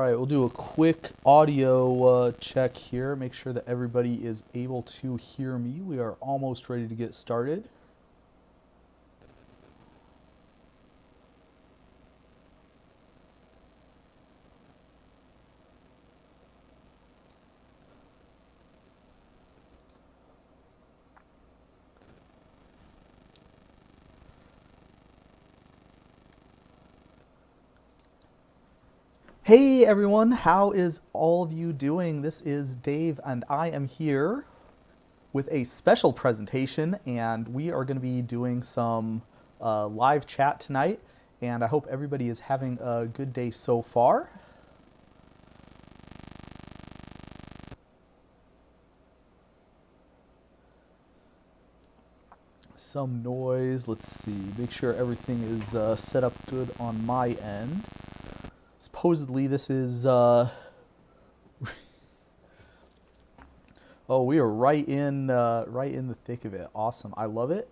right, we'll do a quick audio check here. Make sure that everybody is able to hear me. We are almost ready to get started. Hey everyone, how is all of you doing? This is Dave and I am here with a special presentation, and we are going to be doing some live chat tonight, and I hope everybody is having a good day so far. Some noise, let's see, make sure everything is set up good on my end. Supposedly this is, oh, we are right in the thick of it. Awesome, I love it.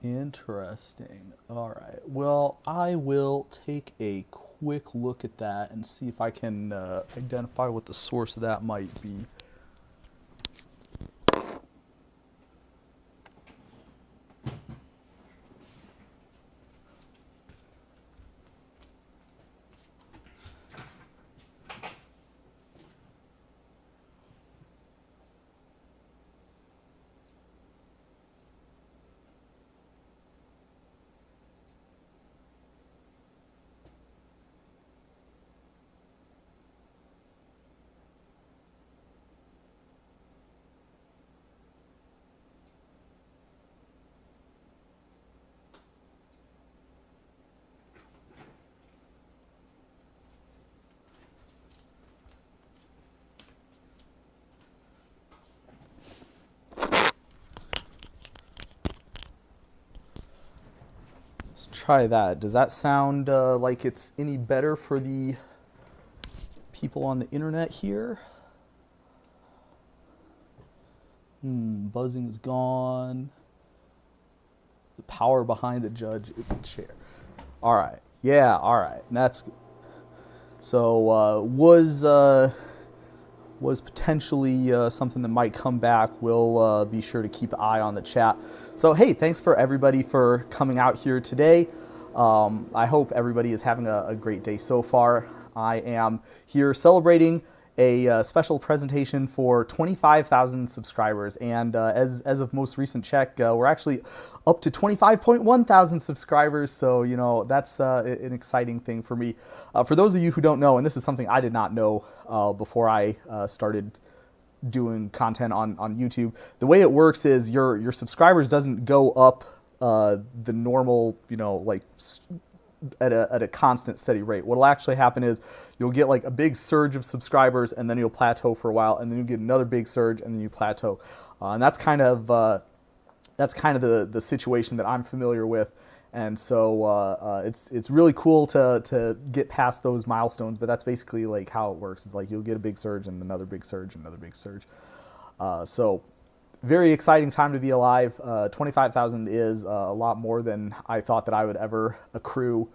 Interesting. All right. Well, I will take a quick look at that and see if I can identify what the source of that might be. Let's try that. Does that sound like it's any better for the people on the internet here? Buzzing is gone. The power behind the judge is the chair. All right. Yeah, all right. And that's so was potentially something that might come back. We'll be sure to keep an eye on the chat. So hey, thanks for everybody for coming out here today. I hope everybody is having a great day so far. I am here celebrating a special presentation for 25,000 subscribers, and as of most recent check, we're actually up to 25.1 thousand subscribers, so you know that's an exciting thing for me. For those of you who don't know, and this is something I did not know before I started doing content on YouTube, the way it works is your subscribers doesn't go up the normal, you know, like at a constant steady rate. What'll actually happen is you'll get like a big surge of subscribers, and then you'll plateau for a while, and then you'll get another big surge, and then you plateau. And that's kind of the situation that I'm familiar with. And so it's really cool to get past those milestones, but that's basically like how it works. Is like you'll get a big surge and another big surge and another big surge. So very exciting time to be alive. 25,000 is a lot more than I thought that I would ever accrue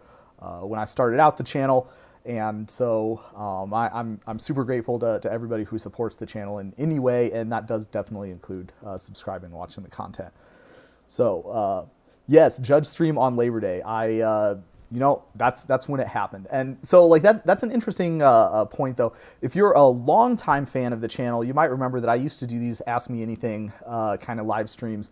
when I started out the channel. And so I'm super grateful to everybody who supports the channel in any way, and that does definitely include subscribing and watching the content. So yes, Judge stream on Labor Day. You know, that's when it happened. And so like that's an interesting point though. If you're a longtime fan of the channel, you might remember that I used to do these Ask Me Anything kind of live streams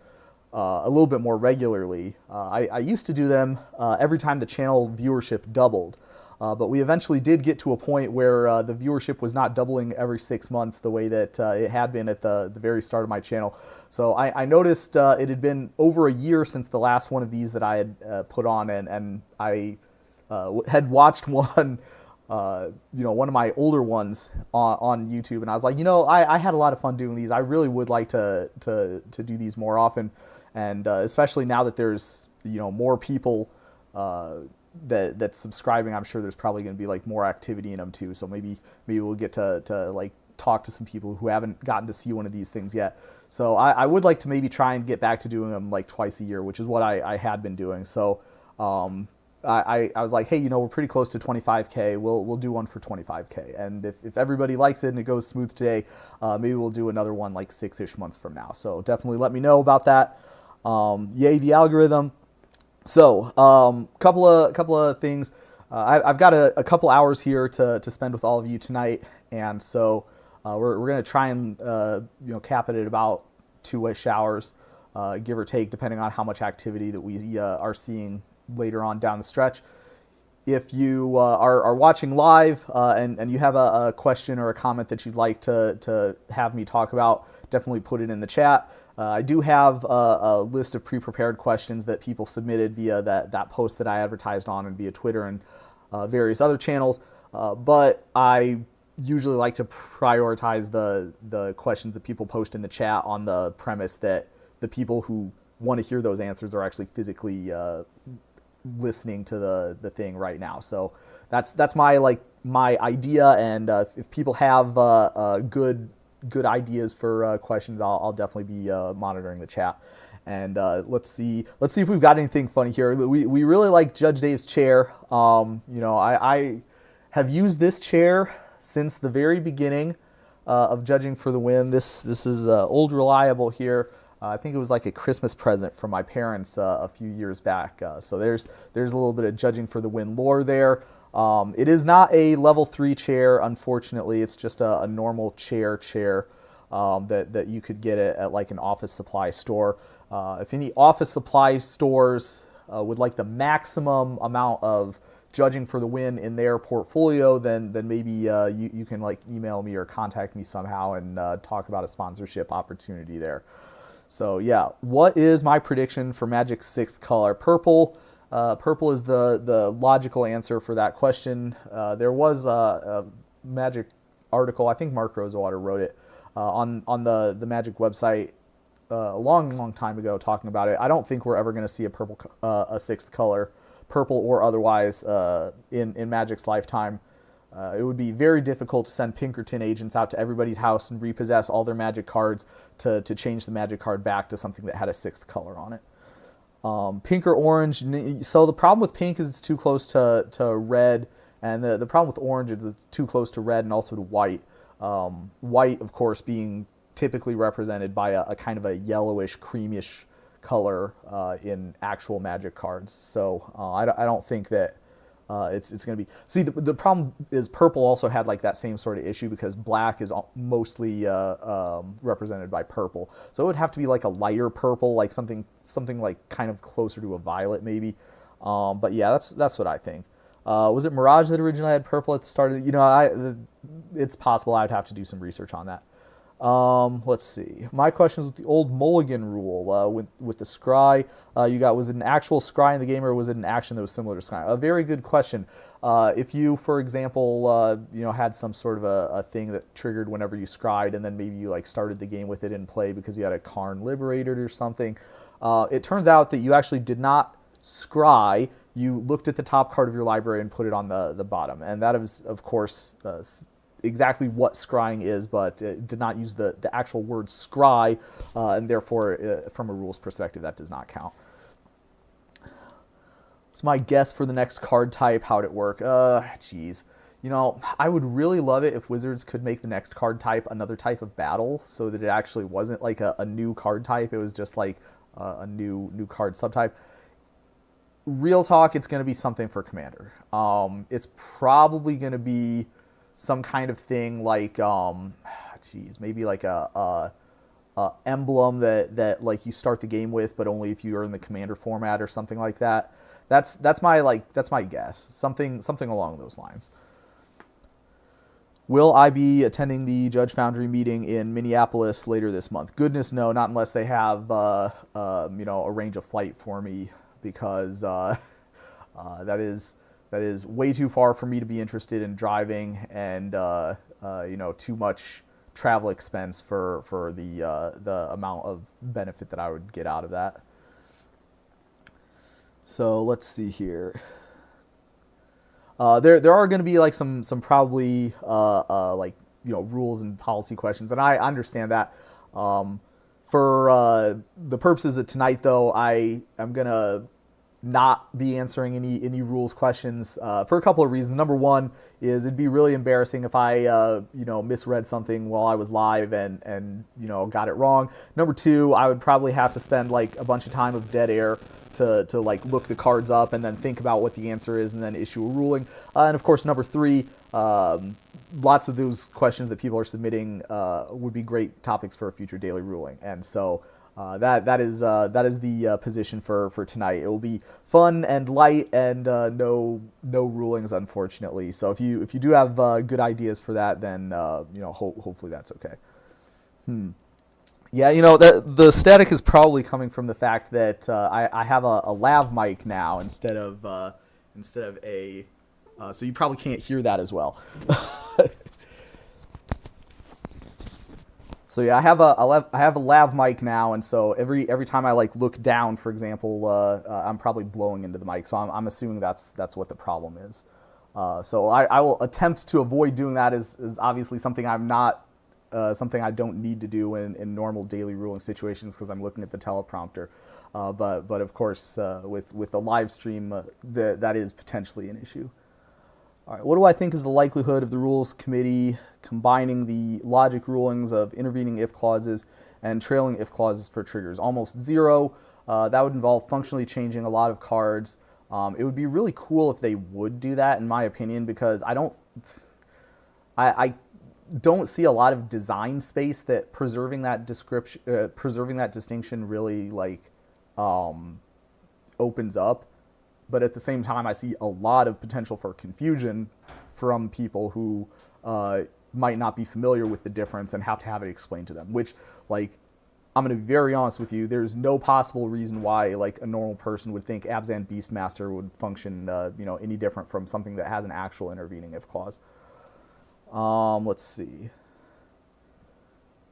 a little bit more regularly. I used to do them every time the channel viewership doubled. But we eventually did get to a point where the viewership was not doubling every 6 months the way that it had been at the very start of my channel. So I noticed it had been over a year since the last one of these that I had put on, and I had watched one one of my older ones on YouTube, and I was like, I had a lot of fun doing these. I really would like to do these more often, and especially now that there's more people that's subscribing. I'm sure there's probably going to be like more activity in them too. So maybe we'll get to like talk to some people who haven't gotten to see one of these things yet. So I would like to maybe try and get back to doing them like twice a year, which is what I had been doing. So I was like, hey, we're pretty close to 25K. We'll do one for 25K. And if everybody likes it and it goes smooth today, maybe we'll do another one like 6-ish months from now. So definitely let me know about that. Yay, the algorithm. So couple of things. I've got a couple hours here to spend with all of you tonight. And so we're going to try and cap it at about 2-ish hours, give or take, depending on how much activity that we are seeing later on down the stretch. If you are watching live and you have a question or a comment that you'd like to have me talk about, definitely put it in the chat. I do have a list of pre-prepared questions that people submitted via that post that I advertised on and via Twitter and various other channels, but I usually like to prioritize the questions that people post in the chat on the premise that the people who want to hear those answers are actually physically listening to the thing right now. So that's my idea, and if people have good ideas for questions, I'll definitely be monitoring the chat. And let's see if we've got anything funny here. We really like Judge Dave's chair. I have used this chair since the very beginning of Judging for the Win. This is old reliable here. I think it was like a Christmas present from my parents a few years back. So there's a little bit of Judging for the Win lore there. It is not a level 3 chair, unfortunately. It's just a normal chair that you could get at like an office supply store. If any office supply stores would like the maximum amount of Judging for the Win in their portfolio, then maybe you can like email me or contact me somehow and talk about a sponsorship opportunity there. So yeah, what is my prediction for Magic's 6th color? Purple. Purple is the logical answer for that question. There was a Magic article, I think Mark Rosewater wrote it, on the Magic website a long time ago talking about it. I don't think we're ever going to see a 6th color, purple or otherwise, in Magic's lifetime. It would be very difficult to send Pinkerton agents out to everybody's house and repossess all their Magic cards to change the Magic card back to something that had a 6th color on it. Pink or orange. So the problem with pink is it's too close to red, and the problem with orange is it's too close to red and also to white. White, of course, being typically represented by a kind of a yellowish, creamish color in actual Magic cards. So I don't think that it's going to be... See, the problem is purple also had like that same sort of issue because black is mostly represented by purple. So it would have to be like a lighter purple, like something like kind of closer to a violet maybe. But yeah, that's what I think. Was it Mirage that originally had purple at the start of it's possible. I'd have to do some research on that. Let's see. My question is with the old mulligan rule, with the scry. Was it an actual scry in the game, or was it an action that was similar to scry? A very good question. If you, for example, had some sort of a thing that triggered whenever you scried, and then maybe you like started the game with it in play because you had a Karn Liberated or something, it turns out that you actually did not scry. You looked at the top card of your library and put it on the bottom, and that is, of course, exactly what scrying is, but it did not use the actual word scry, and therefore, from a rules perspective, that does not count. So my guess for the next card type, how'd it work? Geez. I would really love it if Wizards could make the next card type another type of battle, so that it actually wasn't like a new card type. It was just like a new card subtype. Real talk, it's going to be something for Commander. It's probably going to be some kind of thing like, maybe like a emblem that like you start the game with, but only if you are in the Commander format or something like that. That's my guess. Something along those lines. Will I be attending the Judge Foundry meeting in Minneapolis later this month? Goodness, no, not unless they have arrange a flight for me, because that is that is way too far for me to be interested in driving, and too much travel expense for the amount of benefit that I would get out of that. So let's see here. There are going to be like some probably rules and policy questions, and I understand that. For the purposes of tonight, though, I am gonna not be answering any rules questions for a couple of reasons. Number one is it'd be really embarrassing if I misread something while I was live and got it wrong. Number two, I would probably have to spend like a bunch of time of dead air to like look the cards up and then think about what the answer is and then issue a ruling. And of course, number three, lots of those questions that people are submitting would be great topics for a future daily ruling. And so that is the position for tonight. It will be fun and light and no rulings, unfortunately. So if you do have good ideas for that, then hopefully that's okay. Yeah, the static is probably coming from the fact that I have a lav mic now instead of a. So you probably can't hear that as well. So yeah, I have a lav mic now, and so every time I like look down, for example, I'm probably blowing into the mic. So I'm assuming that's what the problem is. So I will attempt to avoid doing that. Is obviously something I'm not. Something I don't need to do in normal daily ruling situations because I'm looking at the teleprompter. But of course, with the live stream, that is potentially an issue. All right, what do I think is the likelihood of the Rules Committee combining the logic rulings of intervening if clauses and trailing if clauses for triggers? Almost zero. That would involve functionally changing a lot of cards. It would be really cool if they would do that, in my opinion, because I don't see a lot of design space that preserving that distinction really opens up. But at the same time, I see a lot of potential for confusion from people who might not be familiar with the difference and have to have it explained to them, which, I'm going to be very honest with you, there's no possible reason why a normal person would think Abzan Beastmaster would function any different from something that has an actual intervening if clause. Let's see.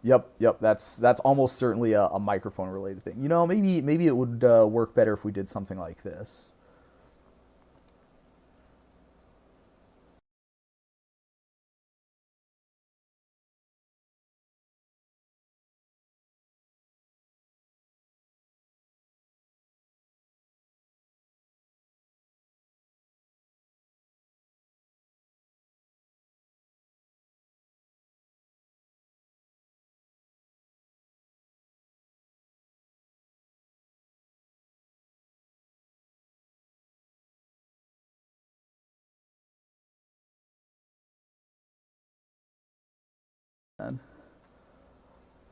Yep. That's almost certainly a microphone related thing. Maybe it would work better if we did something like this.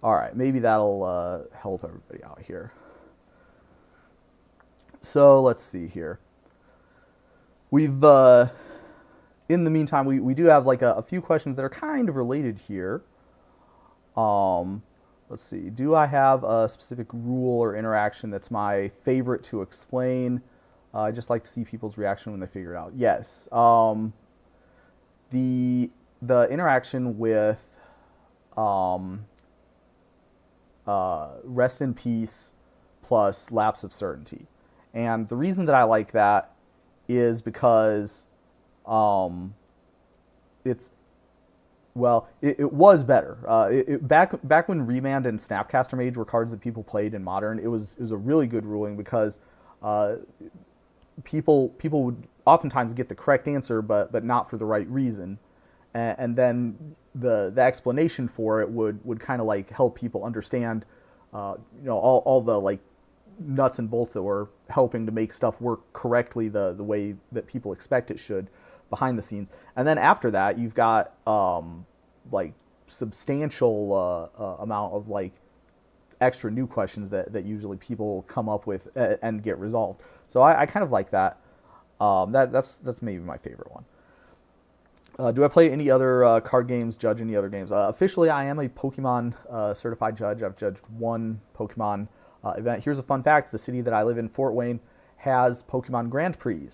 All right, maybe that'll help everybody out here. So let's see here. We've, in the meantime, we do have a few questions that are kind of related here. Let's see. Do I have a specific rule or interaction that's my favorite to explain? I just like to see people's reaction when they figure it out. Yes. The interaction with rest in peace plus lapse of certainty. And the reason that I like that is because it was better. Back when Remand and Snapcaster Mage were cards that people played in Modern, it was a really good ruling because people would oftentimes get the correct answer, but not for the right reason. And then the explanation for it would kind of help people understand, all the nuts and bolts that were helping to make stuff work correctly the way that people expect it should behind the scenes. And then after that, you've got substantial amount of extra new questions that usually people come up with and get resolved. So I kind of like that. That's maybe my favorite one. Do I play any other card games, judge any other games? Officially, I am a Pokemon certified judge. I've judged one Pokemon event. Here's a fun fact. The city that I live in, Fort Wayne, has Pokemon Grand Prix.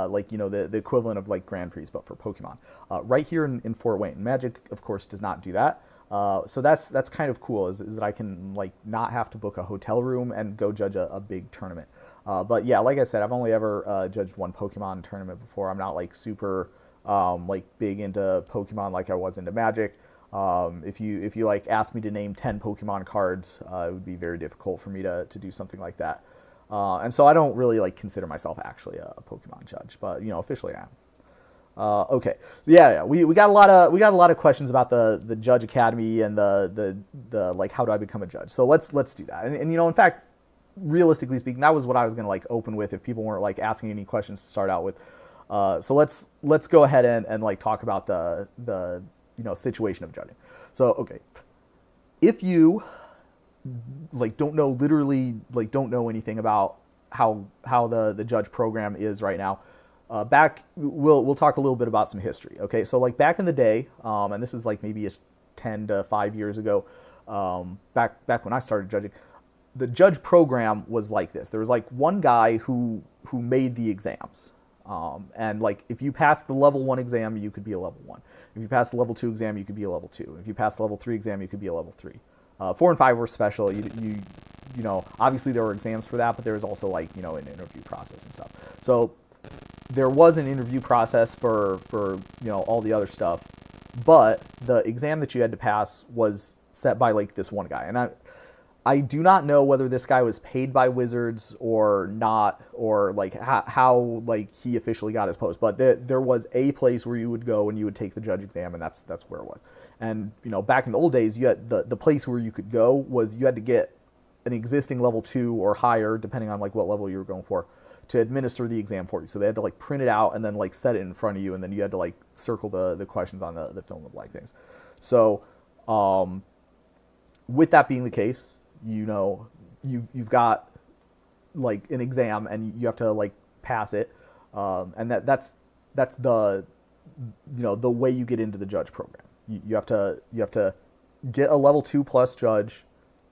like, you know, the equivalent of like Grand Prix, but for Pokemon. Right here in Fort Wayne. Magic, of course, does not do that. So that's kind of cool, is that I can like not have to book a hotel room and go judge a big tournament. But yeah, like I said, I've only ever judged one Pokemon tournament before. I'm not like super like big into Pokemon like I was into Magic. If you like asked me to name 10 Pokemon cards, it would be very difficult for me to do something like that. And so I don't really like consider myself actually a Pokemon judge, but you know, officially I am. Okay, so yeah, we got a lot of questions about the Judge Academy and the like, how do I become a judge? So let's do that. And you know, in fact, realistically speaking, that was what I was gonna like open with if people weren't like asking any questions to start out with. So let's go ahead and like talk about the you know, situation of judging. So okay, if you like literally don't know anything about how the judge program is right now, we'll talk a little bit about some history. Okay, so like back in the day, and this is like maybe 10 to 5 years ago, back when I started judging, the judge program was like this. There was like one guy who made the exams. And like, if you passed the level 1 exam, you could be a level 1. If you passed the level 2 exam, you could be a level 2. If you passed the level 3 exam, you could be a level 3. 4 and 5 were special. You know, obviously there were exams for that, but there was also like, you know, an interview process and stuff. So there was an interview process for you know, all the other stuff, but the exam that you had to pass was set by like this one guy. And I do not know whether this guy was paid by Wizards or not, or like how like he officially got his post, but there was a place where you would go and you would take the judge exam, and that's where it was. And you know, back in the old days, you had the place where you could go was you had to get an existing level 2 or higher, depending on like what level you were going for, to administer the exam for you. So they had to like print it out and then like set it in front of you, and then you had to like circle the questions on the fill in the blank things. So with that being the case, you know, you've got like an exam and you have to like pass it, and that's the, you know, the way you get into the judge program. You have to get a level 2 plus judge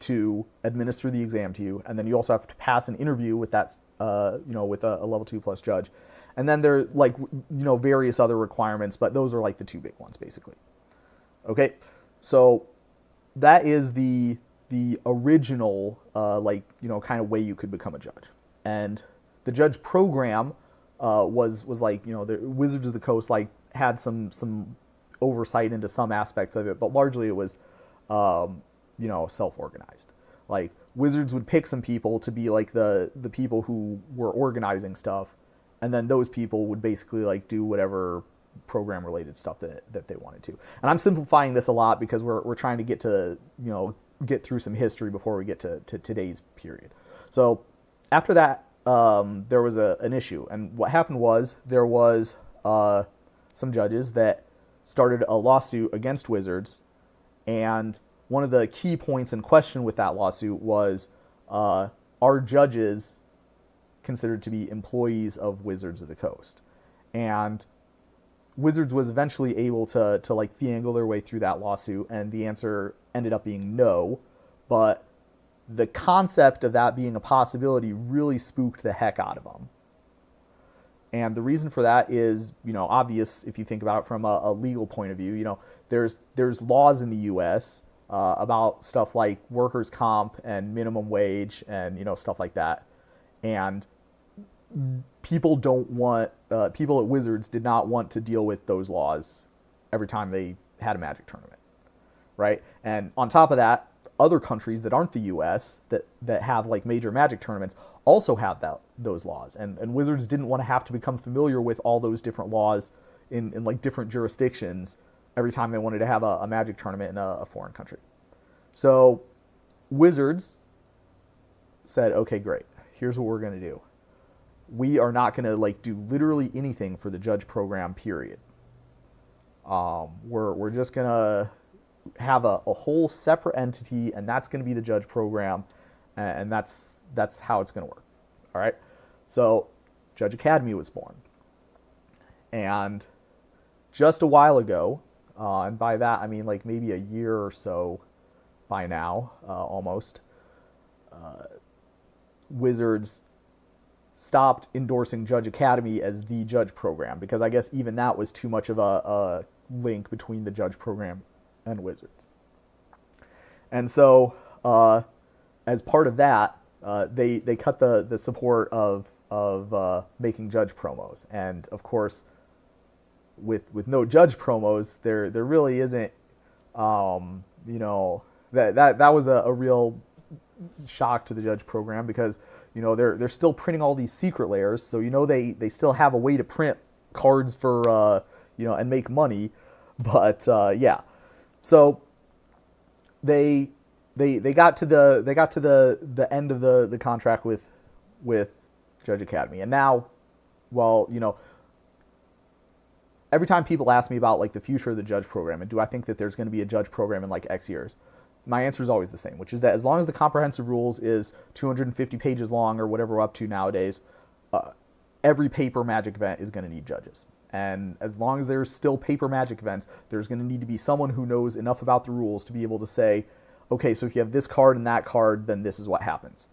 to administer the exam to you, and then you also have to pass an interview with that, you know, with a level 2 plus judge, and then there are like, you know, various other requirements, but those are like the 2 big ones basically. Okay, so that is the original like, you know, kind of way you could become a judge. And the judge program was like, you know, the Wizards of the Coast like had some oversight into some aspects of it, but largely it was you know, self-organized. Like Wizards would pick some people to be like the people who were organizing stuff, and then those people would basically like do whatever program related stuff that they wanted to. And I'm simplifying this a lot because we're trying to get to, you know, get through some history before we get to today's period. So after that, there was an issue, and what happened was there was some judges that started a lawsuit against Wizards, and one of the key points in question with that lawsuit was, are judges considered to be employees of Wizards of the Coast? And Wizards was eventually able to like finagle their way through that lawsuit, and the answer ended up being no. But the concept of that being a possibility really spooked the heck out of them. And the reason for that is, you know, obvious if you think about it from a legal point of view. You know, there's laws in the U.S. About stuff like workers' comp and minimum wage and, you know, stuff like that. And people at Wizards did not want to deal with those laws every time they had a Magic tournament, right? And on top of that, other countries that aren't the U.S. that have like major Magic tournaments also have those laws, and Wizards didn't want to have to become familiar with all those different laws in like different jurisdictions every time they wanted to have a Magic tournament in a foreign country. So Wizards said, okay, great, here's what we're going to do. We are not going to like do literally anything for the judge program, period. We're just going to have a whole separate entity, and that's going to be the judge program, and that's how it's going to work. All right. So Judge Academy was born, and just a while ago, and by that I mean like maybe a year or so by now, almost, Wizards stopped endorsing Judge Academy as the judge program, because I guess even that was too much of a link between the judge program and Wizards. And so as part of that, they cut the support of making judge promos. And of course, with no judge promos, there really isn't, that was a real shock to the judge program, because they're still printing all these secret layers, so they still have a way to print cards for and make money, but yeah, so they got to the end of the contract with Judge Academy, and now, well, every time people ask me about like the future of the judge program and do I think that there's going to be a judge program in like X years, my answer is always the same, which is that as long as the comprehensive rules is 250 pages long or whatever we're up to nowadays, every paper Magic event is going to need judges. And as long as there's still paper Magic events, there's going to need to be someone who knows enough about the rules to be able to say, okay, so if you have this card and that card, then this is what happens.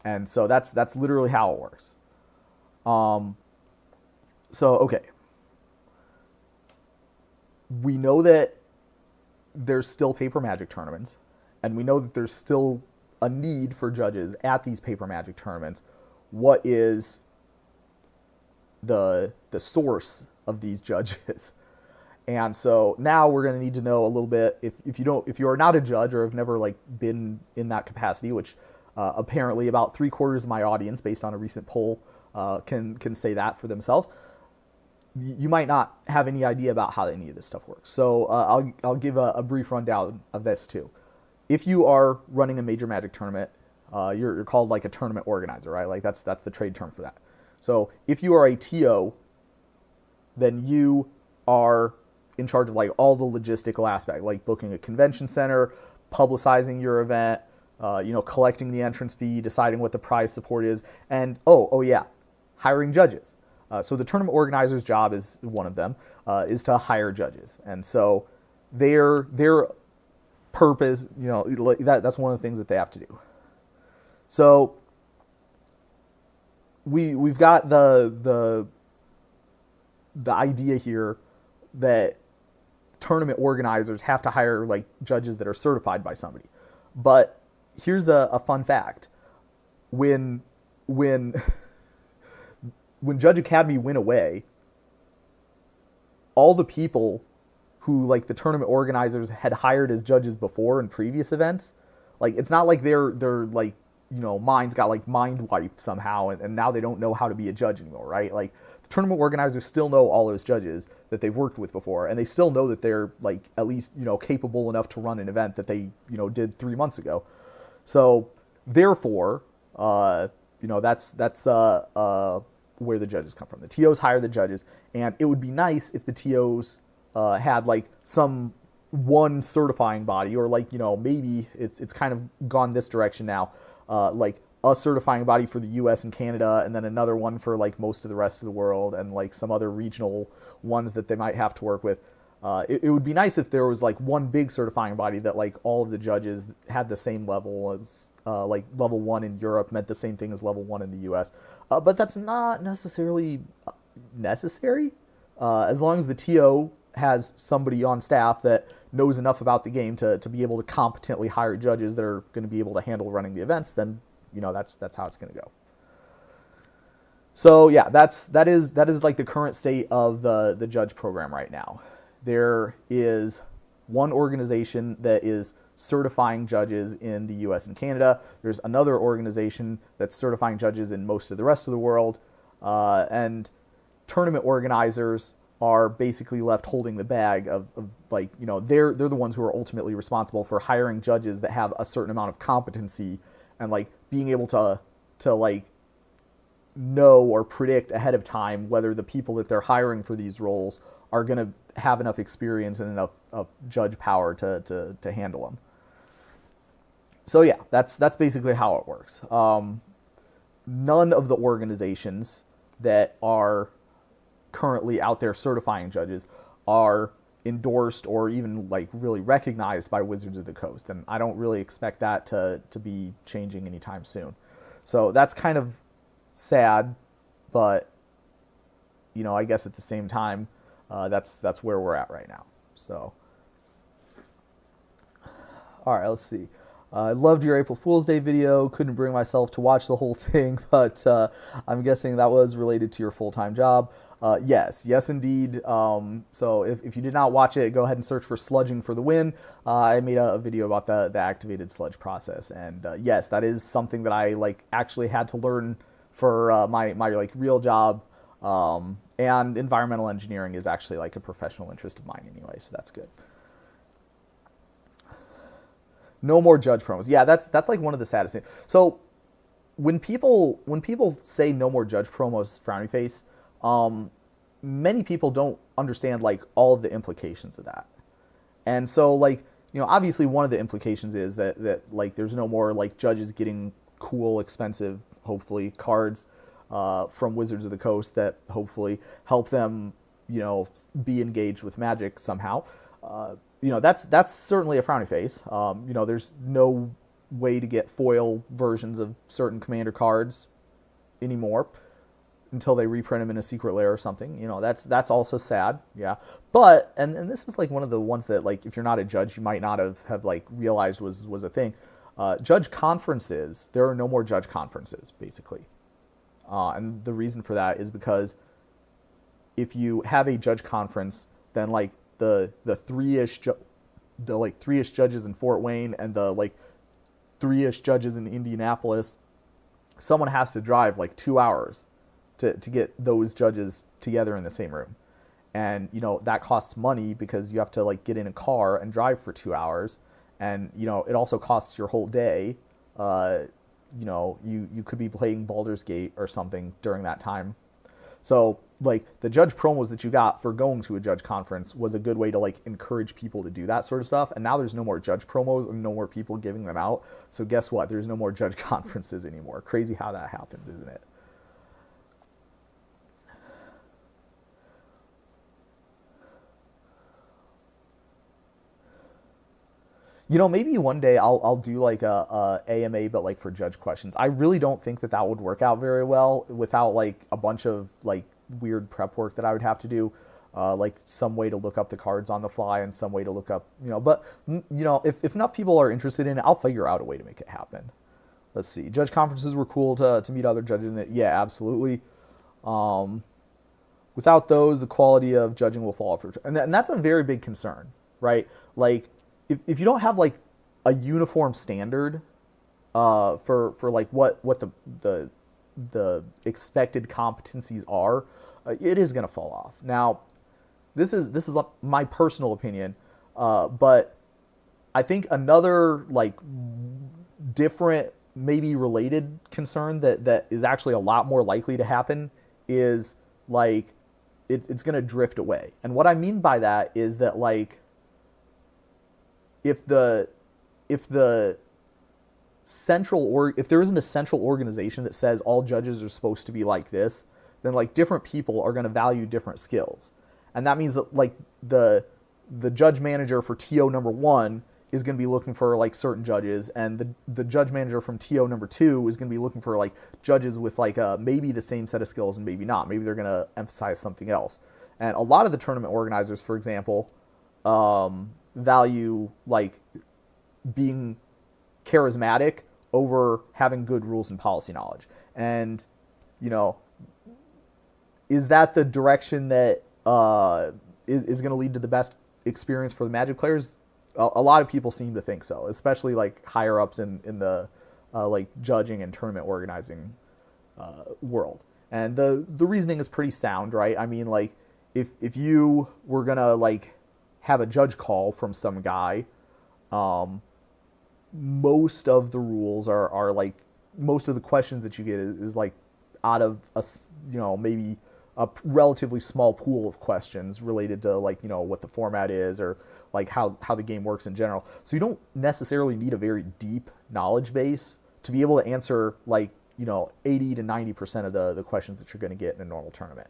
And so that's literally how it works. So, okay. We know that there's still paper Magic tournaments, and we know that there's still a need for judges at these paper Magic tournaments. What is the source of these judges? And so now we're going to need to know a little bit, if you are not a judge or have never like been in that capacity, which apparently about 3/4 of my audience, based on a recent poll, can say that for themselves. You might not have any idea about how any of this stuff works. So I'll give a brief rundown of this too. If you are running a major Magic tournament, you're called like a tournament organizer, right? Like that's the trade term for that. So if you are a TO, then you are in charge of like all the logistical aspect, like booking a convention center, publicizing your event, collecting the entrance fee, deciding what the prize support is, and oh yeah, hiring judges. So the tournament organizer's job is one of them, is to hire judges. And so their purpose, that's one of the things that they have to do. So we've got the idea here that tournament organizers have to hire like judges that are certified by somebody. But here's a fun fact. When Judge Academy went away, all the people who like the tournament organizers had hired as judges before in previous events, like it's not like they're like, minds got like mind wiped somehow and now they don't know how to be a judge anymore, right? Like the tournament organizers still know all those judges that they've worked with before, and they still know that they're like at least, capable enough to run an event that they, did 3 months ago. So therefore, that's where the judges come from. The TOs hire the judges, and it would be nice if the TOs had like some one certifying body, or like, maybe it's kind of gone this direction now, like a certifying body for the US and Canada, and then another one for like most of the rest of the world, and like some other regional ones that they might have to work with. It would be nice if there was like one big certifying body that like all of the judges had the same level as, like level 1 in Europe meant the same thing as level 1 in the US. But that's not necessarily necessary. As long as the TO has somebody on staff that knows enough about the game to be able to competently hire judges that are going to be able to handle running the events, then that's how it's going to go. So yeah, that is like the current state of the judge program right now. There is one organization that is certifying judges in the US and Canada. There's another organization that's certifying judges in most of the rest of the world. And tournament organizers are basically left holding the bag of like, they're the ones who are ultimately responsible for hiring judges that have a certain amount of competency and like being able to like know or predict ahead of time whether the people that they're hiring for these roles are going to have enough experience and enough of judge power to handle them. So yeah, that's basically how it works. None of the organizations that are currently out there certifying judges are endorsed or even like really recognized by Wizards of the Coast, and I don't really expect that to be changing anytime soon. So that's kind of sad but I guess at the same time, that's where we're at right now. So, all right, let's see. I loved your April Fool's Day video. Couldn't bring myself to watch the whole thing, but I'm guessing that was related to your full-time job. Yes, indeed. So if you did not watch it, go ahead and search for Sludging for the Win. I made a video about the activated sludge process, and yes, that is something that I actually had to learn for my real job. And environmental engineering is actually a professional interest of mine anyway, so that's good. No more judge promos. Yeah, that's one of the saddest things. So when people say no more judge promos, frowny face, many people don't understand all of the implications of that. And so obviously one of the implications is that there's no more judges getting cool, expensive, hopefully, cards from Wizards of the Coast that hopefully help them be engaged with Magic somehow. That's certainly a frowny face. There's no way to get foil versions of certain commander cards anymore until they reprint them in a secret lair or something. That's also sad. Yeah. But, and this is one of the ones that if you're not a judge, you might not have realized was a thing. Judge conferences, there are no more judge conferences, basically. And the reason for that is because if you have a judge conference, then the three-ish judges in Fort Wayne and the three-ish judges in Indianapolis, someone has to drive 2 hours to get those judges together in the same room. And that costs money because you have to get in a car and drive for 2 hours, and it also costs your whole day. You could be playing Baldur's Gate or something during that time. So the judge promos that you got for going to a judge conference was a good way to encourage people to do that sort of stuff. And now there's no more judge promos and no more people giving them out. So guess what? There's no more judge conferences anymore. Crazy how that happens, isn't it? Maybe one day I'll do a AMA, but for judge questions. I really don't think that would work out very well without a bunch of weird prep work that I would have to do, some way to look up the cards on the fly and some way to look up, but if enough people are interested in it, I'll figure out a way to make it happen. Let's see. Judge conferences were cool to meet other judges. Yeah, absolutely. Without those, the quality of judging will fall off. And that's a very big concern, right? If you don't have a uniform standard for what the expected competencies are, it is going to fall off. Now, this is my personal opinion, but I think another different, maybe related concern that is actually a lot more likely to happen is it's going to drift away. And what I mean by that is that if there isn't a central organization that says all judges are supposed to be like this, then different people are going to value different skills. And that means that the judge manager for TO number 1 is going to be looking for certain judges, and the judge manager from TO number 2 is going to be looking for judges with maybe the same set of skills and maybe not. Maybe they're going to emphasize something else. And a lot of the tournament organizers, for example, value being charismatic over having good rules and policy knowledge. And is that the direction that is going to lead to the best experience for the Magic players? A lot of people seem to think so, especially higher ups in the judging and tournament organizing world. And the reasoning is pretty sound, right? I mean, if you were gonna have a judge call from some guy, most of the rules are most of the questions that you get is out of a maybe a relatively small pool of questions related to what the format is or how the game works in general. So you don't necessarily need a very deep knowledge base to be able to answer 80 to 90% of the questions that you're going to get in a normal tournament.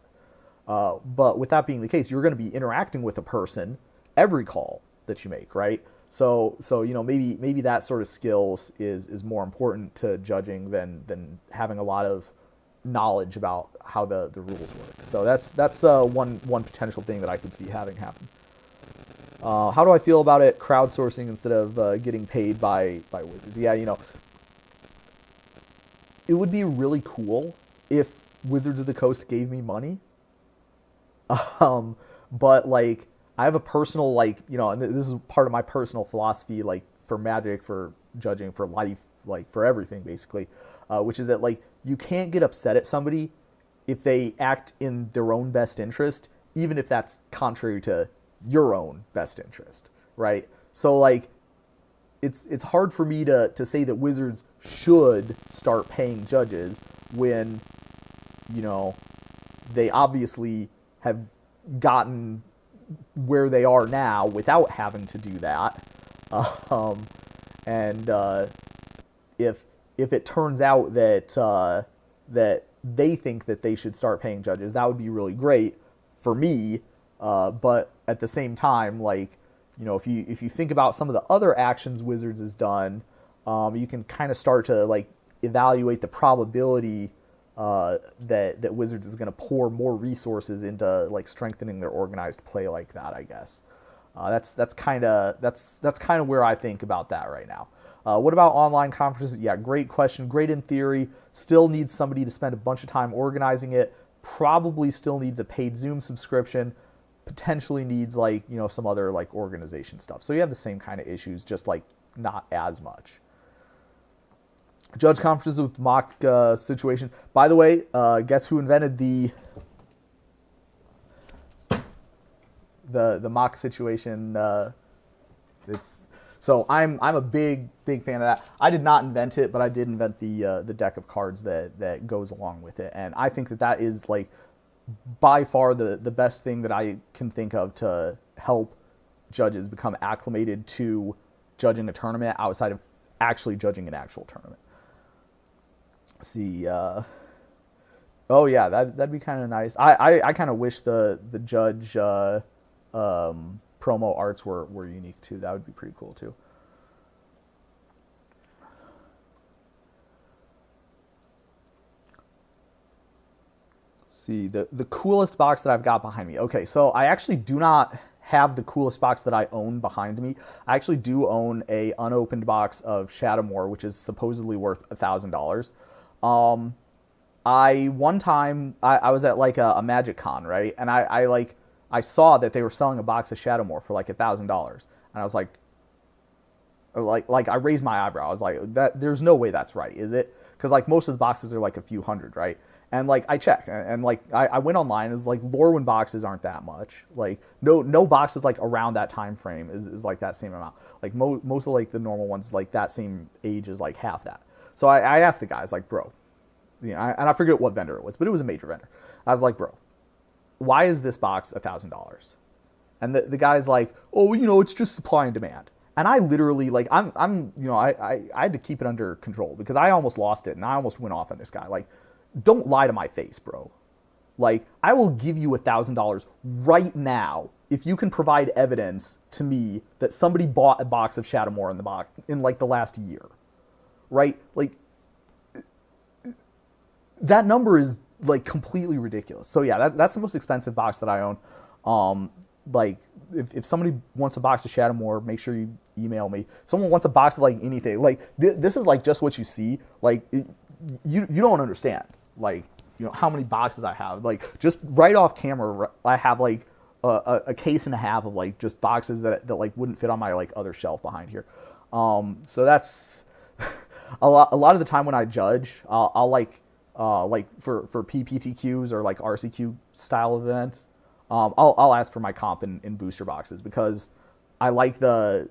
But with that being the case, you're going to be interacting with a person every call that you make, right? So maybe that sort of skills is more important to judging than having a lot of knowledge about how the rules work. So that's one potential thing that I could see having happen. How do I feel about it crowdsourcing instead of getting paid by Wizards? Yeah, it would be really cool if Wizards of the Coast gave me money. But like I have a personal and this is part of my personal philosophy, like for Magic, for judging, for life, like for everything basically, which is that like you can't get upset at somebody if they act in their own best interest, even if that's contrary to your own best interest, right? So like it's hard for me to say that Wizards should start paying judges when, they obviously have gotten where they are now without having to do that. And if it turns out that that they think that they should start paying judges, that would be really great for me. But at the same time, like, if you think about some of the other actions Wizards has done, you can kind of start to like evaluate the probability that Wizards is going to pour more resources into like strengthening their organized play like that, I guess. That's kind of where I think about that right now. What about online conferences? Yeah, great question. Great in theory. Still needs somebody to spend a bunch of time organizing it. Probably still needs a paid Zoom subscription. Potentially needs like, some other like organization stuff. So you have the same kind of issues, just like not as much. Judge conferences with mock situation. By the way, guess who invented the mock situation? So I'm a big fan of that. I did not invent it, but I did invent the deck of cards that goes along with it, and I think that is like by far the best thing that I can think of to help judges become acclimated to judging a tournament outside of actually judging an actual tournament. Let's see. Oh yeah, that'd be kind of nice. I kind of wish the judge promo arts were unique too. That would be pretty cool too. See, the coolest box that I've got behind me. Okay, so I actually do not have the coolest box that I own behind me. I actually do own a unopened box of Shadowmoor, which is supposedly worth $1,000. One time I was at like a Magic Con, right? And I saw that they were selling a box of Shadowmoor for like $1,000. And I was like I raised my eyebrow. I was like, there's no way that's right, is it? Because like most of the boxes are like a few hundred, right? And like I checked, and like I went online. It's like Lorwyn boxes aren't that much. Like no boxes like around that time frame is like that same amount. Like most of like the normal ones like that same age is like half that. So I asked the guys like, bro, and I forget what vendor it was, but it was a major vendor. I was like, bro, why is this box $1,000? And the guy's like, oh, it's just supply and demand. And I literally like I had to keep it under control because I almost lost it and I almost went off on this guy. Like, don't lie to my face, bro. Like, I will give you $1,000 right now if you can provide evidence to me that somebody bought a box of Shadowmoor in like the last year, right? Like, that number is like completely ridiculous. So yeah, that's the most expensive box that I own. Like, if somebody wants a box of Shadowmoor, make sure you email me. If someone wants a box of like anything, like this is like just what you see. Like, you don't understand. Like, how many boxes I have. Like, just right off camera, I have like a case and a half of like just boxes that like wouldn't fit on my like other shelf behind here. So that's a lot of the time when I judge, I'll like for PPTQs or like RCQ style events, I'll ask for my comp in booster boxes because I like the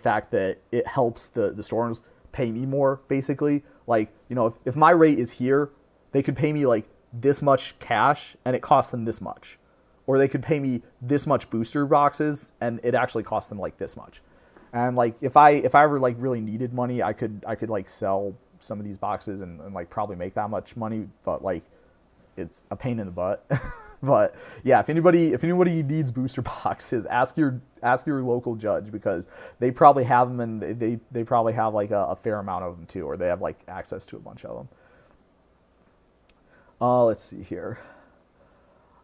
fact that it helps the stores pay me more, basically. Like, if my rate is here, they could pay me like this much cash and it costs them this much. Or they could pay me this much booster boxes and it actually costs them like this much. And like if I ever like really needed money, I could like sell some of these boxes and like probably make that much money, but like it's a pain in the butt. But yeah, if anybody needs booster boxes, ask your local judge because they probably have them and they probably have like a fair amount of them too, or they have like access to a bunch of them. Let's see here.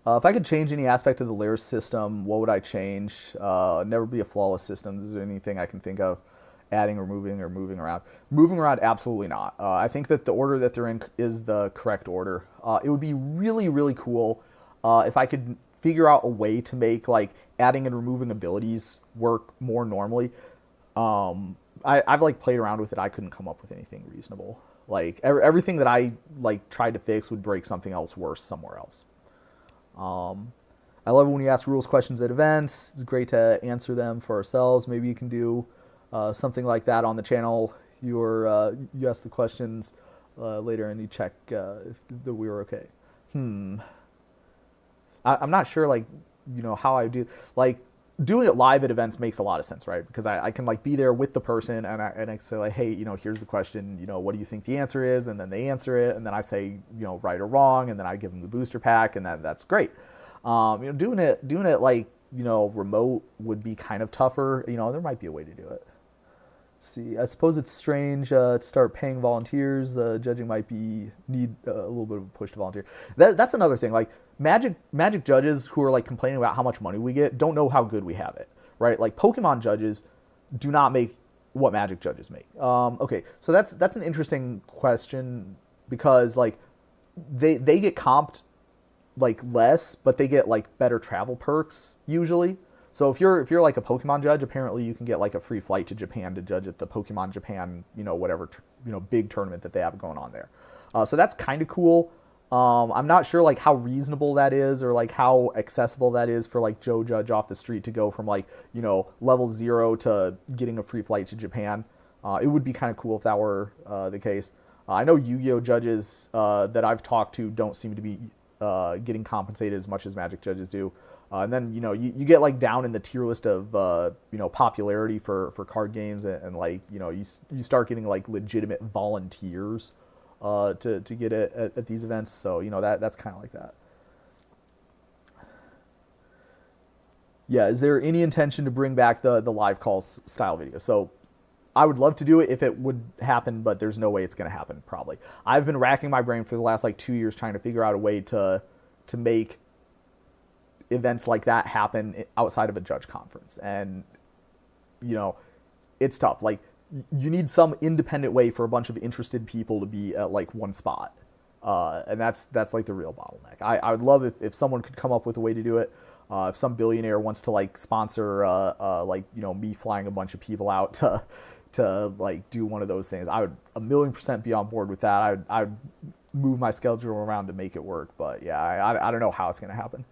If I could change any aspect of the layer system, what would I change? Never be a flawless system. Is there anything I can think of adding, removing, or moving around? Moving around, absolutely not. I think that the order that they're in is the correct order. It would be really, really cool if I could figure out a way to make like adding and removing abilities work more normally. I've like played around with it. I couldn't come up with anything reasonable. Like everything that I like tried to fix would break something else worse somewhere else. I love it when you ask rules questions at events. It's great to answer them for ourselves. Maybe you can do something like that on the channel. You ask the questions later and you check if that we were okay. I'm not sure, like, you know, how I do, like, doing it live at events makes a lot of sense, right? Because I can like be there with the person and I say like, hey, you know, here's the question, you know, what do you think the answer is? And then they answer it, and then I say, you know, right or wrong, and then I give them the booster pack, and that's great. You know, doing it like, you know, remote would be kind of tougher. You know, there might be a way to do it. See, I suppose it's strange to start paying volunteers. The judging might need a little bit of a push to volunteer. That's another thing. Like Magic judges who are like complaining about how much money we get don't know how good we have it, right? Like Pokemon judges do not make what Magic judges make. Okay, so that's an interesting question because like they get comped like less, but they get like better travel perks usually. So if you're like a Pokemon judge, apparently you can get like a free flight to Japan to judge at the Pokemon Japan, you know, whatever, you know, big tournament that they have going on there. So that's kind of cool. I'm not sure like how reasonable that is or like how accessible that is for like Joe Judge off the street to go from like, you know, level 0 to getting a free flight to Japan. It would be kind of cool if that were the case. I know Yu-Gi-Oh judges that I've talked to don't seem to be getting compensated as much as Magic judges do. And then, you know, you get like down in the tier list of, you know, popularity for card games and like, you know, you start getting like legitimate volunteers to get it at these events. So, you know, that's kind of like that. Yeah, is there any intention to bring back the live calls style video? So I would love to do it if it would happen, but there's no way it's going to happen probably. I've been racking my brain for the last like 2 years trying to figure out a way to make events like that happen outside of a judge conference. And, you know, it's tough. Like, you need some independent way for a bunch of interested people to be at like one spot. And that's like the real bottleneck. I would love if someone could come up with a way to do it. If some billionaire wants to like sponsor, like, you know, me flying a bunch of people out to like do one of those things, I would 1,000,000% be on board with that. I would move my schedule around to make it work. But yeah, I don't know how it's going to happen.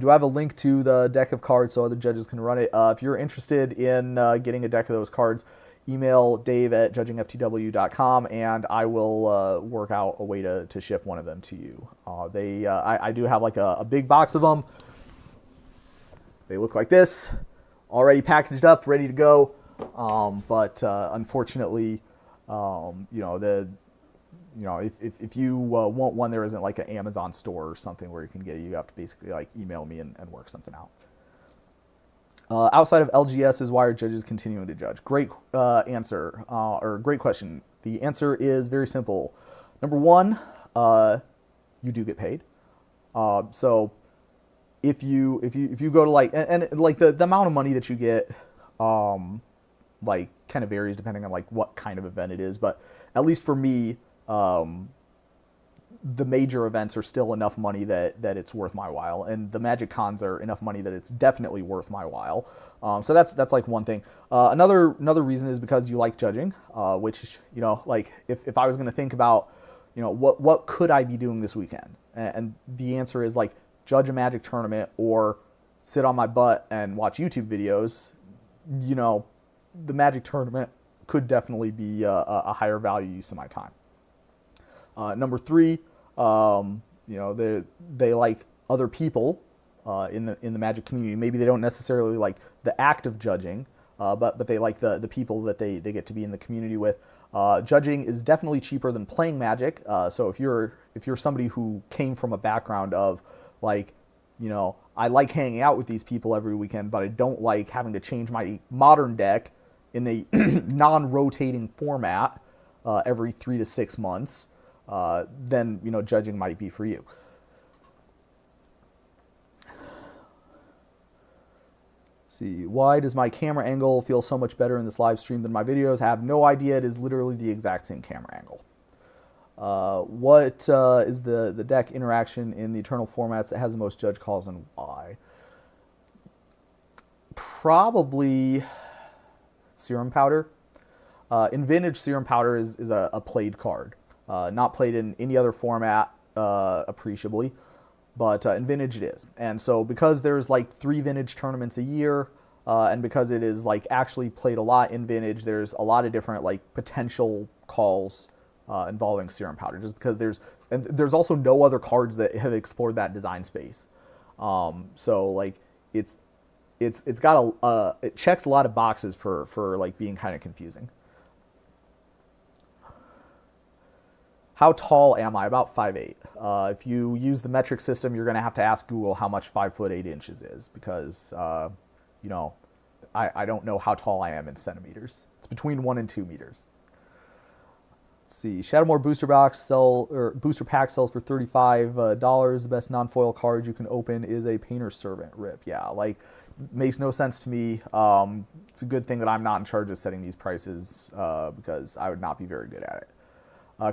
Do I have a link to the deck of cards so other judges can run it? If you're interested in getting a deck of those cards, email dave@judgingftw.com and I will work out a way to ship one of them to you. I do have like a big box of them. They look like this, already packaged up, ready to go. But unfortunately, you know, if you want one, there isn't like an Amazon store or something where you can get it. You have to basically like email me and work something out. Outside of LGSs, why are judges continuing to judge? Great answer, or great question. The answer is very simple. Number one, you do get paid. So if you go to like, and like the amount of money that you get, like kind of varies depending on like what kind of event it is. But at least for me, the major events are still enough money that it's worth my while, and the Magic Cons are enough money that it's definitely worth my while. So that's like one thing. Another reason is because you like judging, which, you know, like if I was going to think about, you know, what could I be doing this weekend, and the answer is like judge a Magic tournament or sit on my butt and watch YouTube videos. You know, the Magic tournament could definitely be a higher value use of my time. Number three, you know, they like other people in the Magic community. Maybe they don't necessarily like the act of judging, but they like the people that they get to be in the community with. Judging is definitely cheaper than playing Magic. So if you're somebody who came from a background of like, you know, I like hanging out with these people every weekend, but I don't like having to change my modern deck in a non-rotating format every 3 to 6 months. then judging might be for you. See, why does my camera angle feel so much better in this live stream than my videos? I have no idea. It is literally the exact same camera angle. What is the deck interaction in the Eternal formats that has the most judge calls, and why? Probably Serum Powder. In Vintage, Serum Powder is a played card. Not played in any other format appreciably, but in Vintage it is. And so because there's like 3 Vintage tournaments a year, and because it is like actually played a lot in Vintage, there's a lot of different like potential calls involving Serum Powder, just because there's also no other cards that have explored that design space. So like it's got it checks a lot of boxes for like being kind of confusing. How tall am I? About 5'8". If you use the metric system, you're going to have to ask Google how much 5 foot 8 inches is, because I don't know how tall I am in centimeters. It's between 1 and 2 meters. Let's see, Shadowmoor booster pack sells for $35. The best non-foil card you can open is a Painter's Servant. Rip. Yeah, like, makes no sense to me. It's a good thing that I'm not in charge of setting these prices, because I would not be very good at it.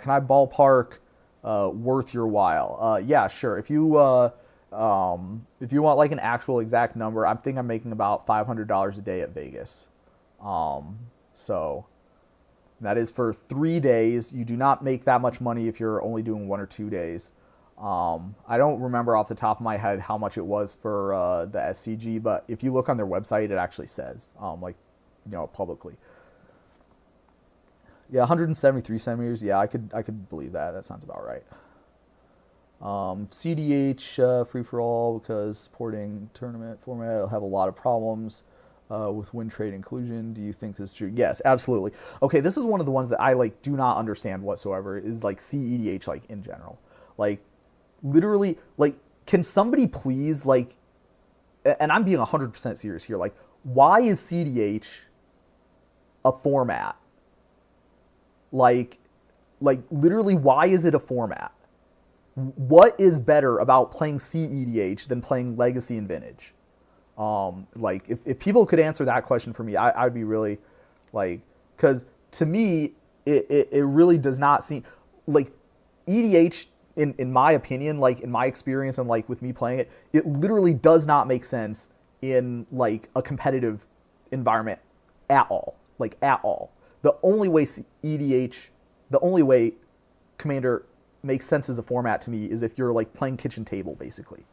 Can I ballpark worth your while? Yeah, sure. If you want like an actual exact number, I think I'm making about $500 a day at Vegas. So that is for 3 days. You do not make that much money if you're only doing 1 or 2 days. I don't remember off the top of my head how much it was for the SCG, but if you look on their website, it actually says, publicly. Yeah, 173 centimeters. Yeah, I could believe that. That sounds about right. CDH free for all, because supporting tournament format will have a lot of problems with win trade inclusion. Do you think this is true? Yes, absolutely. Okay, this is one of the ones that I like do not understand whatsoever. Is like CEDH like in general, like literally like can somebody please like, and I'm being 100% serious here. Like, why is CDH a format? Like literally, why is it a format? What is better about playing CEDH than playing Legacy and Vintage? Like, if people could answer that question for me, I'd be really, like, because to me, it really does not seem, like, EDH, in my opinion, like, in my experience and, like, with me playing it, it literally does not make sense in, like, a competitive environment at all. Like, at all. The only way Commander makes sense as a format to me is if you're like playing kitchen table, basically.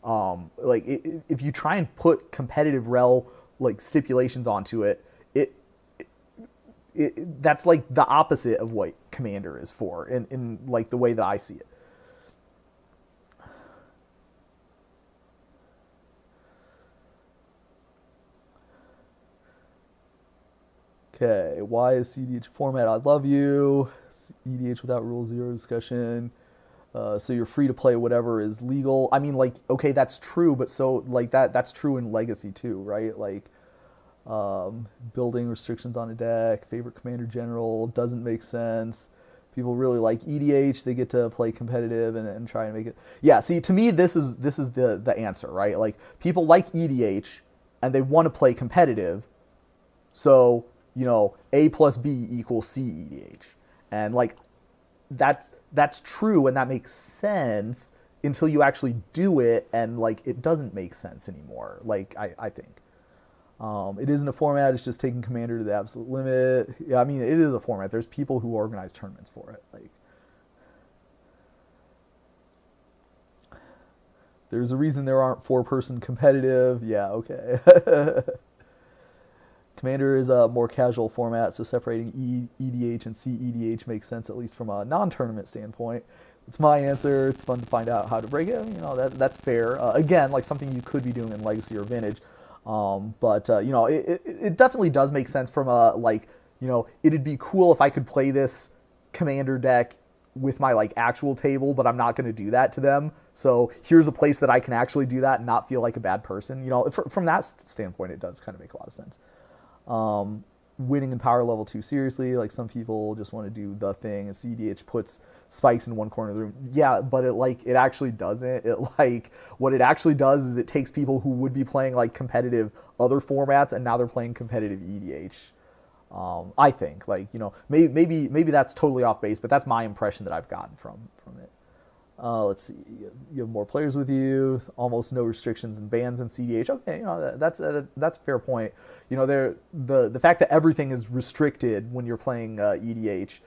Like if you try and put competitive rel like stipulations onto it, that's like the opposite of what Commander is for, in like the way that I see it. Okay, why is CDH format? I love you. EDH without rule, zero discussion. So you're free to play whatever is legal. I mean, like, okay, that's true, but so like that's true in Legacy too, right? Like, building restrictions on a deck, favorite commander general doesn't make sense. People really like EDH. They get to play competitive and try and make it. Yeah, see, to me, this is the answer, right? Like, people like EDH and they want to play competitive. So, A plus B equals C EDH. And like, that's true, and that makes sense until you actually do it, and like, it doesn't make sense anymore. Like, I think. It isn't a format, it's just taking Commander to the absolute limit. Yeah, I mean, it is a format. There's people who organize tournaments for it. Like, there's a reason there aren't 4-person competitive. Yeah, okay. Commander is a more casual format, so separating EDH and CEDH makes sense, at least from a non-tournament standpoint. It's my answer. It's fun to find out how to break it. That's fair. Again, like something you could be doing in Legacy or Vintage. But it definitely does make sense from a, like, it'd be cool if I could play this Commander deck with my like actual table, but I'm not going to do that to them. So here's a place that I can actually do that and not feel like a bad person. From that standpoint, it does kind of make a lot of sense. winning in power level too seriously. Like some people just want to do the thing, and CEDH puts spikes in one corner of the room. Yeah, but it actually doesn't. What it actually does is it takes people who would be playing like competitive other formats, and now they're playing competitive EDH. I think maybe that's totally off base, but that's my impression that I've gotten from it. Let's see. You have more players with you. Almost no restrictions and bans in CDH. Okay, that's a fair point. The fact that everything is restricted when you're playing EDH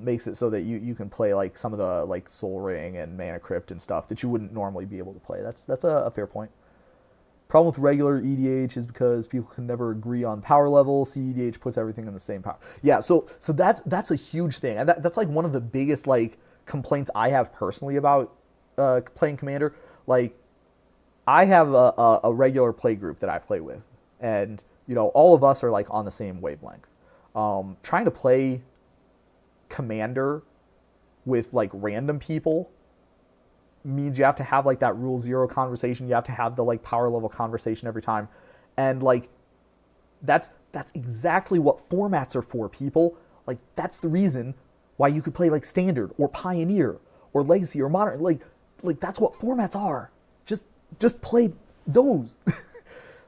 makes it so that you can play like some of the like Soul Ring and Mana Crypt and stuff that you wouldn't normally be able to play. That's a fair point. Problem with regular EDH is because people can never agree on power level. CEDH puts everything in the same power. Yeah, so that's a huge thing, and that's like one of the biggest like complaints I have personally about playing Commander. Like, I have a regular play group that I play with, and all of us are like on the same wavelength. Trying to play Commander with like random people means you have to have like that rule zero conversation. You have to have the like power level conversation every time, and like that's exactly what formats are for, people. Like, that's the reason why you could play like Standard or Pioneer or Legacy or Modern. Like that's what formats are. Just play those.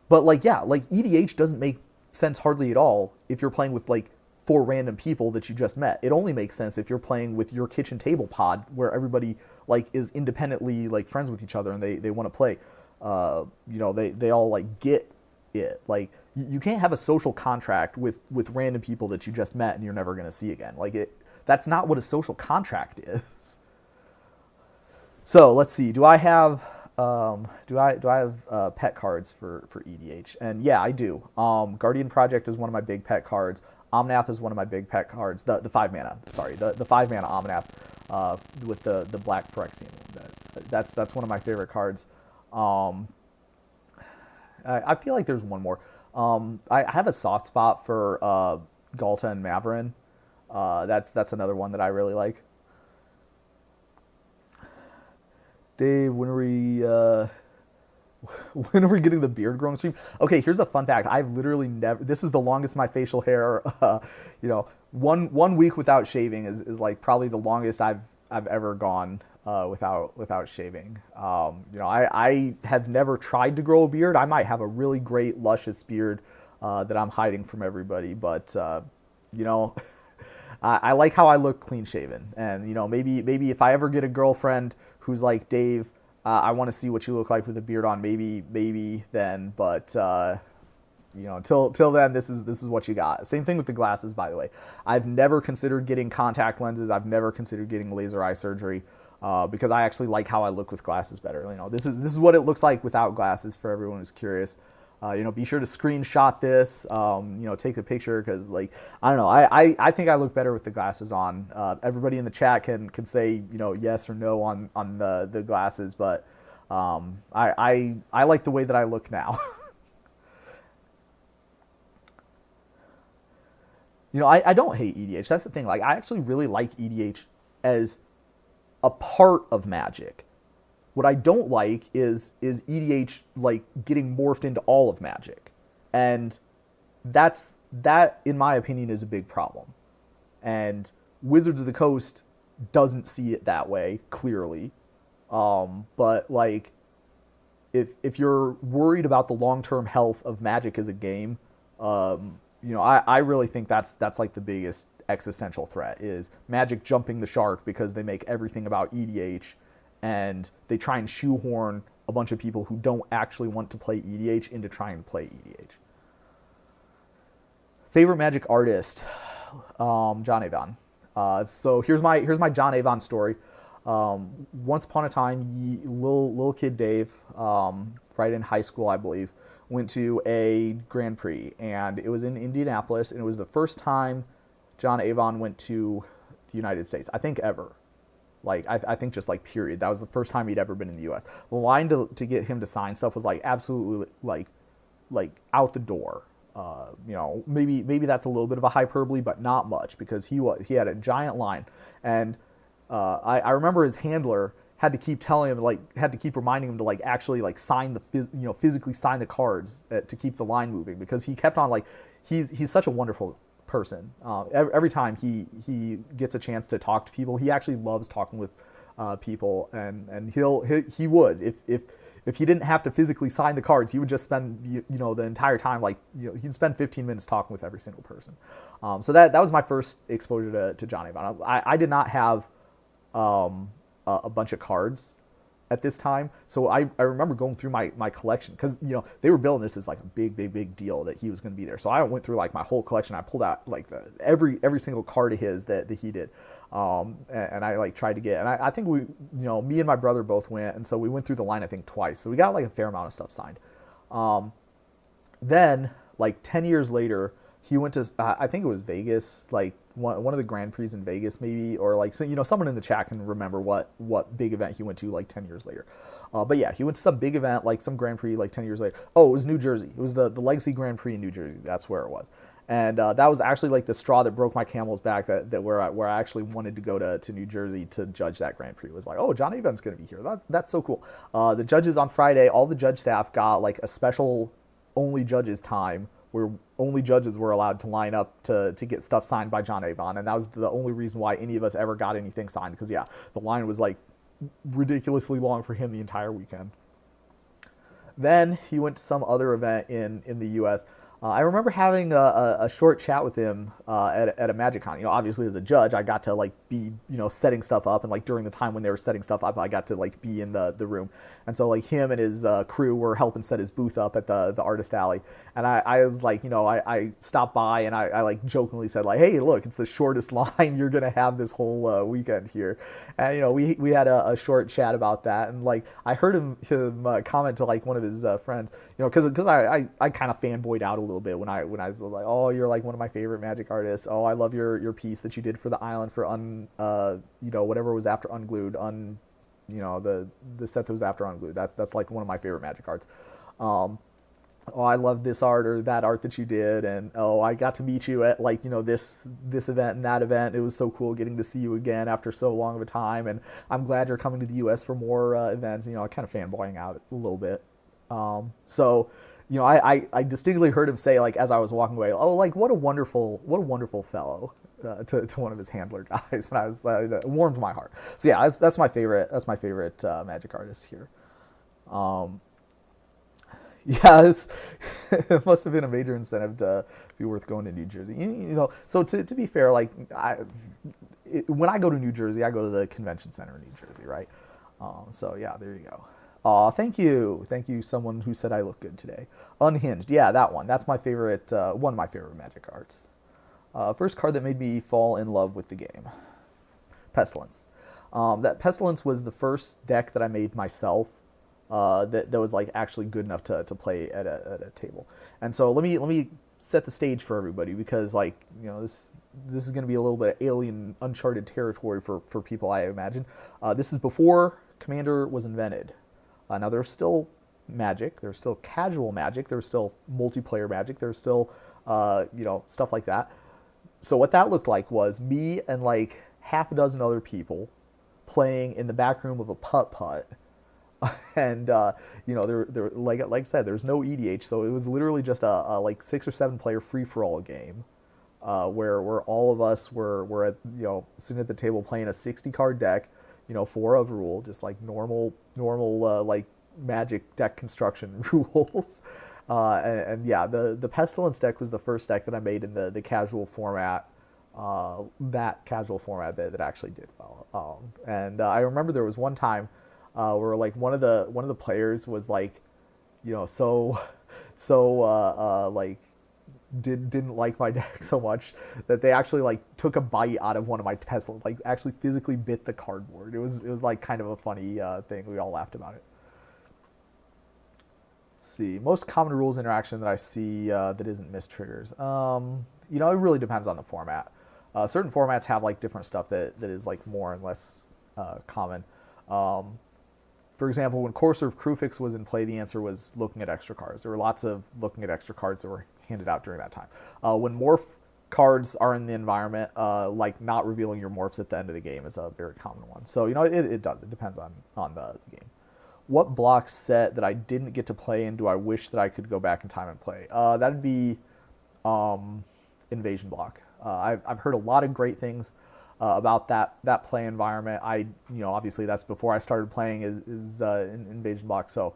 But like, yeah, like EDH doesn't make sense hardly at all if you're playing with like 4 random people that you just met. It only makes sense if you're playing with your kitchen table pod where everybody like is independently like friends with each other and they want to play. They all like get it. Like, you can't have a social contract with random people that you just met and you're never going to see again. That's not what a social contract is. So let's see. Do I have pet cards for EDH? And yeah, I do. Guardian Project is one of my big pet cards. Omnath is one of my big pet cards. The 5 mana. Sorry, the 5 mana Omnath with the black Phyrexian. That's one of my favorite cards. I feel like there's one more. I have a soft spot for Galta and Maverin. That's another one that I really like. Dave, when are we getting the beard growing stream? Okay, here's a fun fact. I've literally never. This is the longest my facial hair. 1 week without shaving is like probably the longest I've ever gone without shaving. I have never tried to grow a beard. I might have a really great luscious beard that I'm hiding from everybody, but I like how I look clean shaven, and maybe if I ever get a girlfriend who's like, Dave, I want to see what you look like with a beard on, maybe then, but till then, this is what you got. Same thing with the glasses, by the way. I've never considered getting contact lenses. I've never considered getting laser eye surgery because I actually like how I look with glasses better. This is what it looks like without glasses for everyone who's curious. Be sure to screenshot this, take a picture, because I don't know, I think I look better with the glasses on. Everybody in the chat can say, yes or no on the glasses, but I like the way that I look now. I don't hate EDH. That's the thing. I actually really like EDH as a part of Magic. What I don't like is EDH getting morphed into all of Magic, and that in my opinion is a big problem. And Wizards of the Coast doesn't see it that way clearly, but if you're worried about the long-term health of Magic as a game, I really think that's the biggest existential threat is Magic jumping the shark because they make everything about EDH. And they try and shoehorn a bunch of people who don't actually want to play EDH into trying to play EDH. Favorite Magic artist, John Avon. So here's my John Avon story. Once upon a time, little kid Dave, right in high school, I believe, went to a Grand Prix, and it was in Indianapolis, and it was the first time John Avon went to the United States, I think ever. I think just period. That was the first time he'd ever been in the U.S. The line to get him to sign stuff was absolutely out the door. Maybe that's a little bit of a hyperbole, but not much, because he had a giant line, and I remember his handler had to keep telling him, had to keep reminding him to actually sign physically sign the cards to keep the line moving, because he kept on he's such a wonderful person. Every time he gets a chance to talk to people, he actually loves talking with people, and he would, if he didn't have to physically sign the cards, he would just spend the entire time, like, he'd spend 15 minutes talking with every single person. So that was my first exposure to John Avon. I did not have a bunch of cards at this time, so I remember going through my collection, because they were billing this as like a big deal that he was going to be there. So I went through like my whole collection. I pulled out like every single card of his that he did, and I like tried to get. And I think me and my brother both went, and so we went through the line I think twice. So we got like a fair amount of stuff signed. Then like 10 years later, he went to I think it was Vegas, like one of the Grand Prix in Vegas maybe, or like someone in the chat can remember what big event he went to like 10 years later. But yeah, he went to some big event, like some Grand Prix like 10 years later. Oh, it was New Jersey. It was the Legacy Grand Prix in New Jersey. That's where it was. And that was actually like the straw that broke my camel's back, that where I actually wanted to go to New Jersey to judge that Grand Prix. It was like, oh, John Avon's going to be here. That's so cool. The judges on Friday, all the judge staff got like a special only judges time, where only judges were allowed to line up to get stuff signed by John Avon. And that was the only reason why any of us ever got anything signed, because yeah, the line was like ridiculously long for him the entire weekend. Then he went to some other event in the US. I remember having a short chat with him at a Magic Con. Obviously as a judge, I got to like be setting stuff up, and like during the time when they were setting stuff up, I got to like be in the room. And so like him and his crew were helping set his booth up at the artist alley. And I was like, I stopped by, and I like jokingly said like, hey, look, it's the shortest line you're gonna have this whole weekend here. And we had a short chat about that, and like I heard him comment to like one of his friends, because I kind of fanboyed out a little bit when I was like, oh, you're like one of my favorite Magic artists. Oh, I love your piece that you did for the island for whatever was after Unglued, the set that was after Unglued. That's like one of my favorite Magic arts. Oh, I love this art or that art that you did, and oh, I got to meet you at like this event and that event. It was so cool getting to see you again after so long of a time, and I'm glad you're coming to the U.S. for more events. Kind of fanboying out a little bit. So I distinctly heard him say, like, as I was walking away, oh, like, what a wonderful fellow, to one of his handler guys. And I was, it warmed my heart. So yeah, that's my favorite Magic artist here. Yeah, it must have been a major incentive to be worth going to New Jersey. So to be fair, like, when I go to New Jersey, I go to the convention center in New Jersey, right? So yeah, there you go. Aw, thank you, someone who said I look good today. Unhinged, yeah, that one. That's my favorite, one of my favorite Magic cards. First card that made me fall in love with the game. Pestilence. That Pestilence was the first deck that I made myself, that was like actually good enough to play at a table. And so let me set the stage for everybody, because like this is going to be a little bit of alien, uncharted territory for people, I imagine. This is before Commander was invented. Now there's still Magic, there's still casual Magic, there's still multiplayer Magic, there's still stuff like that. So what that looked like was me and like half a dozen other people playing in the back room of a putt-putt. And there like I said, there's no EDH, so it was literally just a like 6 or 7 player free-for-all game, where all of us were at, sitting at the table playing a 60 card deck, 4 of rule, just like normal like Magic deck construction rules. And yeah, the Pestilence deck was the first deck that I made in the casual format, that casual format that actually did well. And I remember there was one time where like one of the players was like, like didn't like my deck so much that they actually like took a bite out of one of my Pestilence, like actually physically bit the cardboard. It was like kind of a funny thing. We all laughed about it. Let's see, most common rules interaction that I see that isn't mistriggers. It really depends on the format. Certain formats have like different stuff that is like more and less common. For example, when Courser of Krufix was in play, the answer was looking at extra cards. There were lots of looking at extra cards that were handed out during that time. When morph cards are in the environment, like not revealing your morphs at the end of the game is a very common one. So, it does. It depends on the game. What block set that I didn't get to play in do I wish that I could go back in time and play? That'd be Invasion Block. I've heard a lot of great things about that play environment. Obviously that's before I started playing is Invasion Block. So,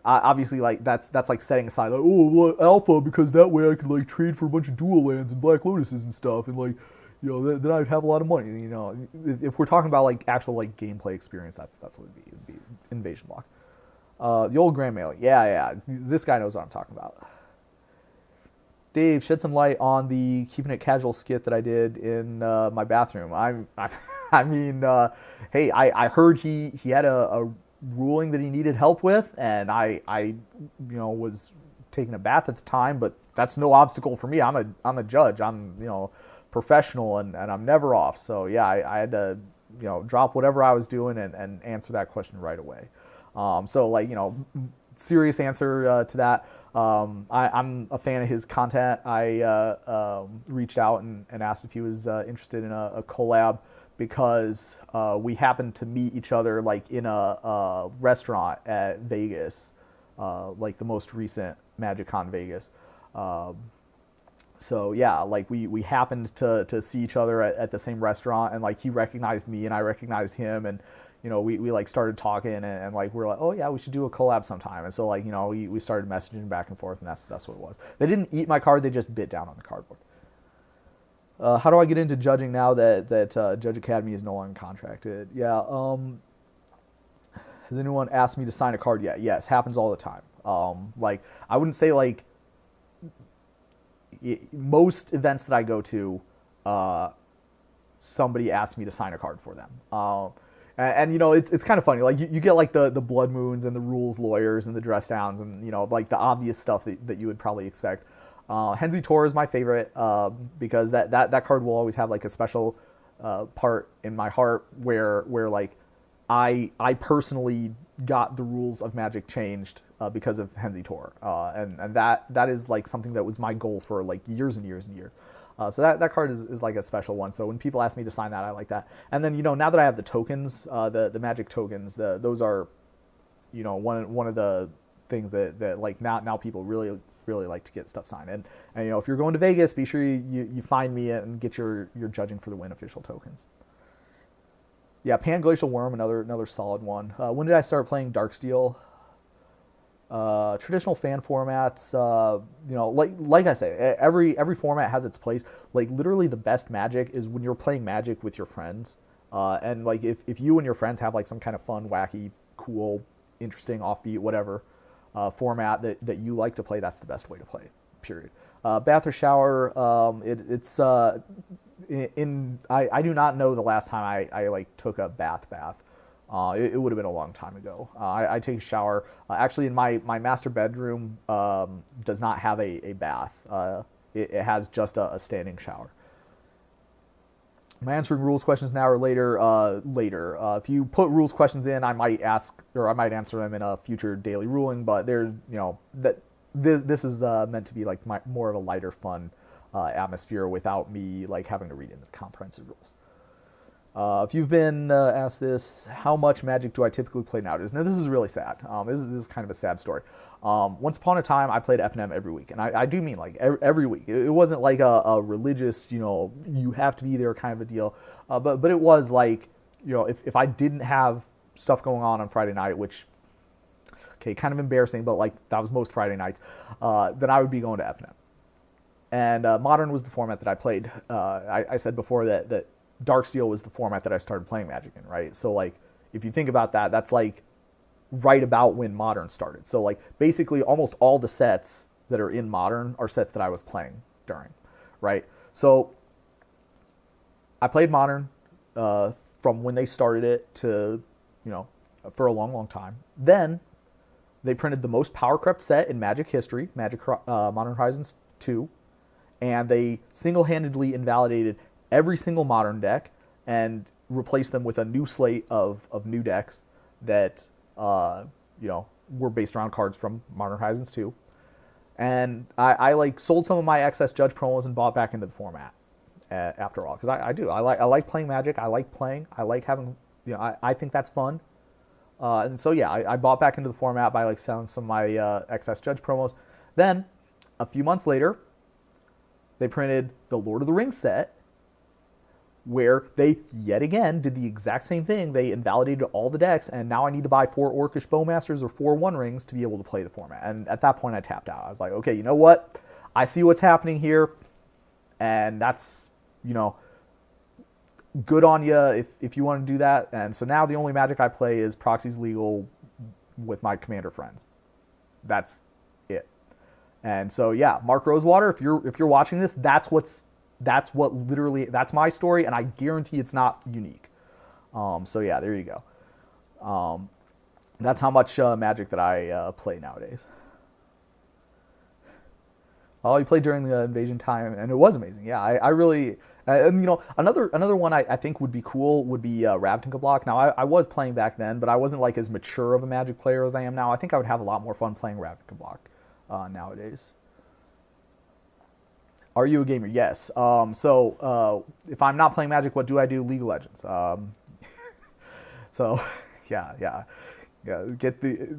obviously like that's like setting aside like, oh, well, alpha, because that way I could like trade for a bunch of dual lands and Black Lotuses and stuff, and like, then I'd have a lot of money. If we're talking about like actual like gameplay experience, that's what it'd be Invasion Block. The old Grand Melee, yeah, this guy knows what I'm talking about. Dave, shed some light on the keeping it casual skit that I did in my bathroom. Hey, I heard he had a ruling that he needed help with, and I was taking a bath at the time, but that's no obstacle for me. I'm a judge. I'm professional, and I'm never off. So yeah, I had to drop whatever I was doing and answer that question right away. So like serious answer to that. I'm a fan of his content. I reached out and asked if he was interested in a collab, because we happened to meet each other like in a restaurant at Vegas, like the most recent MagicCon Vegas. So yeah, like we happened to see each other at the same restaurant, and like he recognized me and I recognized him, and we like started talking, and like we're like, oh yeah, we should do a collab sometime. And so like we started messaging back and forth, and that's what it was. They didn't eat my card, they just bit down on the cardboard. How do I get into judging now that Judge Academy is no longer contracted? Yeah. Has anyone asked me to sign a card yet? Yes, happens all the time. Like I wouldn't say like most events that I go to, somebody asks me to sign a card for them. And it's kind of funny. Like you get like the blood moons and the rules lawyers and the dress downs and like the obvious stuff that you would probably expect. Henzi Tor is my favorite because that card will always have like a special part in my heart where like I personally got the rules of Magic changed because of Henzi Tor, and that is like something that was my goal for like years and years and years. So that card is like a special one. So when people ask me to sign that, I like that. And then now that I have the tokens, the Magic tokens, those are one of the things that like now people really like to get stuff signed. And if you're going to Vegas, be sure you find me and get your Judging for the Win official tokens. Yeah, Pan-Glacial Worm, another solid one. When did I start playing Darksteel? Traditional fan formats, like I say, every format has its place. Like literally the best Magic is when you're playing Magic with your friends. And like if you and your friends have like some kind of fun, wacky, cool, interesting, offbeat, whatever format that you like to play, that's the best way to play, period. Bath or shower, I do not know the last time I like took a bath. It would have been a long time ago. I take a shower. Actually, in my master bedroom does not have a bath. It has just a standing shower. Am I answering rules questions now or later? Later. If you put rules questions in, I might answer them in a future daily ruling. But this is meant to be like more of a lighter, fun atmosphere without me like having to read into the comprehensive rules. If you've been asked this, how much Magic do I typically play nowadays? Now, this is really sad. This is kind of a sad story. Once upon a time, I played FNM every week. And I do mean like every week. It wasn't like a religious, you have to be there kind of a deal. But it was like, if I didn't have stuff going on Friday night, which, okay, kind of embarrassing, but like that was most Friday nights, then I would be going to FNM. And Modern was the format that I played. I said before that Darksteel was the format that I started playing Magic in, right? So like, if you think about that, that's like right about when Modern started. So like, basically almost all the sets that are in Modern are sets that I was playing during, right? So I played Modern from when they started it to, for a long, long time. Then they printed the most power crept set in Magic history, Modern Horizons 2, and they single-handedly invalidated every single Modern deck and replace them with a new slate of new decks that were based around cards from Modern Horizons 2. And I like sold some of my excess Judge promos and bought back into the format after all, because I do. I like playing Magic. I like playing. I like having, I think that's fun. And so yeah, I bought back into the format by like selling some of my excess Judge promos. Then A few months later, they printed the Lord of the Rings set, where they yet again did the exact same thing. They invalidated all the decks, and now I need to buy 4 Orcish Bowmasters or 4 One Rings to be able to play the format. And at that point, I tapped out. I was like, okay, you know what? I see what's happening here, and that's, you know, good on you if you want to do that. And so now the only Magic I play is Proxies Legal with my Commander friends. That's it. And so yeah, Mark Rosewater, if you're watching this, that's my story, and I guarantee it's not unique. So yeah, there you go. That's how much Magic that I play nowadays. Oh, you played during the invasion time, and it was amazing. Yeah, I really, and you know, another one I think would be cool would be Ravnica Block. Now, I was playing back then, but I wasn't like as mature of a Magic player as I am now. I think I would have a lot more fun playing Ravnica Block nowadays. Are you a gamer? Yes. So if I'm not playing Magic, what do I do? League of Legends. So yeah. Get the.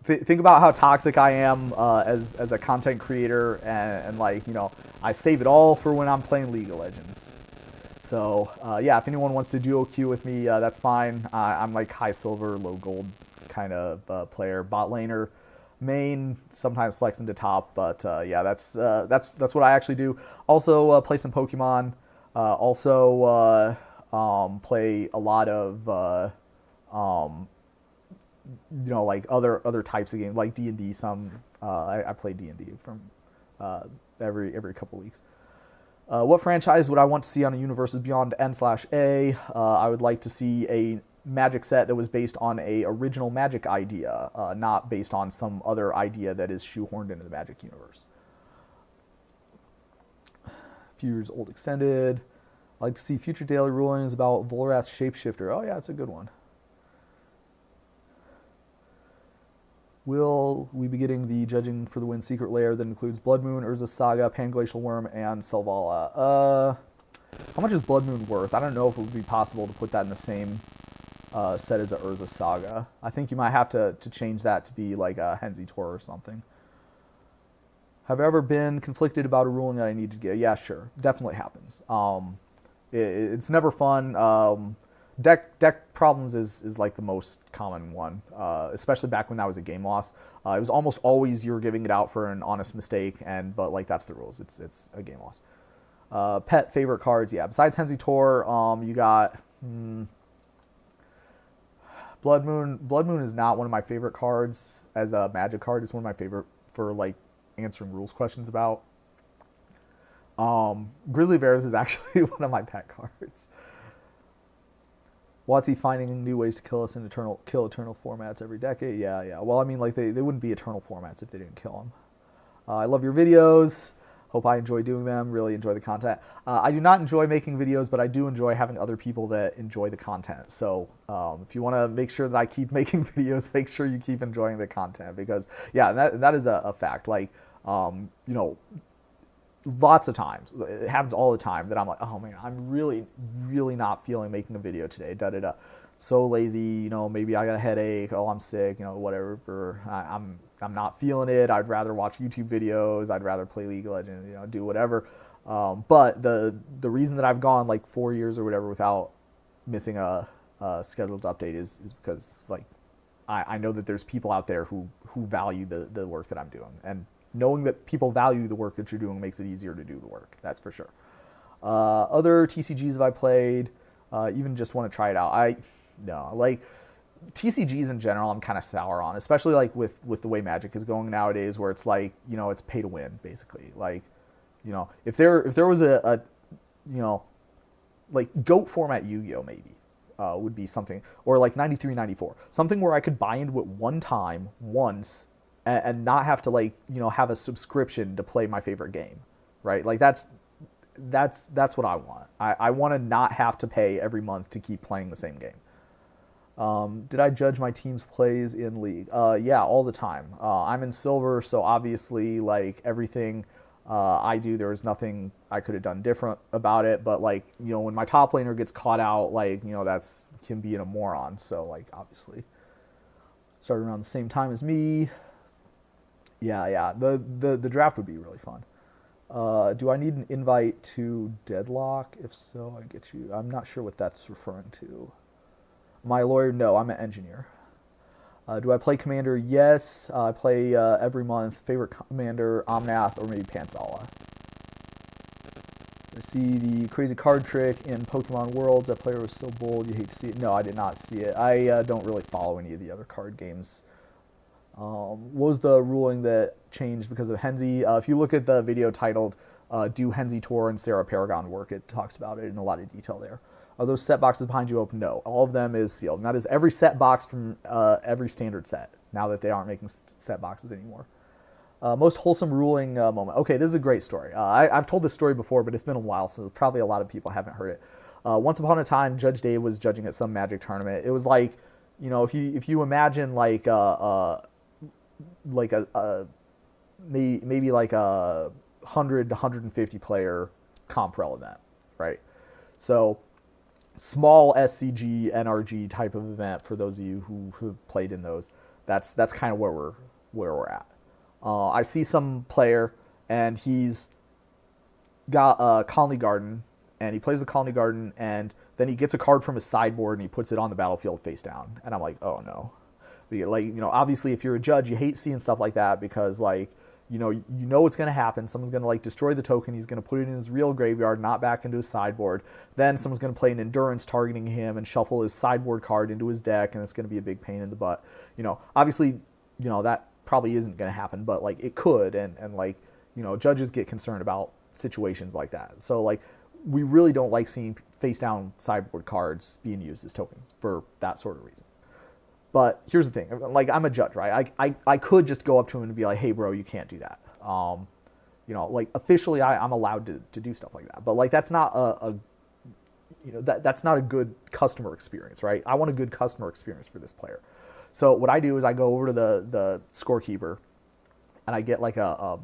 Think about how toxic I am as a content creator, and like, you know, I save it all for when I'm playing League of Legends. So yeah, if anyone wants to duo queue with me, that's fine. I'm like high silver, low gold kind of player, bot laner, main, sometimes flex into top. But yeah, that's what I actually do. Also play some Pokemon. Also play a lot of you know, like other types of games, like D&D. I play D&D from every couple weeks. What franchise would I want to see on a Universes Beyond N/A? I would like to see a Magic set that was based on a original Magic idea, not based on some other idea that is shoehorned into the Magic universe. Few Years Old Extended. I'd like to see future daily rulings about Volrath's Shapeshifter. Oh yeah, that's a good one. Will we be getting the Judging for the Wind Secret Lair that includes Blood Moon, Urza's Saga, Panglacial Worm, and Selvala? How much is Blood Moon worth? I don't know if it would be possible to put that in the same set as a Urza's Saga. I think you might have to change that to be like a Henzi Tor or something. Have I ever been conflicted about a ruling that I need to get? Yeah, sure. Definitely happens. It's never fun. Deck problems is like the most common one, especially back when that was a game loss. It was almost always you were giving it out for an honest mistake, but like that's the rules. It's a game loss. Pet favorite cards, yeah. Besides Henzi Tor, you got Blood Moon. Blood Moon is not one of my favorite cards as a Magic card. It's one of my favorite for like answering rules questions about. Grizzly Bears is actually one of my pet cards. WotC finding new ways to kill us in eternal formats every decade. Yeah. Well, I mean, like they wouldn't be eternal formats if they didn't kill them. I love your videos. Hope I enjoy doing them. Really enjoy the content. I do not enjoy making videos, but I do enjoy having other people that enjoy the content. So if you want to make sure that I keep making videos, make sure you keep enjoying the content, because yeah, that is a fact. Like you know, lots of times, it happens all the time that I'm like, oh man, I'm really not feeling making a video today. So lazy, you know, maybe I got a headache, oh I'm sick, you know, whatever. I'm not feeling it. I'd rather watch YouTube videos. I'd rather play League of Legends, you know, do whatever. But the reason that I've gone like 4 years or whatever without missing a scheduled update is because like I know that there's people out there who value the work that I'm doing, and knowing that people value the work that you're doing makes it easier to do the work. That's for sure. Other TCGs have I played, even just want to try it out. Like TCGs in general, I'm kind of sour on, especially like with the way Magic is going nowadays, where it's like, you know, it's pay to win basically. Like, you know, if there was a you know, like GOAT format Yu-Gi-Oh maybe would be something, or like 93, 94, something where I could buy into it one time, once, and not have to like, you know, have a subscription to play my favorite game, right? Like that's what I want. I want to not have to pay every month to keep playing the same game. Did I judge my team's plays in League? Yeah, all the time. I'm in Silver, so obviously like everything I do, there was nothing I could have done different about it. But like, you know, when my top laner gets caught out, like, you know, that's him being a moron. So like, obviously, started around the same time as me. Yeah. The draft would be really fun. Do I need an invite to Deadlock? If so, I get you. I'm not sure what that's referring to. My lawyer? No, I'm an engineer. Do I play Commander? Yes. I play every month. Favorite Commander, Omnath, or maybe Panzala. I see the crazy card trick in Pokemon Worlds. That player was so bold, you hate to see it. No, I did not see it. I don't really follow any of the other card games. What was the ruling that changed because of Henzi? If you look at the video titled Do Henzi Tour and Sarah Paragon Work, it talks about it in a lot of detail there. Are those set boxes behind you open? No. All of them is sealed. And that is every set box from every standard set, now that they aren't making set boxes anymore. Most wholesome ruling moment. Okay, this is a great story. I've told this story before, but it's been a while, so probably a lot of people haven't heard it. Once upon a time, Judge Dave was judging at some Magic tournament. It was like, if you imagine like maybe like a 100 to 150 player Comprel event, right? So small SCG, NRG type of event for those of you who have played in those. That's kind of where we're at. I see some player and he's got a Colony Garden and he plays the Colony Garden and then he gets a card from his sideboard and he puts it on the battlefield face down. And I'm like, oh no. Like, obviously if you're a judge, you hate seeing stuff like that because like, you know what's going to happen. Someone's going to like destroy the token. He's going to put it in his real graveyard, not back into his sideboard. Then someone's going to play an Endurance targeting him and shuffle his sideboard card into his deck, and it's going to be a big pain in the butt. Obviously, that probably isn't going to happen, but like it could, and like, judges get concerned about situations like that. So like, we really don't like seeing face down sideboard cards being used as tokens for that sort of reason. But here's the thing, like I'm a judge, right? I could just go up to him and be like, hey bro, you can't do that. Like officially I'm allowed to do stuff like that. But like that's not that's not a good customer experience, right? I want a good customer experience for this player. So what I do is I go over to the scorekeeper and I get like a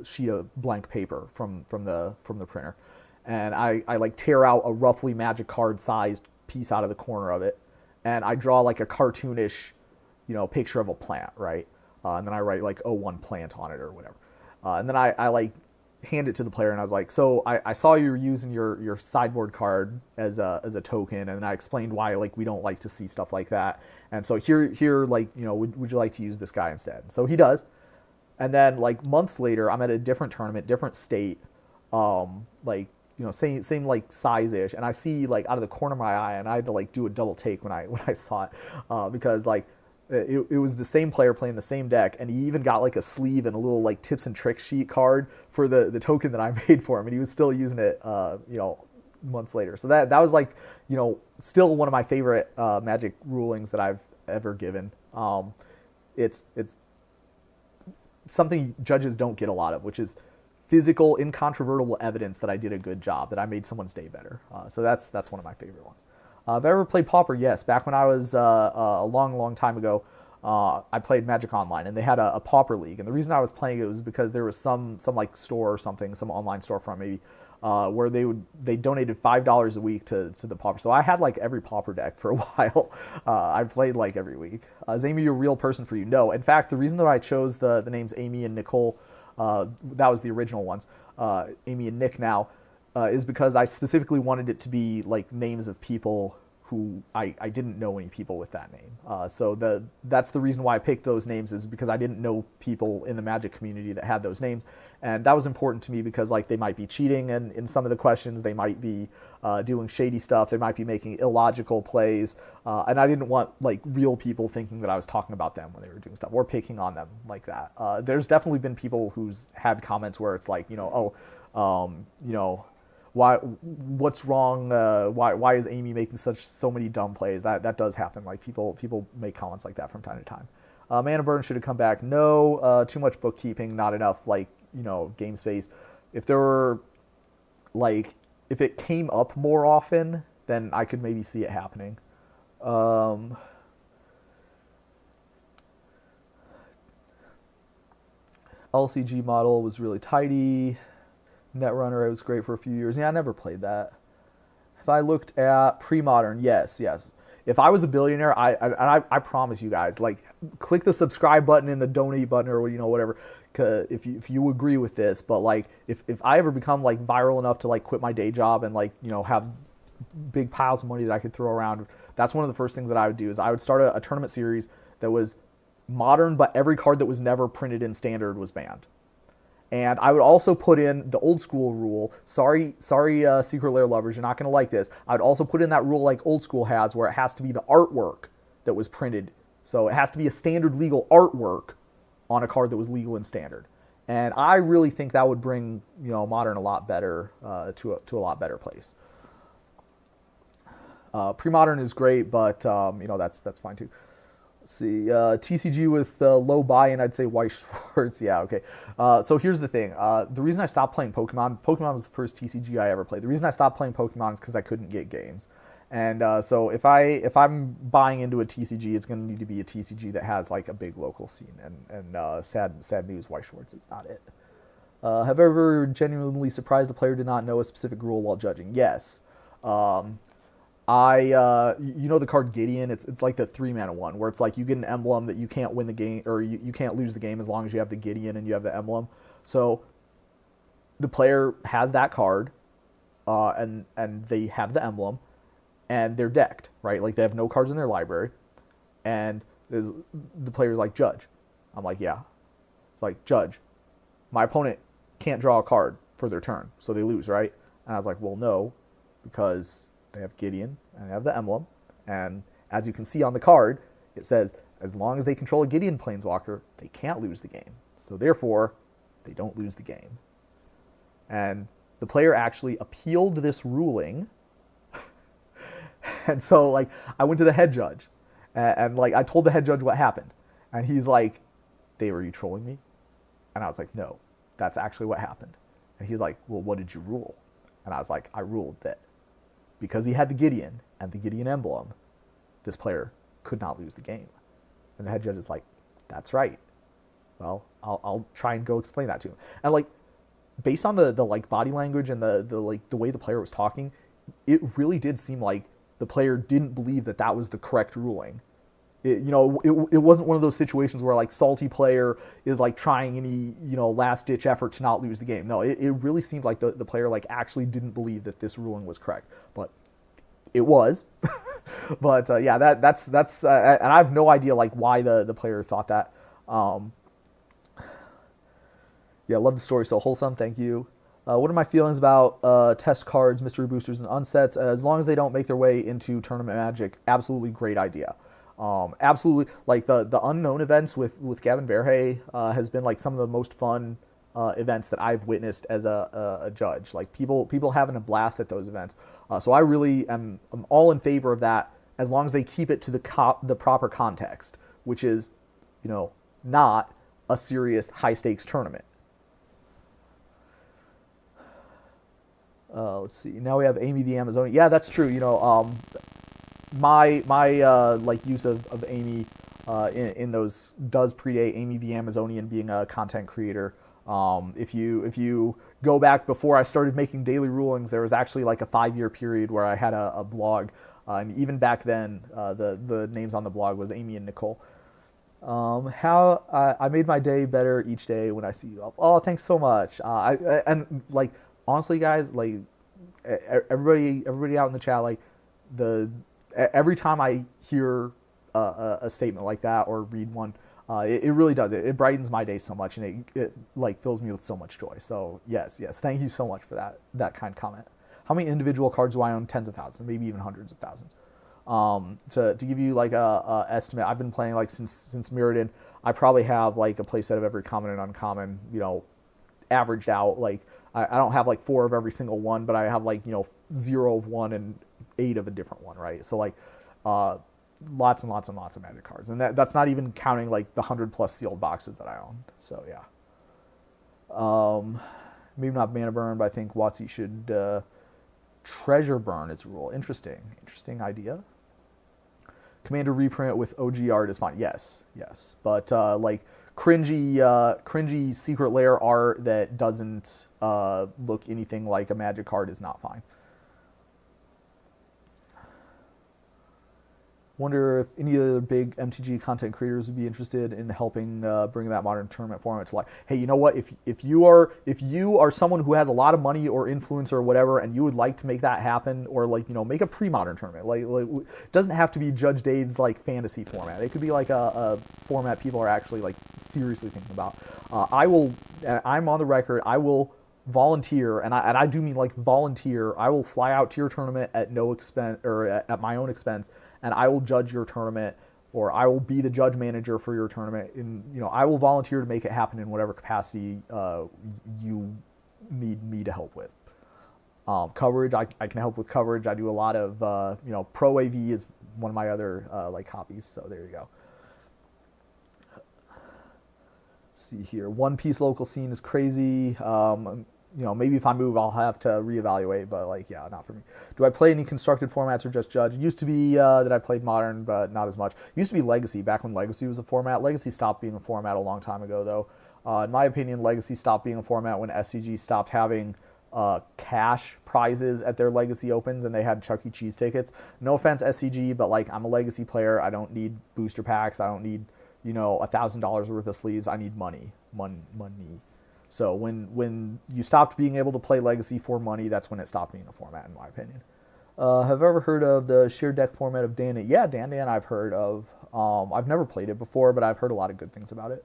sheet of blank paper from the printer. And I like tear out a roughly Magic card sized piece out of the corner of it. And I draw like a cartoonish, picture of a plant, right? And then I write like 01 plant on it or whatever. And then I like hand it to the player and I was like, so I saw you were using your sideboard card as a token, and I explained why like we don't like to see stuff like that. And so here like, would you like to use this guy instead? So he does. And then like months later, I'm at a different tournament, different state, same like size-ish, and I see like out of the corner of my eye, and I had to like do a double take when I saw it, because like it was the same player playing the same deck, and he even got like a sleeve and a little like tips and tricks sheet card for the token that I made for him, and he was still using it, months later. So that was like, still one of my favorite Magic rulings that I've ever given. It's something judges don't get a lot of, which is physical, incontrovertible evidence that I did a good job, that I made someone's day better. So that's one of my favorite ones. Have I ever played Pauper? Yes. Back when I was a long time ago, I played Magic Online, and they had a Pauper League. And the reason I was playing it was because there was some like store or something, some online storefront maybe, where they donated $5 a week to the Pauper. So I had like every Pauper deck for a while. I played like every week. Is Amy a real person for you? No. In fact, the reason that I chose the names Amy and Nicole, that was the original ones, Amy and Nick now, is because I specifically wanted it to be like names of people who I didn't know any people with that name. So that's the reason why I picked those names, is because I didn't know people in the Magic community that had those names. And that was important to me because like they might be cheating in some of the questions, they might be doing shady stuff, they might be making illogical plays. And I didn't want like real people thinking that I was talking about them when they were doing stuff or picking on them like that. There's definitely been people who's had comments where it's like, what's wrong? Why is Amy making so many dumb plays? That does happen. Like people make comments like that from time to time. Mana Burn should have come back. No, too much bookkeeping, not enough like game space. If there were like, if it came up more often, then I could maybe see it happening. LCG model was really tidy. Netrunner, it was great for a few years. Yeah, I never played that. If I looked at pre-modern, yes. if I was a billionaire, I promise you guys, like, click the subscribe button and the donate button, or whatever, if you agree with this. But like, if I ever become like viral enough to like quit my day job and like have big piles of money that I could throw around, that's one of the first things that I would do. Is I would start a tournament series that was modern, but every card that was never printed in standard was banned. And I would also put in the old school rule. Sorry, Secret Lair lovers, you're not going to like this. I would also put in that rule like old school has, where it has to be the artwork that was printed. So it has to be a standard legal artwork on a card that was legal in standard. And I really think that would bring modern a lot better to a lot better place. Pre-modern is great, but that's fine too. Let's see, TCG with low buy-in, I'd say White Schwartz. Yeah, okay. So here's the thing. The reason I stopped playing Pokemon was the first TCG I ever played. The reason I stopped playing Pokemon is because I couldn't get games. And so if I'm buying into a TCG, it's going to need to be a TCG that has like a big local scene. And sad news, White Schwartz is not it. Have I ever genuinely surprised a player did not know a specific rule while judging? Yes. The card Gideon, it's like the 3-mana one, where it's like you get an emblem that you can't win the game, or you can't lose the game as long as you have the Gideon and you have the emblem. So the player has that card, and they have the emblem, and they're decked, right? Like they have no cards in their library, and the player's like, judge. I'm like, yeah. It's like, judge, my opponent can't draw a card for their turn, so they lose, right? And I was like, well, no, because they have Gideon and they have the emblem, and as you can see on the card, it says as long as they control a Gideon Planeswalker, they can't lose the game. So therefore, they don't lose the game. And the player actually appealed this ruling, and so like I went to the head judge, and like I told the head judge what happened, and he's like, "Dave, are you trolling me?" And I was like, "No, that's actually what happened." And he's like, "Well, what did you rule?" And I was like, "I ruled that because he had the Gideon and the Gideon emblem, this player could not lose the game." And the head judge is like, "That's right. Well, I'll try and go explain that to him." And like, based on the like body language and the way the player was talking, it really did seem like the player didn't believe that was the correct ruling. It wasn't one of those situations where like salty player is like trying any last ditch effort to not lose the game. No, it really seemed like the player like actually didn't believe that this ruling was correct, but it was. But yeah, that's and I have no idea like why the player thought that. Yeah, love the story, so wholesome. Thank you. What are my feelings about test cards, mystery boosters, and unsets? As long as they don't make their way into tournament Magic, absolutely great idea. Absolutely, like the unknown events with Gavin Verhey has been like some of the most fun events that I've witnessed as a judge. Like people having a blast at those events. So I really am all in favor of that, as long as they keep it to the proper context, which is not a serious high stakes tournament. Let's see. Now we have Amy the Amazonian. Yeah, that's true. My like use of Amy in those does predate Amy the Amazonian being a content creator. If you go back before I started making daily rulings, there was actually like a 5-year period where I had a blog, and even back then the names on the blog was Amy and Nicole. How I made my day better each day when I see you all. Oh, thanks so much. And like honestly, guys, like everybody out in the chat, like every time I hear a statement like that or read one, it really does. It brightens my day so much, and it like fills me with so much joy. So yes, thank you so much for that kind comment. How many individual cards do I own? Tens of thousands, maybe even hundreds of thousands. To give you like a estimate, I've been playing like since Mirrodin. I probably have like a playset of every common and uncommon, averaged out. Like I don't have like 4 of every single one, but I have like 0 of one and 8 of a different one, right? So like lots and lots and lots of Magic cards, and that's not even counting like the 100+ sealed boxes that I own. So yeah, maybe not mana burn, but I think WotC should treasure burn its rule. Interesting idea. Commander reprint with OG art is fine. Yes, but like cringy Secret Lair art that doesn't look anything like a Magic card is not fine. Wonder if any other big MTG content creators would be interested in helping bring that modern tournament format to life. Hey, you know what? If you are someone who has a lot of money or influence or whatever, and you would like to make that happen, or like make a pre-modern tournament, like it doesn't have to be Judge Dave's like fantasy format. It could be like a format people are actually like seriously thinking about. I'm on the record. I will volunteer, and I do mean like volunteer. I will fly out to your tournament at no expense or at my own expense, and I will judge your tournament, or I will be the judge manager for your tournament. And I will volunteer to make it happen in whatever capacity you need me to help with. Coverage, I can help with coverage. I do a lot of Pro AV is one of my other like hobbies. So there you go. See here, One Piece local scene is crazy. Maybe if I move, I'll have to reevaluate, but like, yeah, not for me. Do I play any constructed formats or just judge? It used to be that I played modern, but not as much. It used to be Legacy, back when Legacy was a format. Legacy stopped being a format a long time ago, though. In my opinion, Legacy stopped being a format when SCG stopped having cash prizes at their Legacy Opens, and they had Chuck E. Cheese tickets. No offense, SCG, but like, I'm a Legacy player. I don't need booster packs. I don't need $1,000 worth of sleeves. I need money. So when you stopped being able to play Legacy for money, that's when it stopped being a format, in my opinion. Have you ever heard of the shared deck format of Dan? Yeah, Dan I've heard of. I've never played it before, but I've heard a lot of good things about it.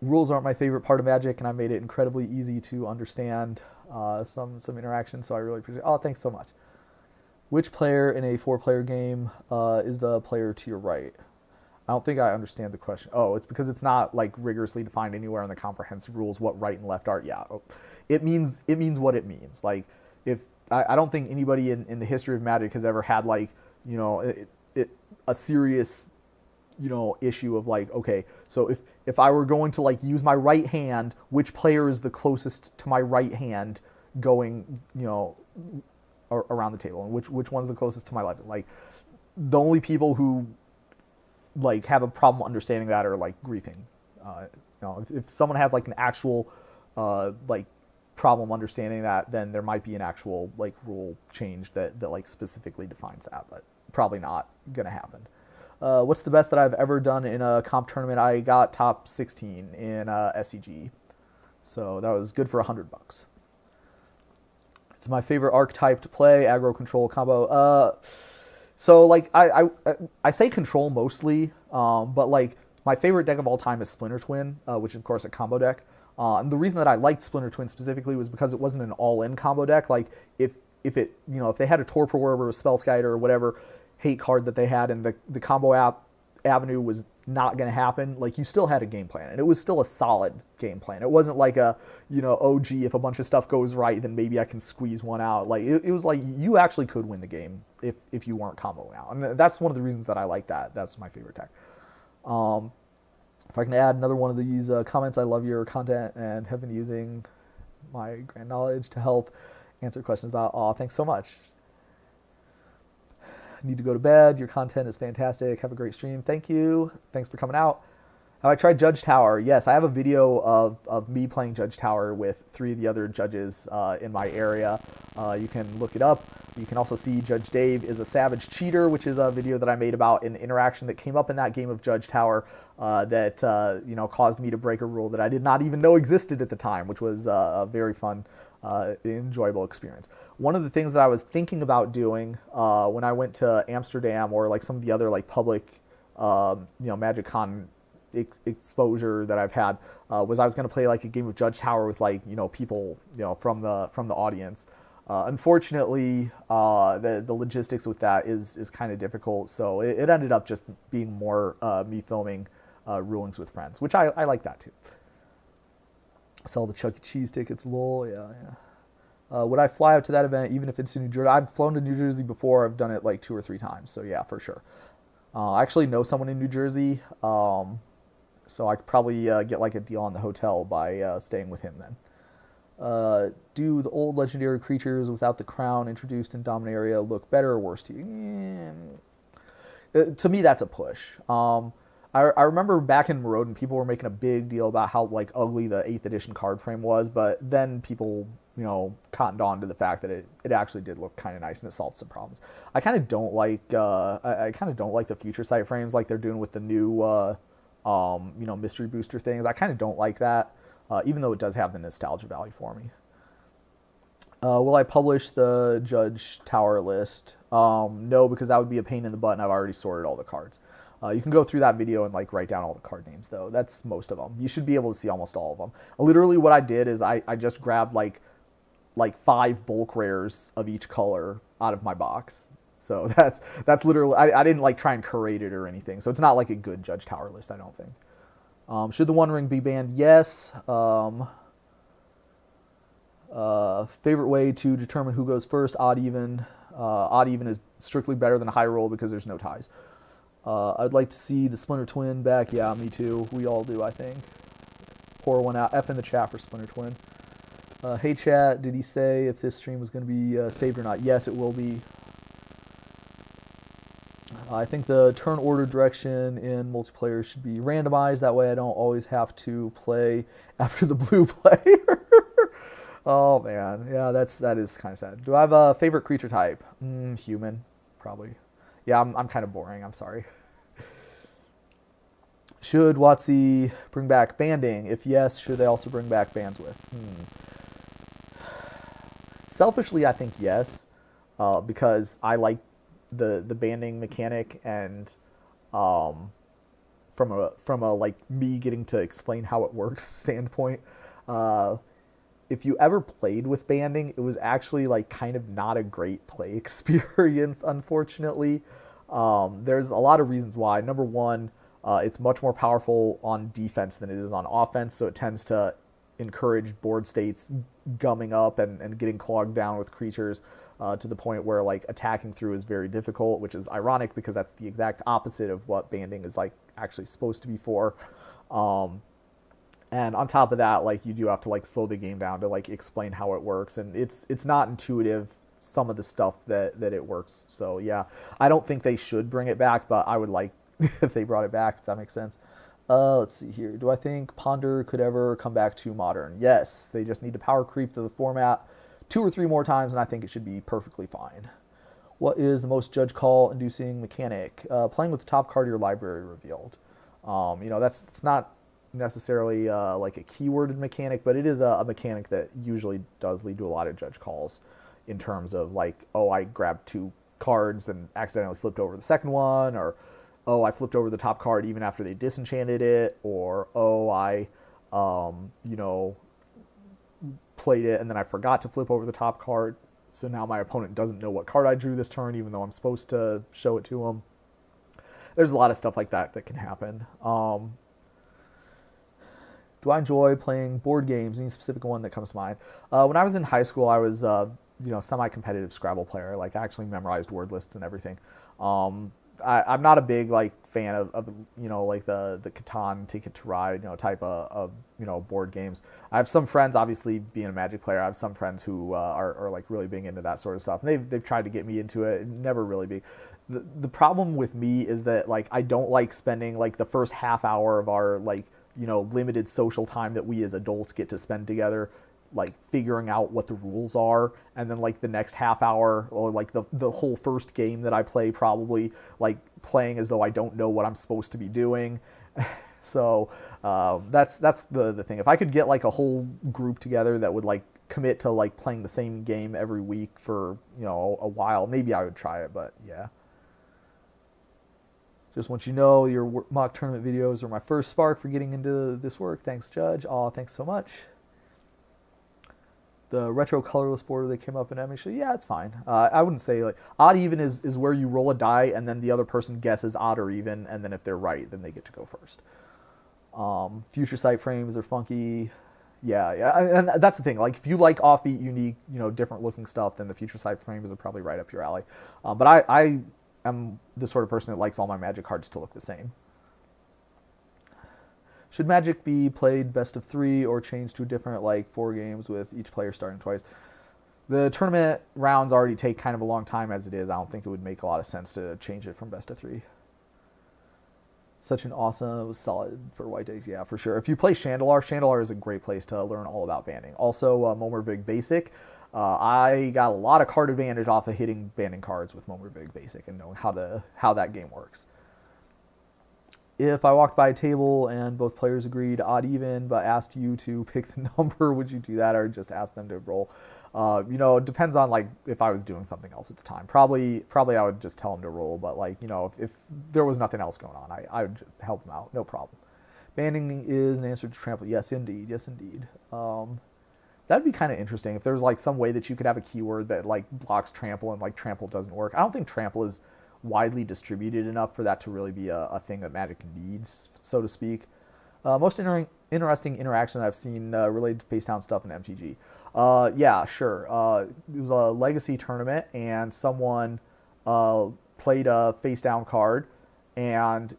Rules aren't my favorite part of Magic, and I made it incredibly easy to understand some interactions, so I really appreciate it. Oh, thanks so much. Which player in a 4-player game is the player to your right? I don't think I understand the question. Oh, it's because it's not like rigorously defined anywhere in the comprehensive rules what right and left are. Yeah, it means what it means. Like, if I don't think anybody in the history of Magic has ever had like a serious issue of like, okay, so if I were going to like use my right hand, which player is the closest to my right hand going around the table, and which one's the closest to my left? Like, the only people who like have a problem understanding that are like griefing. If someone has like an actual like problem understanding that, then there might be an actual like rule change that like specifically defines that, but probably not gonna happen. What's the best that I've ever done in a comp tournament? I got top 16 in SCG, so that was good for $100. It's my favorite archetype to play, aggro control combo. So like I say control mostly, but like my favorite deck of all time is Splinter Twin, which is of course a combo deck. And the reason that I liked Splinter Twin specifically was because it wasn't an all-in combo deck. Like if they had a Torpor Orb or a Spellskite or whatever hate card that they had, and the combo avenue was not going to happen, like you still had a game plan, and it was still a solid game plan. It wasn't like OG, if a bunch of stuff goes right, then maybe I can squeeze one out. Like it was like you actually could win the game if you weren't comboing out, and that's one of the reasons that I like that. That's my favorite deck. If I can add another one of these comments, I love your content and have been using my grand knowledge to help answer questions about. Aw, thanks so much. Need to go to bed. Your content is fantastic. Have a great stream. Thank you. Thanks for coming out. Have I tried Judge Tower? Yes, I have a video of me playing Judge Tower with 3 of the other judges in my area. You can look it up. You can also see Judge Dave is a savage cheater, which is a video that I made about an interaction that came up in that game of Judge Tower that caused me to break a rule that I did not even know existed at the time, which was a very fun, enjoyable experience. One of the things that I was thinking about doing when I went to Amsterdam, or like some of the other like public Magic Con exposure that I've had, was I was going to play like a game of Judge Tower with like people from the audience. Unfortunately, the logistics with that is kind of difficult, so it ended up just being more me filming rulings with friends, which I like that too. Sell the Chuck E. Cheese tickets, lol. Yeah. Would I fly out to that event even if it's in New Jersey? I've flown to New Jersey before. I've done it like 2 or 3 times, so yeah, for sure. I actually know someone in New Jersey, so I could probably get like a deal on the hotel by staying with him then. Do the old legendary creatures without the crown introduced in Dominaria look better or worse to you? To me, that's a push. I remember back in Rodin, people were making a big deal about how like ugly the 8th edition card frame was, but then people, cottoned on to the fact that it actually did look kind of nice and it solved some problems. I kind of don't like I kind of don't like the future sight frames like they're doing with the new mystery booster things. I kind of don't like that, even though it does have the nostalgia value for me. Will I publish the Judge Tower list? No, because that would be a pain in the butt, and I've already sorted all the cards. You can go through that video and like write down all the card names, though. That's most of them. You should be able to see almost all of them. Literally, what I did is I just grabbed like 5 bulk rares of each color out of my box. So that's literally, I didn't like try and curate it or anything. So it's not like a good Judge Tower list, I don't think. Should the One Ring be banned? Yes. Favorite way to determine who goes first, odd even. Odd even is strictly better than a high roll because there's no ties. I'd like to see the Splinter Twin back. Yeah, me too. We all do, I think. Pour one out. F in the chat for Splinter Twin. Hey chat, did he say if this stream was going to be saved or not? Yes, it will be. I think the turn order direction in multiplayer should be randomized. That way I don't always have to play after the blue player. Oh man, yeah, that is kind of sad. Do I have a favorite creature type? Human, probably. Yeah, I'm kind of boring. I'm sorry. Should WotC bring back banding? If yes, should they also bring back bands with? Selfishly, I think yes, because I like the banding mechanic, and from a like me getting to explain how it works standpoint. If you ever played with banding, it was actually like kind of not a great play experience, unfortunately. There's a lot of reasons why. Number one, it's much more powerful on defense than it is on offense, so it tends to encourage board states gumming up and getting clogged down with creatures to the point where like attacking through is very difficult, which is ironic because that's the exact opposite of what banding is like actually supposed to be for. And on top of that, like you do have to like slow the game down to like explain how it works, and it's not intuitive, some of the stuff that it works. So yeah, I don't think they should bring it back, but I would like if they brought it back, if that makes sense. Let's see here. Do I think Ponder could ever come back to Modern? Yes, they just need to power creep to the format 2 or 3 more times, and I think it should be perfectly fine. What is the most judge call inducing mechanic? Playing with the top card of your library revealed. It's not necessarily like a keyworded mechanic, but it is a mechanic that usually does lead to a lot of judge calls in terms of like, oh, I grabbed 2 cards and accidentally flipped over the second one, or oh, I flipped over the top card even after they disenchanted it, or oh, I played it and then I forgot to flip over the top card, so now my opponent doesn't know what card I drew this turn even though I'm supposed to show it to them. There's a lot of stuff like that can happen. Do I enjoy playing board games? Any specific one that comes to mind? When I was in high school, I was semi-competitive Scrabble player. Like I actually memorized word lists and everything. I'm not a big like fan of like the Catan Ticket to Ride type of board games. I have some friends, obviously being a Magic player, I have some friends who are like really big into that sort of stuff. And they've tried to get me into it. Never really be. The problem with me is that like I don't like spending like the first half hour of our like limited social time that we as adults get to spend together, like figuring out what the rules are, and then like the next half hour or like the whole first game that I play probably like playing as though I don't know what I'm supposed to be doing. So that's the thing. If I could get like a whole group together that would like commit to like playing the same game every week for a while, maybe I would try it. But yeah. Just want you to know your mock tournament videos are my first spark for getting into this work. Thanks, Judge. Aw, thanks so much. The retro colorless border that came up in actually, yeah, it's fine. I wouldn't say like odd even is where you roll a die and then the other person guesses odd or even, and then if they're right, then they get to go first. Future sight frames are funky. Yeah, and that's the thing. Like if you like offbeat, unique, different looking stuff, then the future sight frames are probably right up your alley. But I am the sort of person that likes all my Magic cards to look the same. Should Magic be played best of 3 or change to a different, like 4 games with each player starting twice? The tournament rounds already take kind of a long time as it is. I don't think it would make a lot of sense to change it from best of 3. Such an awesome, it was solid for white days, yeah, for sure. If you play Chandelar is a great place to learn all about banding. Also, Momorvig Basic. I got a lot of card advantage off of hitting banding cards with Momorvig Basic and knowing how that game works. If I walked by a table and both players agreed odd even, but asked you to pick the number, would you do that or just ask them to roll? It depends on like if I was doing something else at the time. Probably I would just tell them to roll, but like, if there was nothing else going on, I would just help them out, no problem. Banding is an answer to trample. Yes, indeed. That'd be kind of interesting if there's like some way that you could have a keyword that like blocks trample and like trample doesn't work. I don't think trample is widely distributed enough for that to really be a thing that Magic needs, so to speak. Most interesting interaction I've seen related to face down stuff in MTG. Yeah, sure. It was a legacy tournament and someone played a face down card and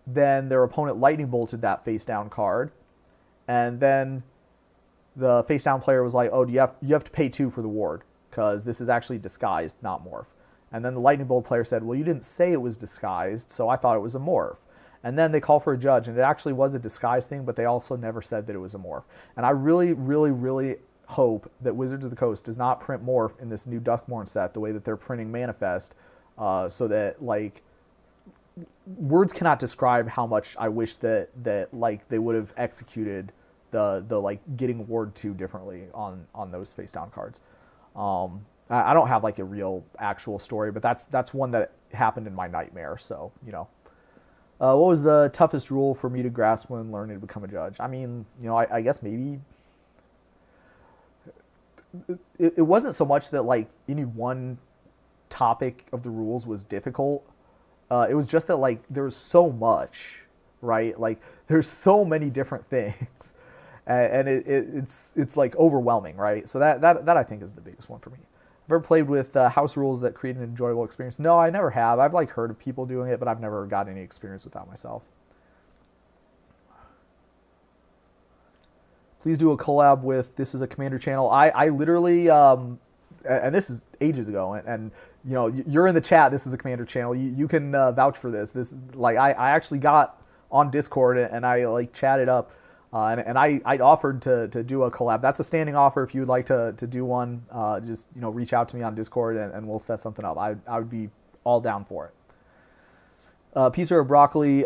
then their opponent lightning bolted that face down card and then the face down player was like, oh, you have to pay 2 for the ward because this is actually disguised, not morph. And then the lightning bolt player said, well, you didn't say it was disguised, so I thought it was a morph. And then they call for a judge, and it actually was a disguise thing, but they also never said that it was a morph. And I really, really, really hope that Wizards of the Coast does not print morph in this new Duskmourn set the way that they're printing Manifest, so that like words cannot describe how much I wish that like they would have executed the like getting ward 2 differently on those face down cards. I don't have like a real actual story, but that's one that happened in my nightmare. So, what was the toughest rule for me to grasp when learning to become a judge? I mean, I guess maybe it wasn't so much that like any one topic of the rules was difficult. It was just that like there's so much, right? Like there's so many different things, and it's like overwhelming, right? So that I think is the biggest one for me. Ever played with house rules that create an enjoyable experience? No, I never have. I've like heard of people doing it, but I've never got any experience with that myself. Please do a collab with This Is a Commander channel. I literally, and this is ages ago, and you're in the chat. This is a Commander channel. You can vouch for this. This like I actually got on Discord and I like chatted up. And I offered to do a collab. That's a standing offer. If you would like to do one, just reach out to me on Discord and we'll set something up. I would be all down for it. Pizza or broccoli?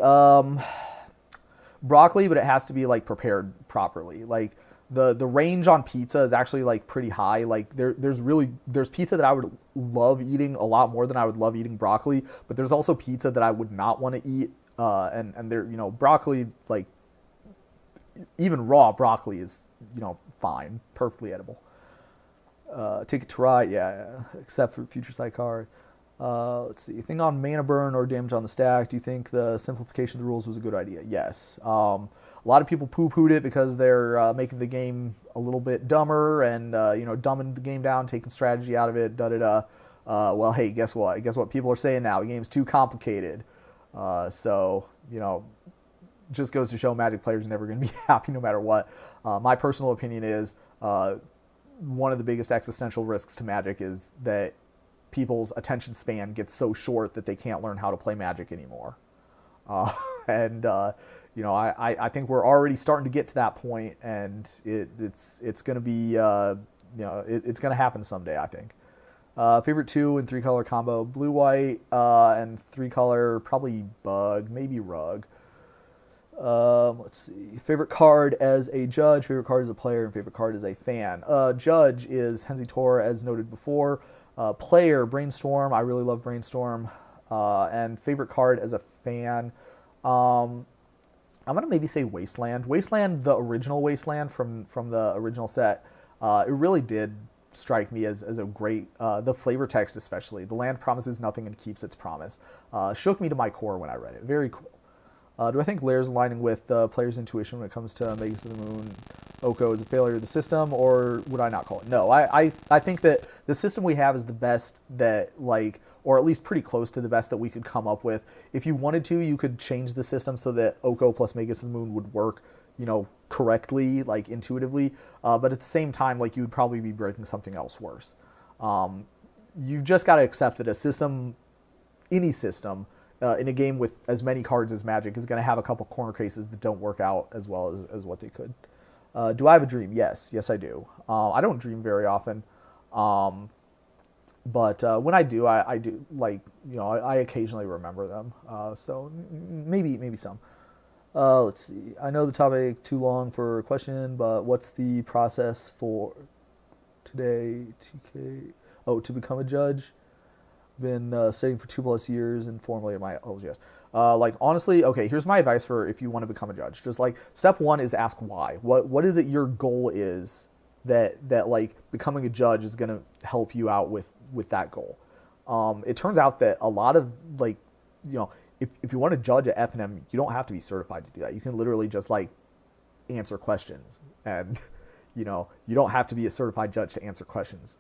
Broccoli, but it has to be like prepared properly. Like the range on pizza is actually like pretty high. Like there's pizza that I would love eating a lot more than I would love eating broccoli. But there's also pizza that I would not want to eat. And there broccoli like. Even raw broccoli is, fine, perfectly edible. Ticket to Ride, yeah, except for future side cards. Let's see, thing on mana burn or damage on the stack. Do you think the simplification of the rules was a good idea? Yes. A lot of people poo-pooed it because they're making the game a little bit dumber and, dumbing the game down, taking strategy out of it, da-da-da. Well, hey, guess what? Guess what people are saying now? The game's too complicated. Just goes to show Magic players are never going to be happy no matter what. My personal opinion is one of the biggest existential risks to Magic is that people's attention span gets so short that they can't learn how to play Magic anymore. I think we're already starting to get to that point, and it's going to be it's going to happen someday, I think. Favorite 2 and 3 color combo: blue white and 3 color, probably bug, maybe rug. Let's see. Favorite card as a judge, favorite card as a player, and favorite card as a fan. Judge is Henzi Tor, as noted before. Player, Brainstorm. I really love Brainstorm. And favorite card as a fan. I'm going to maybe say Wasteland. Wasteland, the original Wasteland from the original set. It really did strike me as a great, the flavor text especially. The land promises nothing and keeps its promise. Shook me to my core when I read it. Very cool. Do I think Lair's aligning with the player's intuition when it comes to Magus of the Moon, Oko is a failure of the system, or would I not call it? No, I think that the system we have is the best that, like, or at least pretty close to the best that we could come up with. If you wanted to, you could change the system so that Oko plus Magus of the Moon would work, correctly, like intuitively. But at the same time, like, you would probably be breaking something else worse. You just got to accept that a system, any system, in a game with as many cards as Magic is going to have a couple corner cases that don't work out as well as what they could. Do I have a dream? Yes, I do. I don't dream very often, but when I do, I do, like, I occasionally remember them. So maybe some. Let's see. I know the topic too long for a question, but what's the process for today? TK. Oh, to become a judge. Been studying for 2+ years and formally at my LGS. Like, honestly, okay, here's my advice for if you want to become a judge. Just like step one is ask why. What is it your goal is that like becoming a judge is going to help you out with that goal. It turns out that a lot of, like, if you want to judge at FNM, you don't have to be certified to do that. You can literally just like answer questions, and you don't have to be a certified judge to answer questions.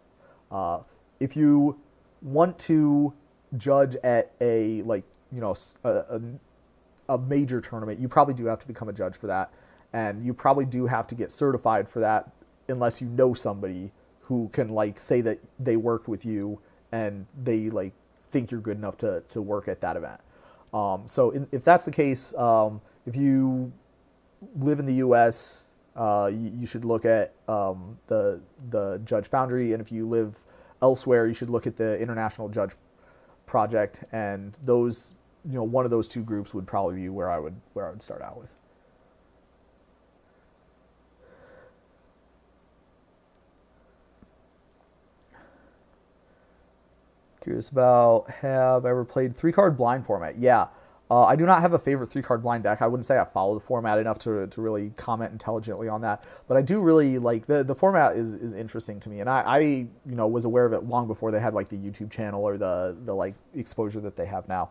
If you want to judge at a, like, a major tournament, you probably do have to become a judge for that, and you probably do have to get certified for that unless you know somebody who can, like, say that they worked with you and they, like, think you're good enough to work at that event. So if that's the case, if you live in the U.S., you should look at the Judge Foundry, and if you live elsewhere, you should look at the International Judge Project, and those, one of those two groups would probably be where I would start out with. Curious about, have I ever played 3-card blind format? Yeah. I do not have a favorite 3-card blind deck. I wouldn't say I follow the format enough to really comment intelligently on that, but I do really like the format is interesting to me, and I was aware of it long before they had, like, the YouTube channel or the like exposure that they have now.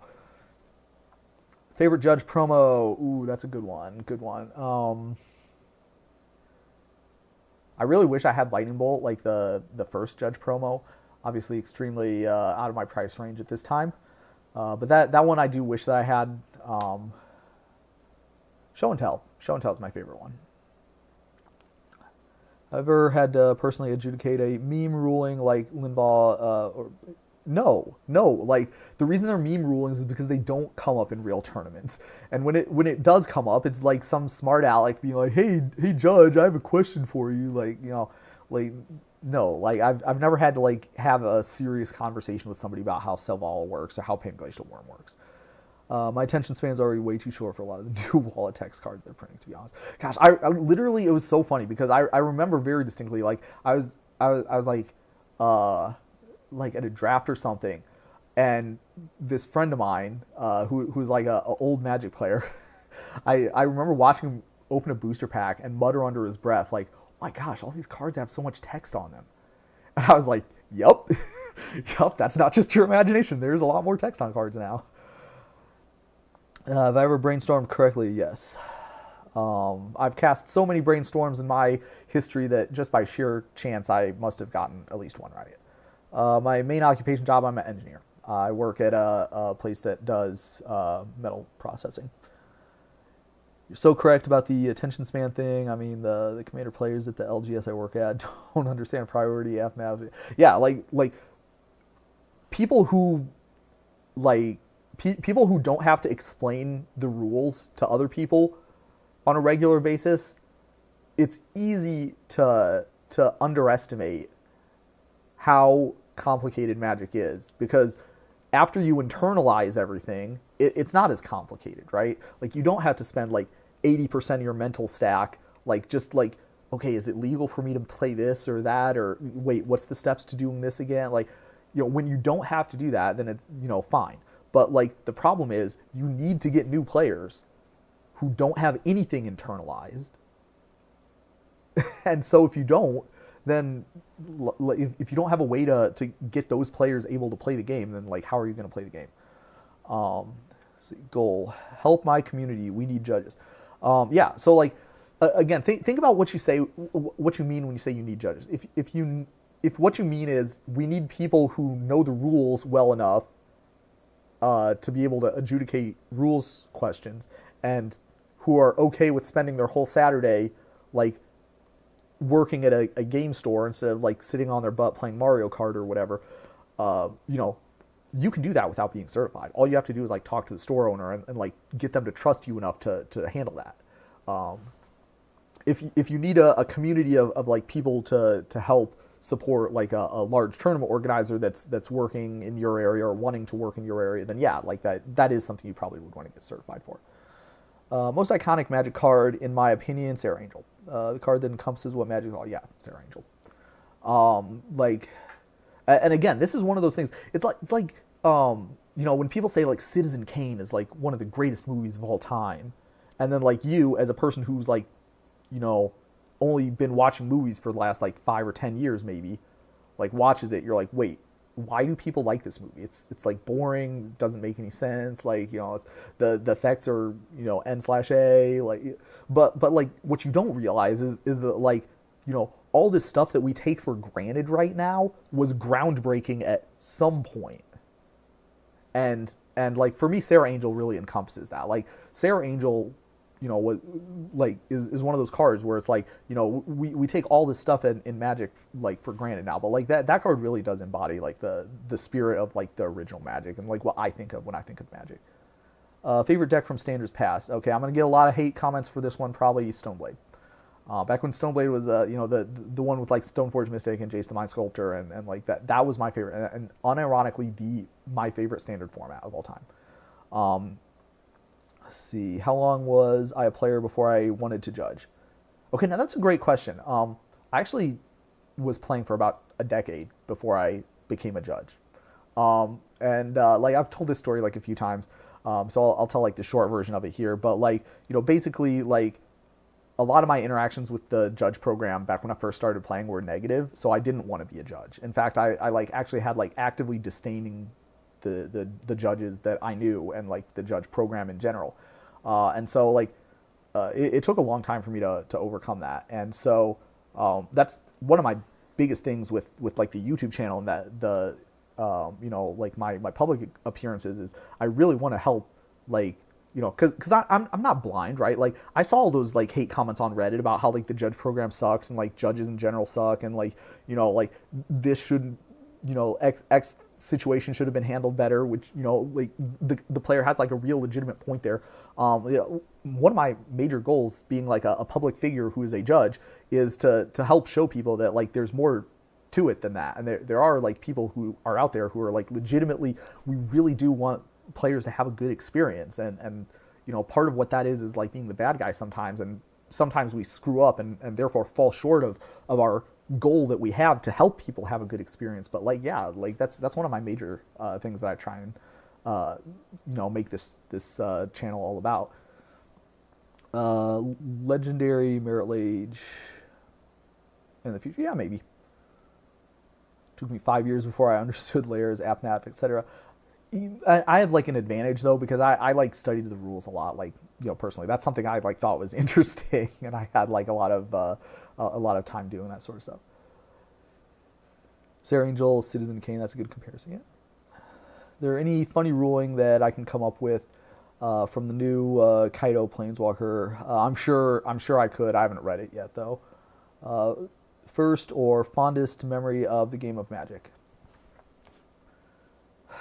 Favorite judge promo? Ooh, that's a good one. I really wish I had Lightning Bolt, like the first judge promo. Obviously extremely out of my price range at this time. But that one I do wish that I had. Show and Tell. Show and Tell is my favorite one. I've ever had to personally adjudicate a meme ruling like Linval or no. Like, the reason they're meme rulings is because they don't come up in real tournaments. And when it does come up, it's like some smart aleck being like, hey judge, I have a question for you. Like, like, no, like I've never had to, like, have a serious conversation with somebody about how Selval works or how Pain Glacial Worm works. My attention span's already way too short for a lot of the new wallet text cards they're printing, to be honest. Gosh, I literally, it was so funny because I remember very distinctly, like, I was like at a draft or something, and this friend of mine who's like a old Magic player, I remember watching him open a booster pack and mutter under his breath, like, my gosh, all these cards have so much text on them. And I was like, yup, that's not just your imagination. There's a lot more text on cards now. Have I ever brainstormed correctly? Yes. I've cast so many brainstorms in my history that just by sheer chance I must have gotten at least one right. My main occupation job, I'm an engineer. I work at a place that does metal processing. You're so correct about the attention span thing. I mean, the commander players at the LGS I work at don't understand priority FNAV. Yeah, like people who people who don't have to explain the rules to other people on a regular basis, it's easy to underestimate how complicated Magic is, because after you internalize everything, it's not as complicated, right? Like, you don't have to spend like 80% of your mental stack, like, just like, okay, is it legal for me to play this or that? Or wait, what's the steps to doing this again? Like, when you don't have to do that, then it's, fine. But, like, the problem is you need to get new players who don't have anything internalized. And so if you don't, then if you don't have a way to get those players able to play the game, then, like, how are you going to play the game? See, goal, help my community. We need judges. Yeah. So, like, again, think about what you say, what you mean when you say you need judges. If what you mean is we need people who know the rules well enough to be able to adjudicate rules questions, and who are okay with spending their whole Saturday, like, working at a game store instead of, like, sitting on their butt playing Mario Kart or whatever, you can do that without being certified. All you have to do is like talk to the store owner and like get them to trust you enough to handle that. If you need a community of like people to help support like a large tournament organizer that's working in your area or wanting to work in your area, then yeah, like that is something you probably would want to get certified for. Most iconic Magic card, in my opinion, Sarah Angel. The card that encompasses what Magic is all. Yeah, Sarah Angel. Like, and again, this is one of those things. It's like you know, when people say like Citizen Kane is like one of the greatest movies of all time, and then like you as a person who's like, you know, only been watching movies for the last like 5 or 10 years maybe, like watches it, you're like, wait, why do people like this movie? It's like boring, doesn't make any sense. Like, you know, it's the effects are, you know, N/A, like, but like what you don't realize is that like, you know, all this stuff that we take for granted right now was groundbreaking at some point. And like for me, Sarah Angel really encompasses that. Like Sarah Angel, you know, what like is one of those cards where it's like, you know, we take all this stuff in Magic like for granted now, but like that card really does embody like the spirit of like the original Magic and like what I think of when I think of Magic. Favorite deck from Standards Past. Okay, I'm gonna get a lot of hate comments for this one, probably Stoneblade. Back when Stoneblade was you know, the one with like Stoneforge Mystic and Jace the Mind Sculptor and like that was my favorite and unironically my favorite standard format of all time. Let's see, how long was I a player before I wanted to judge? Okay, now that's a great question. I actually was playing for about a decade before I became a judge. Like I've told this story like a few times, so I'll tell like the short version of it here. But like, you know, basically like a lot of my interactions with the judge program back when I first started playing were negative, so I didn't want to be a judge. In fact, I like actually had like actively disdaining the judges that I knew and like the judge program in general. And so like it took a long time for me to overcome that. And so that's one of my biggest things with like the YouTube channel and that the you know, like my public appearances is I really want to help, like, you know, because I'm not blind, right? Like I saw all those like hate comments on Reddit about how like the judge program sucks and like judges in general suck and like, you know, like this shouldn't, you know, X situation should have been handled better, which, you know, like the player has like a real legitimate point there. You know, one of my major goals being like a public figure who is a judge is to help show people that like there's more to it than that. And there are like people who are out there who are like legitimately, we really do want players to have a good experience. And you know, part of what that is like being the bad guy sometimes. And sometimes we screw up and therefore fall short of our goal that we have to help people have a good experience. But like, yeah, like that's one of my major things that I try and you know, make this channel all about. Legendary Merit Age in the future, yeah, maybe. Took me 5 years before I understood layers, AppNap, etc. I have like an advantage though, because I like studied the rules a lot. Like, you know, personally, that's something I like thought was interesting, and I had like a lot of time doing that sort of stuff. Sarah Angel, Citizen Kane, that's a good comparison. Yeah. Is there any funny ruling that I can come up with from the new Kaido Planeswalker? I'm sure I could. I haven't read it yet though. First or fondest memory of the game of Magic? I'm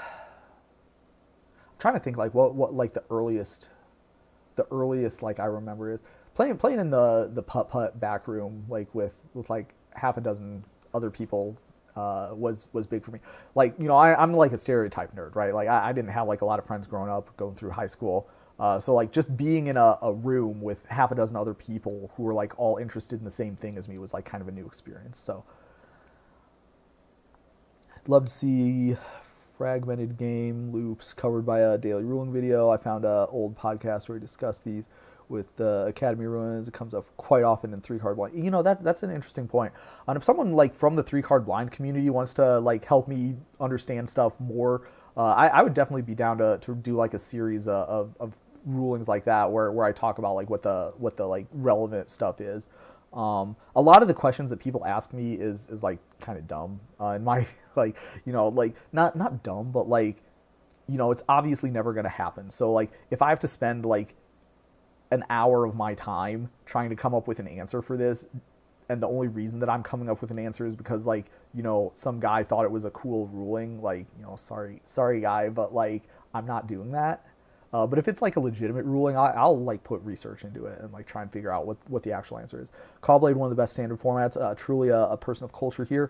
trying to think like what like the earliest like I remember is playing in the putt back room like with like half a dozen other people was big for me. Like, you know, I'm like a stereotype nerd, right? Like I didn't have like a lot of friends growing up, going through high school. So like just being in a room with half a dozen other people who were like all interested in the same thing as me was like kind of a new experience. So I'd love to see fragmented game loops covered by a daily ruling video. I found an old podcast where we discussed these with Academy Ruins. It comes up quite often in 3-card blind. You know, that's an interesting point. And if someone like from the 3-card blind community wants to like help me understand stuff more, I would definitely be down to do like a series of rulings like that where I talk about like what the like relevant stuff is. A lot of the questions that people ask me is like kind of dumb. In my like, you know, like not dumb, but like, you know, it's obviously never going to happen. So like if I have to spend like an hour of my time trying to come up with an answer for this, and the only reason that I'm coming up with an answer is because like, you know, some guy thought it was a cool ruling, like, you know, sorry guy, but like I'm not doing that. But if it's like a legitimate ruling, I'll like put research into it and like try and figure out what the actual answer is. Callblade, one of the best standard formats, truly a person of culture here.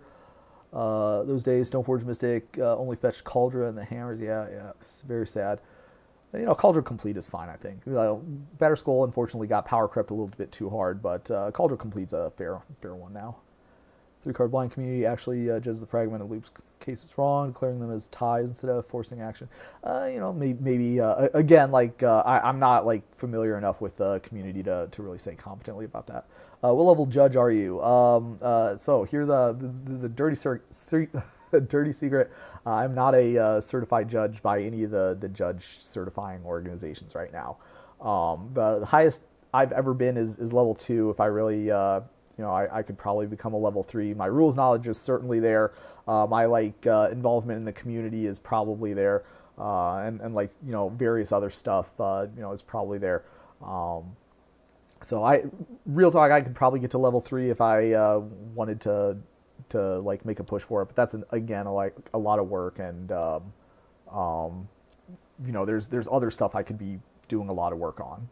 Those days, Stoneforge Mystic only fetched Cauldra and the hammers. Yeah, it's very sad. You know, Cauldra Complete is fine, I think. Batterskull, unfortunately, got power crept a little bit too hard, but Cauldra Complete's a fair one now. 3-card blind community actually judges the fragmented loops cases wrong, declaring them as ties instead of forcing action. You know, maybe again, like I'm not like familiar enough with the community to really say competently about that. What level judge are you? So here's this is a dirty secret. I'm not a certified judge by any of the judge certifying organizations right now. The highest I've ever been is level 2. If I really you know, I could probably become a level 3. My rules knowledge is certainly there. My like involvement in the community is probably there, and like, you know, various other stuff you know, is probably there. So real talk, I could probably get to level 3 if I wanted to like make a push for it. But that's again like a lot of work, and you know, there's other stuff I could be doing a lot of work on.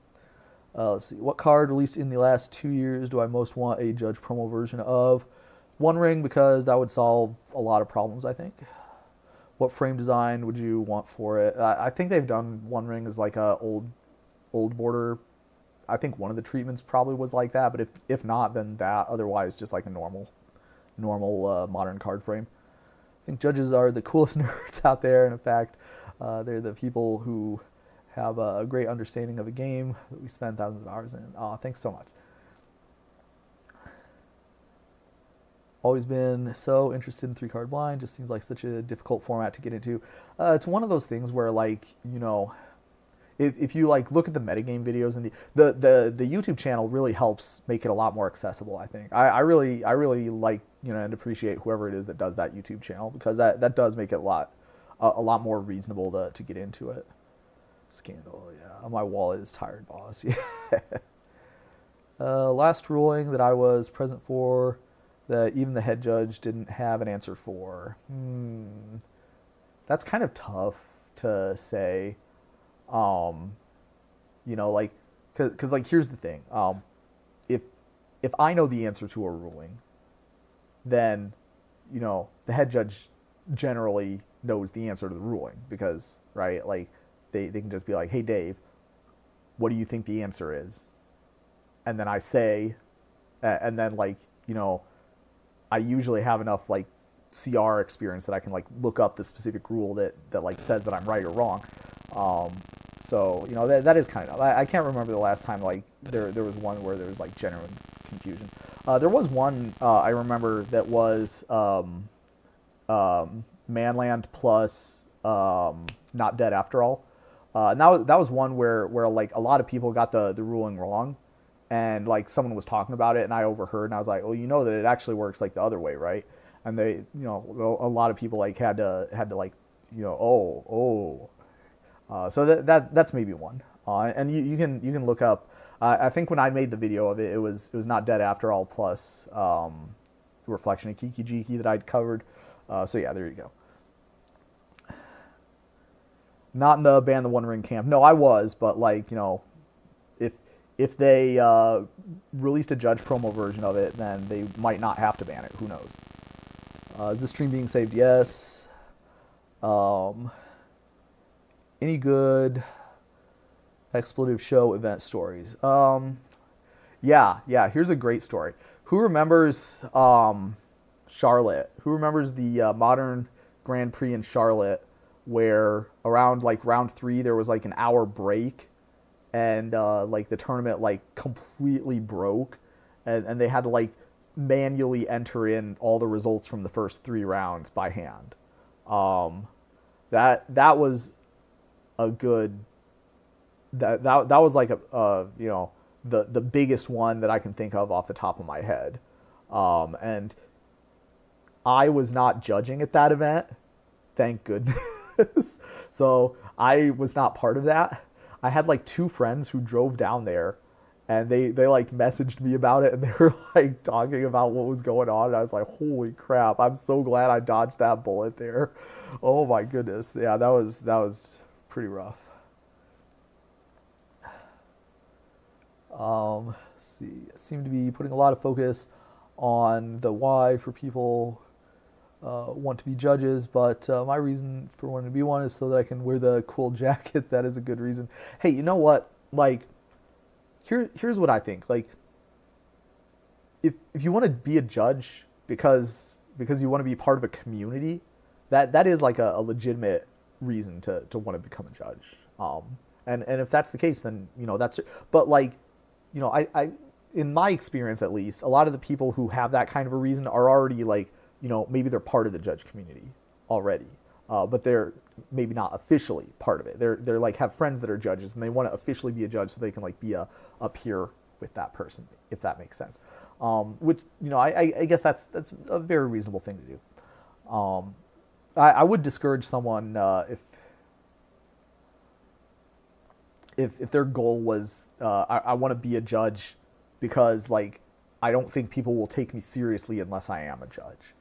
Let's see. What card released in the last 2 years do I most want a Judge promo version of? One Ring, because that would solve a lot of problems, I think. What frame design would you want for it? I think they've done One Ring as like a old border. I think one of the treatments probably was like that, but if not, then that. Otherwise, just like a normal modern card frame. I think judges are the coolest nerds out there, and in fact, they're the people who have a great understanding of a game that we spend thousands of hours in. Thanks so much. Always been so interested in 3-card blind. Just seems like such a difficult format to get into. It's one of those things where, like, you know, if you like look at the metagame videos, and the YouTube channel really helps make it a lot more accessible, I think. I really like, you know, and appreciate whoever it is that does that YouTube channel, because that does make it a lot more reasonable to get into it. Scandal, yeah. My wallet is tired, boss. Yeah. Last ruling that I was present for that even the head judge didn't have an answer for. That's kind of tough to say. You know, like, cause like, here's the thing. If I know the answer to a ruling, then, you know, the head judge generally knows the answer to the ruling, because, right, like, they can just be like, hey, Dave, what do you think the answer is? And then I say, and then, like, you know, I usually have enough like CR experience that I can like look up the specific rule that like says that I'm right or wrong. So, you know, that is kind of, I can't remember the last time like there was one where there was like genuine confusion. There was one I remember that was Manland plus Not Dead After All. And that was one where like a lot of people got the ruling wrong, and like someone was talking about it and I overheard, and I was like, well, you know that it actually works like the other way, right? And they, you know, a lot of people like had to like, you know, so that's maybe one. And you can look up. I think when I made the video of it, it was Not Dead After All plus Reflection of Kiki Jiki that I'd covered. So yeah, there you go. Not in the ban the One Ring camp. No, I was, but like, you know, if they released a judge promo version of it, then they might not have to ban it. Who knows? Is this stream being saved? Yes. Any good expletive show event stories? Yeah. Here's a great story. Who remembers Charlotte? Who remembers the modern Grand Prix in Charlotte, where around like round 3 there was like an hour break, and like the tournament like completely broke, and they had to like manually enter in all the results from the first 3 rounds by hand. That was a good, that was like a you know, the biggest one that I can think of off the top of my head. And I was not judging at that event, thank goodness. So I was not part of that. I had like 2 friends who drove down there and they like messaged me about it, and they were like talking about what was going on, and I was like, holy crap, I'm so glad I dodged that bullet there. Oh my goodness. Yeah, that was pretty rough. Let's see, I seem to be putting a lot of focus on the why for people want to be judges, but my reason for wanting to be one is so that I can wear the cool jacket. That is a good reason. Hey, you know what? Like, here's what I think. Like, if you want to be a judge because you want to be part of a community, that is like a legitimate reason to want to become a judge. And if that's the case, then that's. But like, I in my experience at least, a lot of the people who have that kind of a reason are already like, maybe they're part of the judge community already, but they're maybe not officially part of it. They're like have friends that are judges, and they want to officially be a judge so they can like be a peer with that person, if that makes sense. Which I guess that's a very reasonable thing to do. I would discourage someone if their goal was I want to be a judge because like I don't think people will take me seriously unless I am a judge.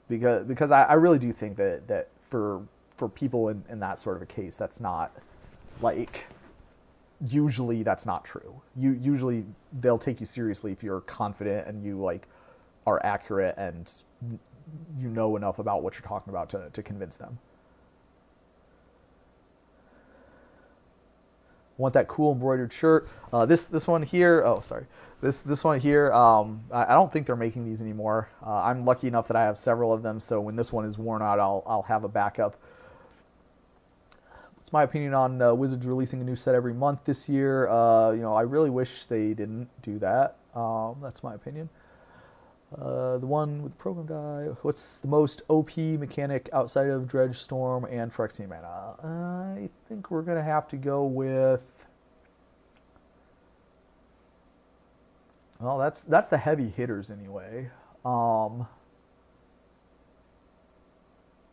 Because I really do think that for people in that sort of a case, that's not like, usually that's not true. Usually they'll take you seriously if you're confident and you like are accurate and you know enough about what you're talking about to convince them. Want that cool embroidered shirt? This one here. Oh, sorry. This one here. I don't think they're making these anymore. I'm lucky enough that I have several of them. So when this one is worn out, I'll have a backup. What's my opinion on Wizards releasing a new set every month this year? I really wish they didn't do that. That's my opinion. The one with the program die. What's the most OP mechanic outside of Dredge, Storm, and Phyrexian Mana? I think we're going to have to go with... Well, that's the heavy hitters anyway.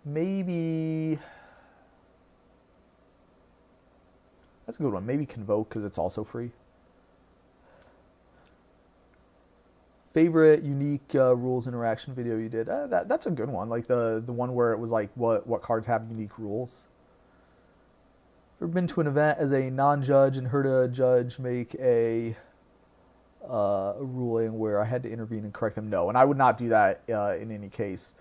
Maybe... That's a good one. Maybe Convoke, because it's also free. Favorite unique rules interaction video you did? That's a good one. Like the one where it was like what cards have unique rules. Ever been to an event as a non-judge and heard a judge make a ruling where I had to intervene and correct them? No, and I would not do that in any case.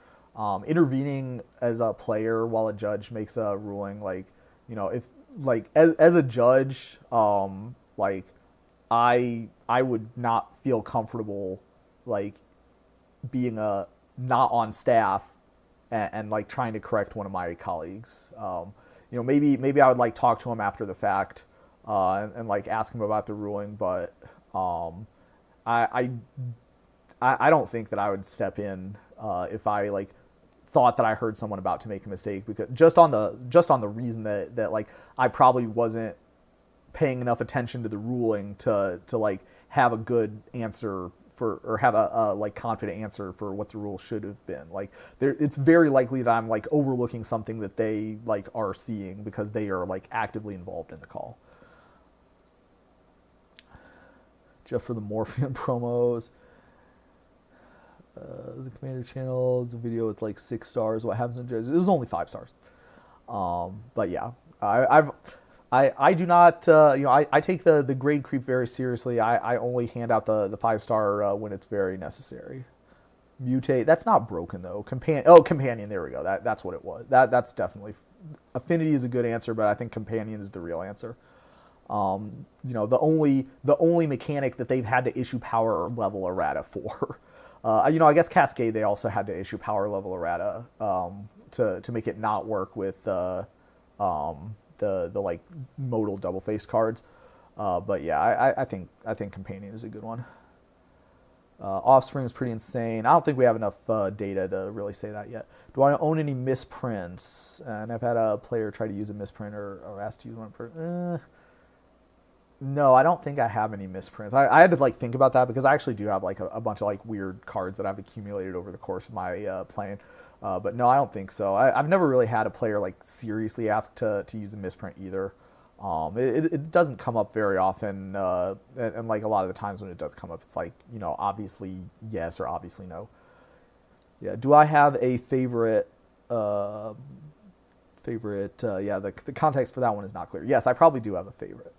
Intervening as a player while a judge makes a ruling, like if like as a judge, like I would not feel comfortable like being not on staff and like trying to correct one of my colleagues. Maybe I would like talk to him after the fact and like ask him about the ruling, but I don't think that I would step in if I like thought that I heard someone about to make a mistake, because just on the reason that like I probably wasn't paying enough attention to the ruling to like have a good answer for, or have a like confident answer for what the rule should have been. Like it's very likely that I'm like overlooking something that they like are seeing because they are like actively involved in the call. Jeff for the Morpheum promos. There's a Commander channel. It's a video with like 6 stars. What happens in judges? It was only 5 stars. But yeah, I do not, I take the grade creep very seriously. I only hand out the 5-star when it's very necessary. Mutate, that's not broken though. Companion, there we go. That's what it was. That's definitely, Affinity is a good answer, but I think Companion is the real answer. The only mechanic that they've had to issue power level errata for. I guess Cascade, they also had to issue power level errata to make it not work with the like modal double face cards. But yeah, I think Companion is a good one. Offspring is pretty insane. I don't think we have enough data to really say that yet. Do I own any misprints? And I've had a player try to use a misprint or asked to use one. No, I don't think I have any misprints. I had to like think about that because I actually do have like a bunch of like weird cards that I've accumulated over the course of my playing. But no, I don't think so. I've never really had a player like seriously ask to use a misprint either. It doesn't come up very often, and like a lot of the times when it does come up, it's like, obviously yes or obviously no. Yeah. Do I have a favorite? Yeah, the context for that one is not clear. Yes, I probably do have a favorite.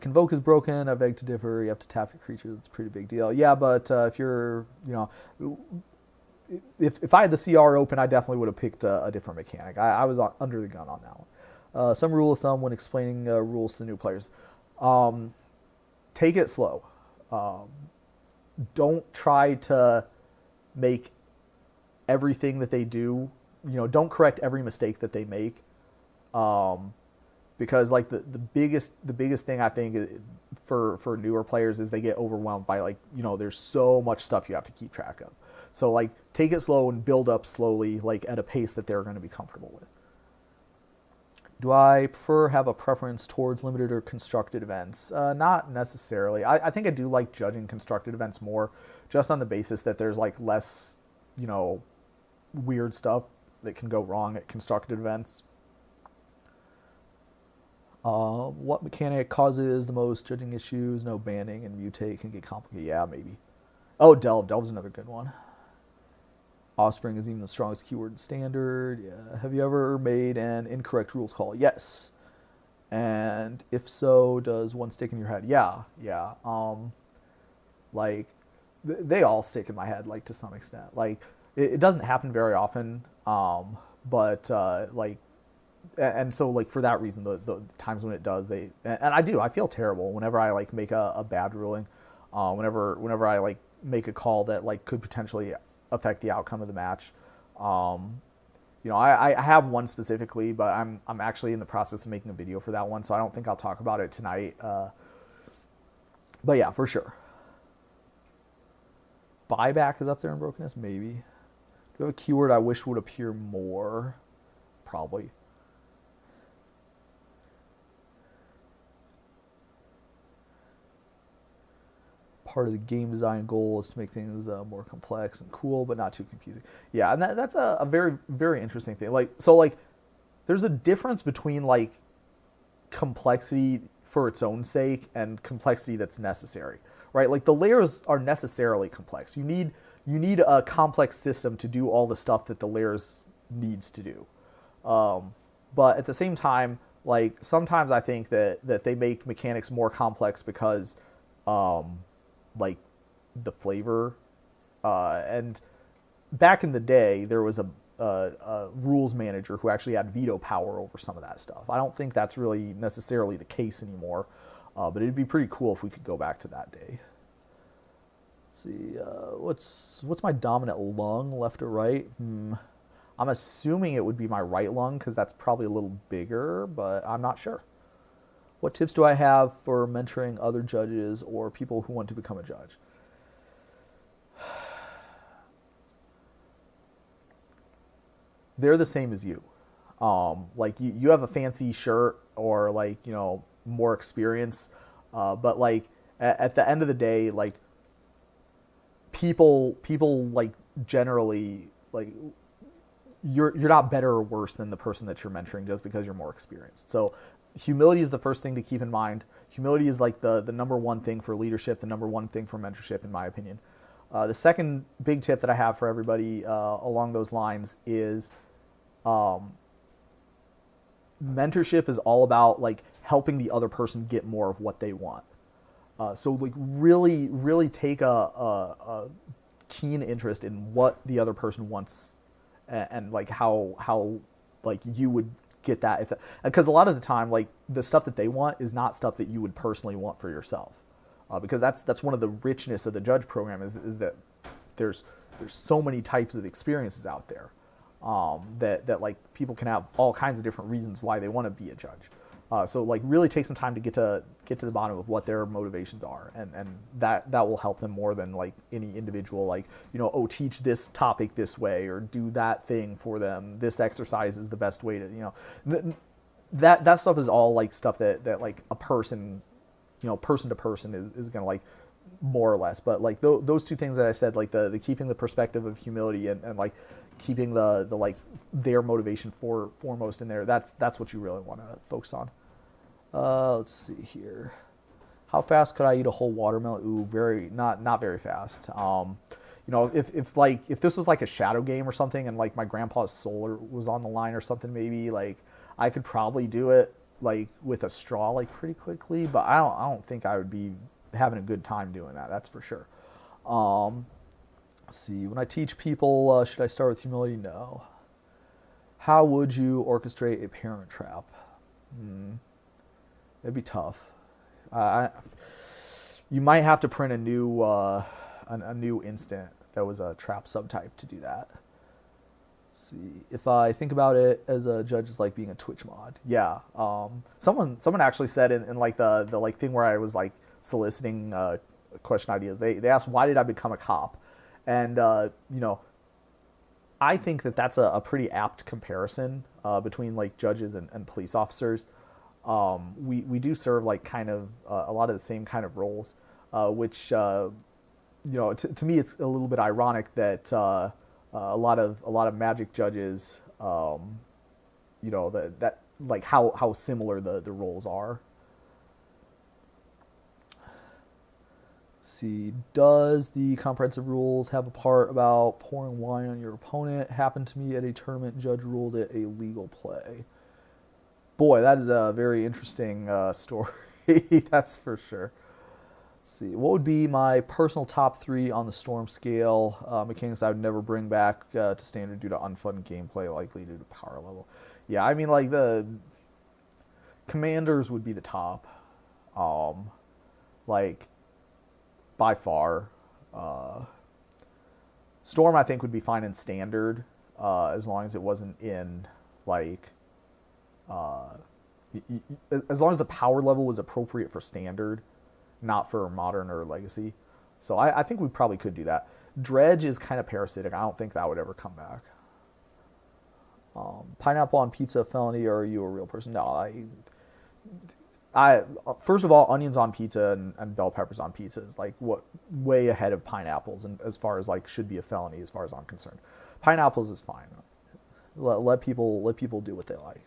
Convoke is broken. I beg to differ. You have to tap your creatures. It's a pretty big deal. Yeah, but if you're, if I had the CR open, I definitely would have picked a different mechanic. I was under the gun on that one. Some rule of thumb when explaining rules to new players. Take it slow. Don't try to make everything that they do, don't correct every mistake that they make. Because like the biggest thing I think for newer players is they get overwhelmed by like, there's so much stuff you have to keep track of. So like take it slow and build up slowly, like at a pace that they're going to be comfortable with. Do I have a preference towards limited or constructed events? Not necessarily. I think I do like judging constructed events more, just on the basis that there's like less, weird stuff that can go wrong at constructed events. What mechanic causes the most judging issues? No, banning and mutate can get complicated. Yeah, maybe. Oh, Delve. Delve's another good one. Offspring is even the strongest keyword in standard. Yeah. Have you ever made an incorrect rules call? Yes. And if so, does one stick in your head? Yeah. Like they all stick in my head, like to some extent. Like it doesn't happen very often. But like, and so like for that reason, the times when it does, and I feel terrible whenever I like make a bad ruling. Whenever I like make a call that like could potentially affect the outcome of the match. I have one specifically, but I'm actually in the process of making a video for that one, so I don't think I'll talk about it tonight. But yeah, for sure. Buyback is up there in brokenness, maybe. Do you have a keyword I wish would appear more? Probably. Part of the game design goal is to make things more complex and cool, but not too confusing. Yeah, and that's a very, very interesting thing. Like, so like, there's a difference between like complexity for its own sake and complexity that's necessary, right? Like the layers are necessarily complex. You need a complex system to do all the stuff that the layers needs to do. But at the same time, like sometimes I think that they make mechanics more complex because like the flavor, and back in the day there was a rules manager who actually had veto power over some of that stuff. I don't think that's really necessarily the case anymore, but it'd be pretty cool if we could go back to that day. Let's see, what's my dominant lung, left or right? I'm assuming it would be my right lung because that's probably a little bigger, but I'm not sure. What tips do I have for mentoring other judges or people who want to become a judge? They're the same as you. Like you have a fancy shirt or like, more experience. But like at the end of the day, like people like generally like you're not better or worse than the person that you're mentoring just because you're more experienced. So humility is the first thing to keep in mind. Humility is like the number one thing for leadership, the number one thing for mentorship, in my opinion. The second big tip that I have for everybody along those lines is mentorship is all about like helping the other person get more of what they want. So like really take a keen interest in what the other person wants and like how like you would get that, because a lot of the time like the stuff that they want is not stuff that you would personally want for yourself, because that's one of the richness of the judge program is that there's so many types of experiences out there, that like people can have all kinds of different reasons why they want to be a judge. So like really take some time to get to the bottom of what their motivations are, and that will help them more than like any individual, like, teach this topic this way or do that thing for them. This exercise is the best way to, that stuff is all like stuff that like a person, person to person is going to like more or less. But like those two things that I said, like the keeping the perspective of humility and like keeping the like their motivation foremost in there, that's what you really want to focus on. Let's see here. How fast could I eat a whole watermelon? Ooh, not very fast. If this was like a shadow game or something, and like my grandpa's soul was on the line or something, maybe like I could probably do it like with a straw like pretty quickly. But I don't think I would be having a good time doing that. That's for sure. Let's see. When I teach people, should I start with humility? No. How would you orchestrate a parent trap? It'd be tough. You might have to print a new instant that was a trap subtype to do that. Let's see, if I think about it as a judge is like being a Twitch mod. Yeah. Someone actually said in like the like thing where I was like soliciting question ideas. They asked, why did I become a cop? And I think that's a pretty apt comparison between like judges and police officers. We do serve like kind of a lot of the same kind of roles, which to me it's a little bit ironic that a lot of magic judges, that like how similar the roles are. See, does the comprehensive rules have a part about pouring wine on your opponent? Happened to me at a tournament. Judge ruled it a legal play. Boy, that is a very interesting story. That's for sure. Let's see, what would be my personal top 3 on the Storm scale? Mechanics I would never bring back to standard due to unfun gameplay, likely due to power level. Yeah, I mean, like the commanders would be the top. Like by far. Storm I think would be fine in standard, as long as it wasn't in like. As long as the power level was appropriate for standard, not for modern or legacy. So I think we probably could do that. Dredge is kind of parasitic. I don't think that would ever come back. Pineapple on pizza felony, or are you a real person? No, I first of all, onions on pizza and bell peppers on pizza is like what way ahead of pineapples, and as far as like should be a felony as far as I'm concerned. Pineapples is fine. Let people do what they like.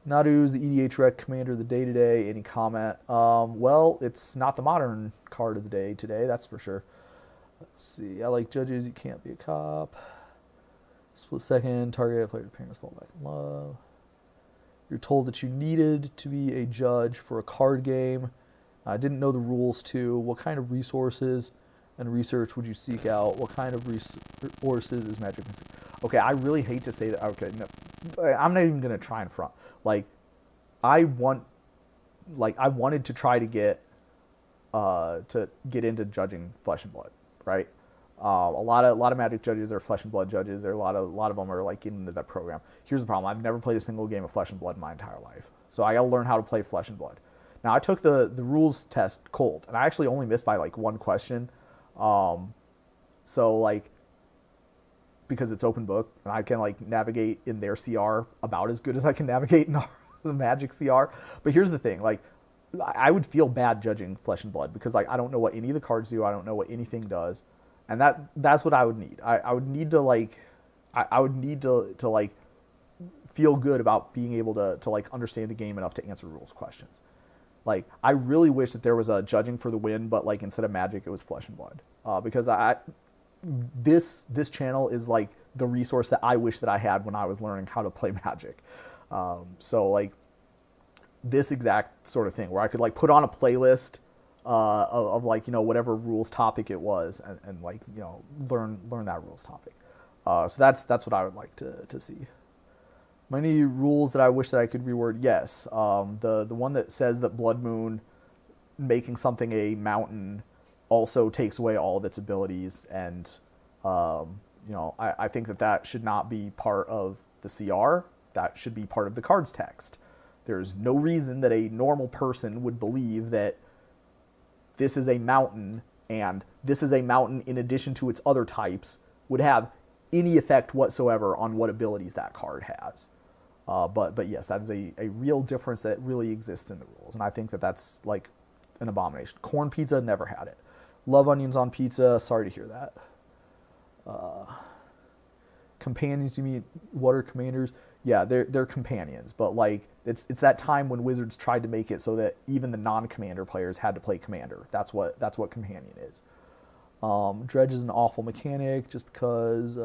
Nadu's the EDH Rec Commander of the day today. Any comment? Well, it's not the modern card of the day today, that's for sure. Let's see. I like judges. You can't be a cop. Split second. Target player parents fall back in love. You're told that you needed to be a judge for a card game. I didn't know the rules too. What kind of resources and research would you seek out? What kind of resources is Magic? Okay, I really hate to say that. Okay, no, I'm not even gonna try and front. Like, I wanted to try to get into judging Flesh and Blood, right? A lot of Magic judges are Flesh and Blood judges. There are a lot of them are like getting into that program. Here's the problem: I've never played a single game of Flesh and Blood in my entire life, so I got to learn how to play Flesh and Blood. Now I took the rules test cold, and I actually only missed by like one question. So like, because it's open book and I can like navigate in their CR about as good as I can navigate in the Magic CR. But here's the thing, like I would feel bad judging Flesh and Blood because like I don't know what any of the cards do. I don't know what anything does. And that's what I would need. I would need to like, I would need to like feel good about being able to like understand the game enough to answer rules questions. Like, I really wish that there was a judging for the win, but like instead of Magic, it was Flesh and Blood. Because this channel is like the resource that I wish that I had when I was learning how to play Magic. So like this exact sort of thing where I could like put on a playlist of like, whatever rules topic it was and like, learn that rules topic. So that's what I would like to see. Many rules that I wish that I could reword. Yes. The one that says that Blood Moon making something a mountain also takes away all of its abilities. And, I think that should not be part of the CR. That should be part of the cards text. There's no reason that a normal person would believe that this is a mountain and this is a mountain in addition to its other types would have any effect whatsoever on what abilities that card has. But yes, that is a real difference that really exists in the rules. And I think that's like an abomination. Corn pizza, never had it. Love onions on pizza, sorry to hear that. Companions, you mean what are commanders? Yeah, they're companions, but like it's that time when Wizards tried to make it so that even the non-commander players had to play commander. That's what companion is. Dredge is an awful mechanic just because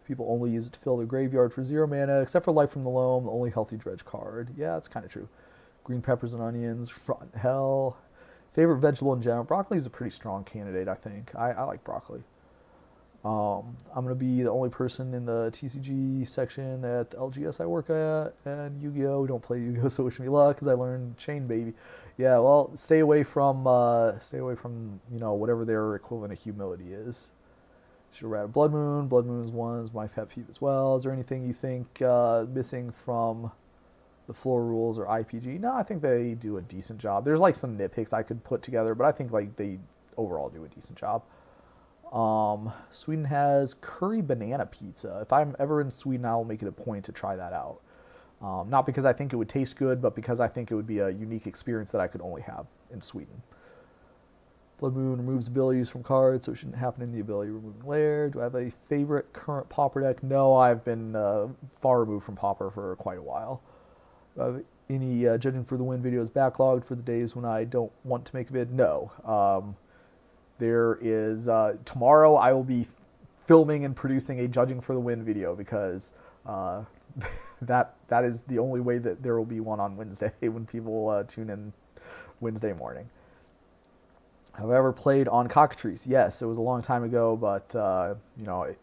people only use it to fill their graveyard for 0 mana, except for Life from the Loam, the only healthy Dredge card. Yeah, that's kind of true. Green peppers and onions, rotten hell. Favorite vegetable in general? Broccoli is a pretty strong candidate, I think. I like broccoli. I'm going to be the only person in the TCG section at the LGS I work at, and Yu-Gi-Oh! We don't play Yu-Gi-Oh! So wish me luck because I learned Chain Baby. Yeah, well, stay away from whatever their equivalent of humility is. Should have read Blood Moon. Blood Moon is my pet peeve as well. Is there anything you think missing from the floor rules or IPG? No, I think they do a decent job. There's like some nitpicks I could put together, but I think like they overall do a decent job. Sweden has curry banana pizza. If I'm ever in Sweden, I'll make it a point to try that out. Not because I think it would taste good, but because I think it would be a unique experience that I could only have in Sweden. Blood Moon removes abilities from cards, so it shouldn't happen in the ability removing layer. Do I have a favorite current Pauper deck? No, I've been far removed from Pauper for quite a while. Do I have any Judging for the Win videos backlogged for the days when I don't want to make a vid? No. There is, tomorrow I will be filming and producing a Judging for the Win video because that is the only way that there will be one on Wednesday when people tune in Wednesday morning. Have I ever played on Cockatrice? Yes, it was a long time ago, but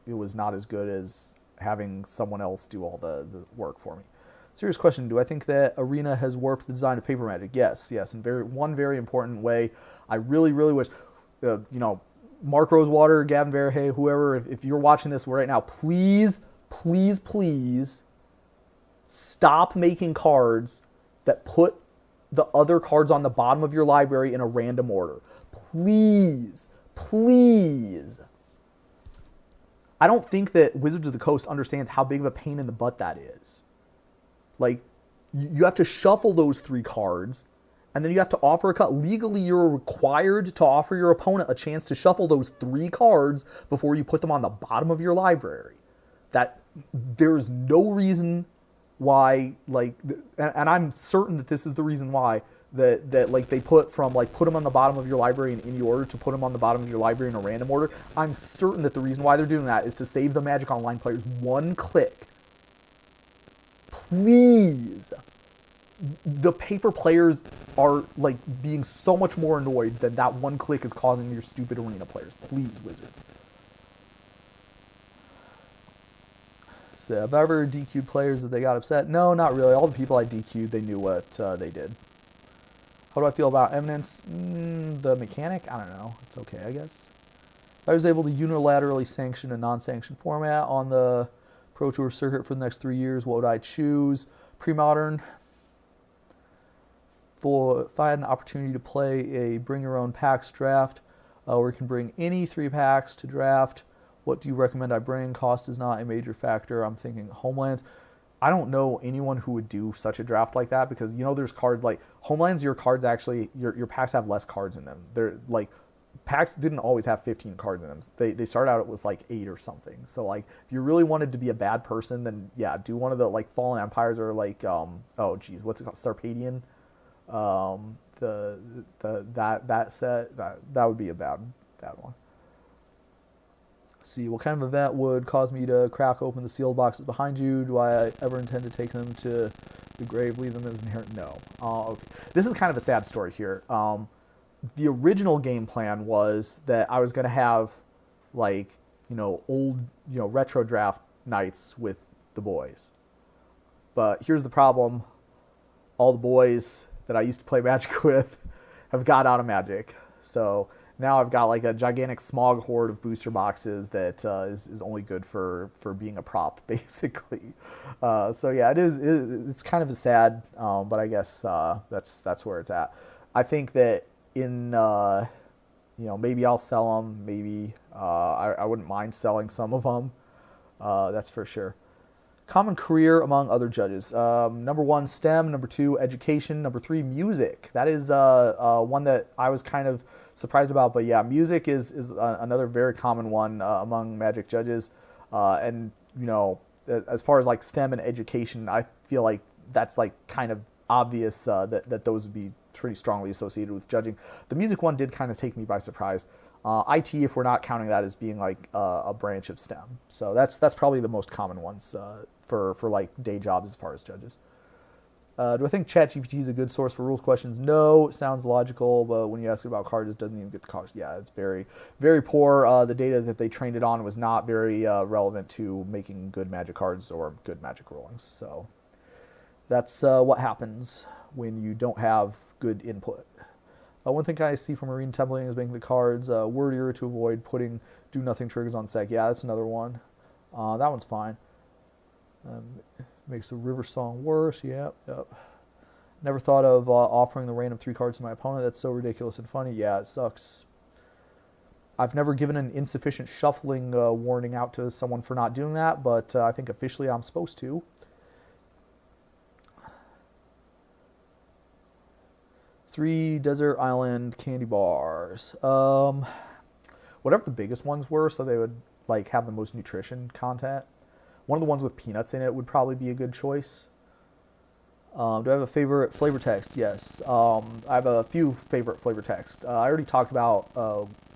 it was not as good as having someone else do all the work for me. Serious question, do I think that Arena has warped the design of Paper Magic? Yes, in one very important way. I really, really wish... Mark Rosewater, Gavin Verhey, whoever, if you're watching this right now, please stop making cards that put the other cards on the bottom of your library in a random order. Please. I don't think that Wizards of the Coast understands how big of a pain in the butt that is. Like, you have to shuffle those 3 cards, and then you have to offer a cut. Legally, you're required to offer your opponent a chance to shuffle those 3 cards before you put them on the bottom of your library. That there's no reason why, and I'm certain that this is the reason why that they put them on the bottom of your library in any order to put them on the bottom of your library in a random order. I'm certain that the reason why they're doing that is to save the Magic Online players one click. Please. The paper players are being so much more annoyed than that one click is causing your stupid Arena players. Please, Wizards. So have I ever DQ'd players that they got upset? No, not really. All the people I DQ'd, they knew what they did. How do I feel about Eminence? The mechanic? I don't know. It's okay, I guess. If I was able to unilaterally sanction a non-sanctioned format on the Pro Tour circuit for the next 3 years, what would I choose? Pre-modern. If I had an opportunity to play a bring your own packs draft, where you can bring any 3 packs to draft, what do you recommend I bring? Cost is not a major factor. I'm thinking Homelands. I don't know anyone who would do such a draft like that because there's cards like Homelands. Your cards actually, your packs have less cards in them. They're packs didn't always have 15 cards in them. They started out with 8 or something. So if you really wanted to be a bad person, then yeah, do one of the Fallen Empires or what's it called, Sarpadian. That set that would be a bad one. See, what kind of event would cause me to crack open the sealed boxes behind you? Do I ever intend to take them to the grave, leave them as inherent? No. Okay. This is kind of a sad story here. The original game plan was that I was going to have old retro draft nights with the boys. But here's the problem. All the boys that I used to play Magic with have got out of Magic. So now I've got a gigantic smog horde of booster boxes that is only good for being a prop, basically. So yeah, it's kind of a sad, but I guess that's where it's at. I think that in maybe I'll sell them. Maybe I wouldn't mind selling some of them. That's for sure. Common career among other judges. Number 1, STEM. Number 2, education. Number 3, music. That is one that I was kind of surprised about. But yeah, music is another very common one among Magic judges. And as far as like STEM and education, I feel like that's like kind of obvious that those would be pretty strongly associated with judging. The music one did kind of take me by surprise. IT, if we're not counting that as being like a branch of STEM, so that's probably the most common ones for like day jobs as far as judges. Do I think ChatGPT is a good source for rules questions? No, it sounds logical, but when you ask it about cards, it doesn't even get the cards. Yeah, it's very, very poor. The data that they trained it on was not very relevant to making good magic cards or good magic rulings. So that's what happens when you don't have good input. One thing I see from marine templating is making the cards wordier to avoid putting do nothing triggers on sec. Yeah, that's another one. That one's fine. Makes the river song worse. Yep. Never thought of offering the random 3 cards to my opponent. That's so ridiculous and funny. Yeah, it sucks. I've never given an insufficient shuffling warning out to someone for not doing that, but I think officially I'm supposed to. Three desert island candy bars. Whatever the biggest ones were, so they would like have the most nutrition content. One of the ones with peanuts in it would probably be a good choice. Do I have a favorite flavor text? Yes. I have a few favorite flavor text. I already talked about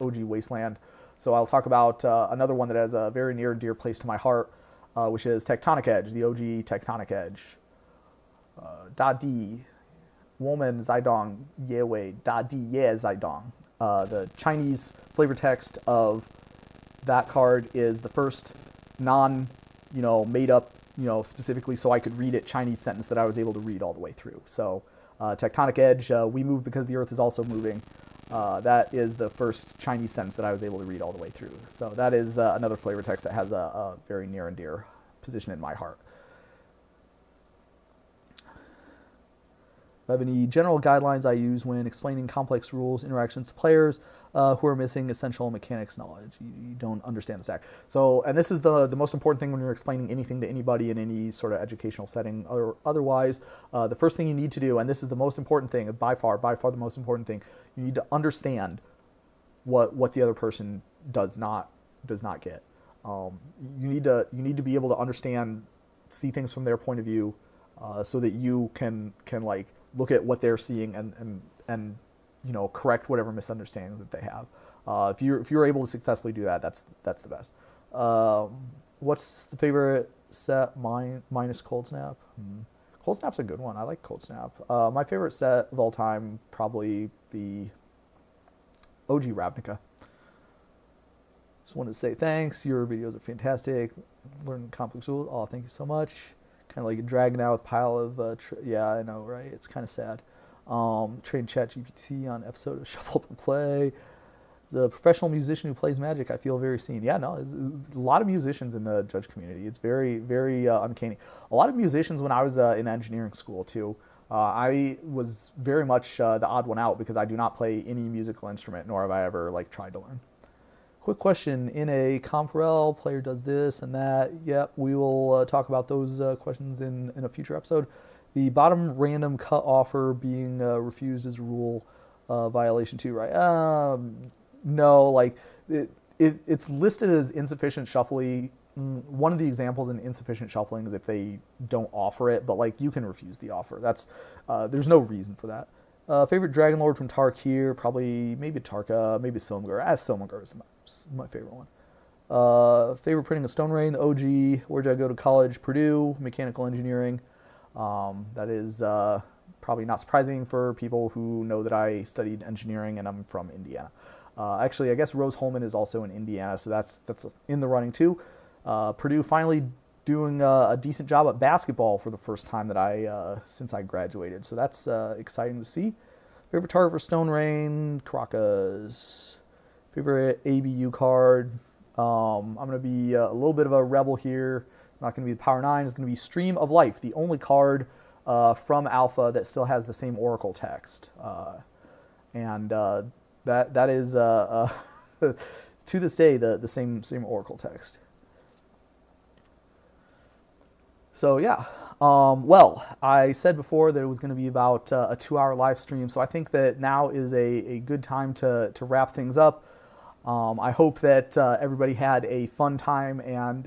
OG Wasteland, so I'll talk about another one that has a very near and dear place to my heart, which is Tectonic Edge, the OG Tectonic Edge. Da Di, Woman Zaidong Yewe, Da Di Ye Zaidong. The Chinese flavor text of that card is the first made up, specifically so I could read it Chinese sentence that I was able to read all the way through. So Tectonic Edge, we move because the earth is also moving. That is the first Chinese sentence that I was able to read all the way through. So that is another flavor text that has a very near and dear position in my heart. Do I have any general guidelines I use when explaining complex rules, interactions to players who are missing essential mechanics knowledge? You don't understand the stack. So, and this is the most important thing when you're explaining anything to anybody in any sort of educational setting or otherwise. The first thing you need to do, and this is the most important thing, by far the most important thing, you need to understand what the other person does not get. You need to be able to understand, see things from their point of view, so that you can like look at what they're seeing and correct whatever misunderstandings that they have. If you're able to successfully do that, that's the best. What's the favorite set minus Cold Snap? Cold Snap's a good one. I like Cold Snap. My favorite set of all time probably be OG Ravnica. Just wanted to say thanks. Your videos are fantastic. Learning complex rules. Oh, thank you so much. Kind of like a dragging out with pile of, yeah, I know, right? It's kind of sad. Train ChatGPT on FtW Shuffle and Play. As a professional musician who plays Magic, I feel very seen. Yeah, no, there's a lot of musicians in the judge community. It's very, very uncanny. A lot of musicians when I was in engineering school too. I was very much the odd one out because I do not play any musical instrument, nor have I ever tried to learn. Quick question, in a Comprel, player does this and that. Yep, we will talk about those questions in a future episode. The bottom random cut offer being refused is a rule violation too, right? No, it's listed as insufficient shuffling. One of the examples in insufficient shuffling is if they don't offer it, but you can refuse the offer. That's there's no reason for that. Favorite Dragon Lord from Tarkir, probably maybe Tarka, maybe Silmagar. Silmagar is my favorite one. Favorite printing of Stone Rain, the OG. Where did I go to college? Purdue, mechanical engineering. That is probably not surprising for people who know that I studied engineering and I'm from Indiana. Actually, I guess Rose Holman is also in Indiana, so that's in the running too. Purdue finally doing a decent job at basketball for the first time that since I graduated, so that's exciting to see. Favorite target for Stone Rain, Caracas. Favorite ABU card. I'm going to be a little bit of a rebel here. It's not going to be the Power 9. It's going to be Stream of Life, the only card from Alpha that still has the same Oracle text. And that is, to this day, the same Oracle text. So yeah, well, I said before that it was going to be about a 2-hour live stream, so I think that now is a good time to wrap things up. I hope that everybody had a fun time, and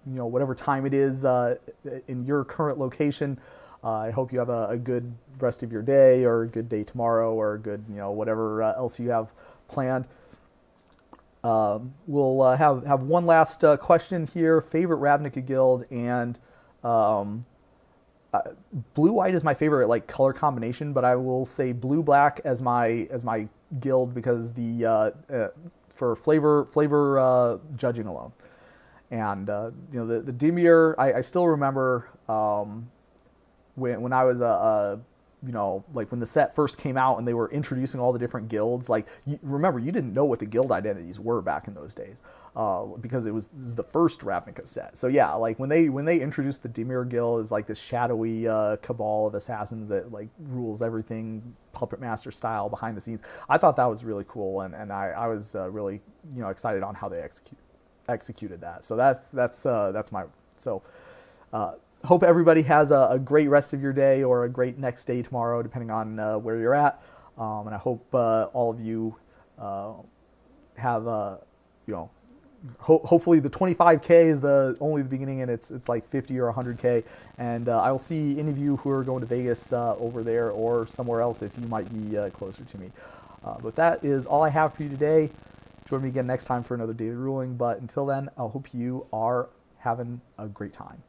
whatever time it is in your current location, I hope you have a good rest of your day, or a good day tomorrow, or a good whatever else you have planned. We'll have one last question here. Favorite Ravnica guild, and blue-white is my favorite color combination, but I will say blue-black as my guild, because for flavor judging alone. And the Dimir, I still remember when I was when the set first came out and they were introducing all the different guilds. Remember, you didn't know what the guild identities were back in those days, because this is the first Ravnica set. So yeah, when they introduced the Dimir guild as this shadowy cabal of assassins that rules everything puppet master style behind the scenes, I thought that was really cool, and I was really excited on how they executed that. So that's my hope everybody has a great rest of your day, or a great next day tomorrow, depending on where you're at. And I hope all of you have, hopefully the 25K is only the beginning, and it's like 50 or 100K. And I will see any of you who are going to Vegas over there, or somewhere else if you might be closer to me. But that is all I have for you today. Join me again next time for another daily ruling. But until then, I hope you are having a great time.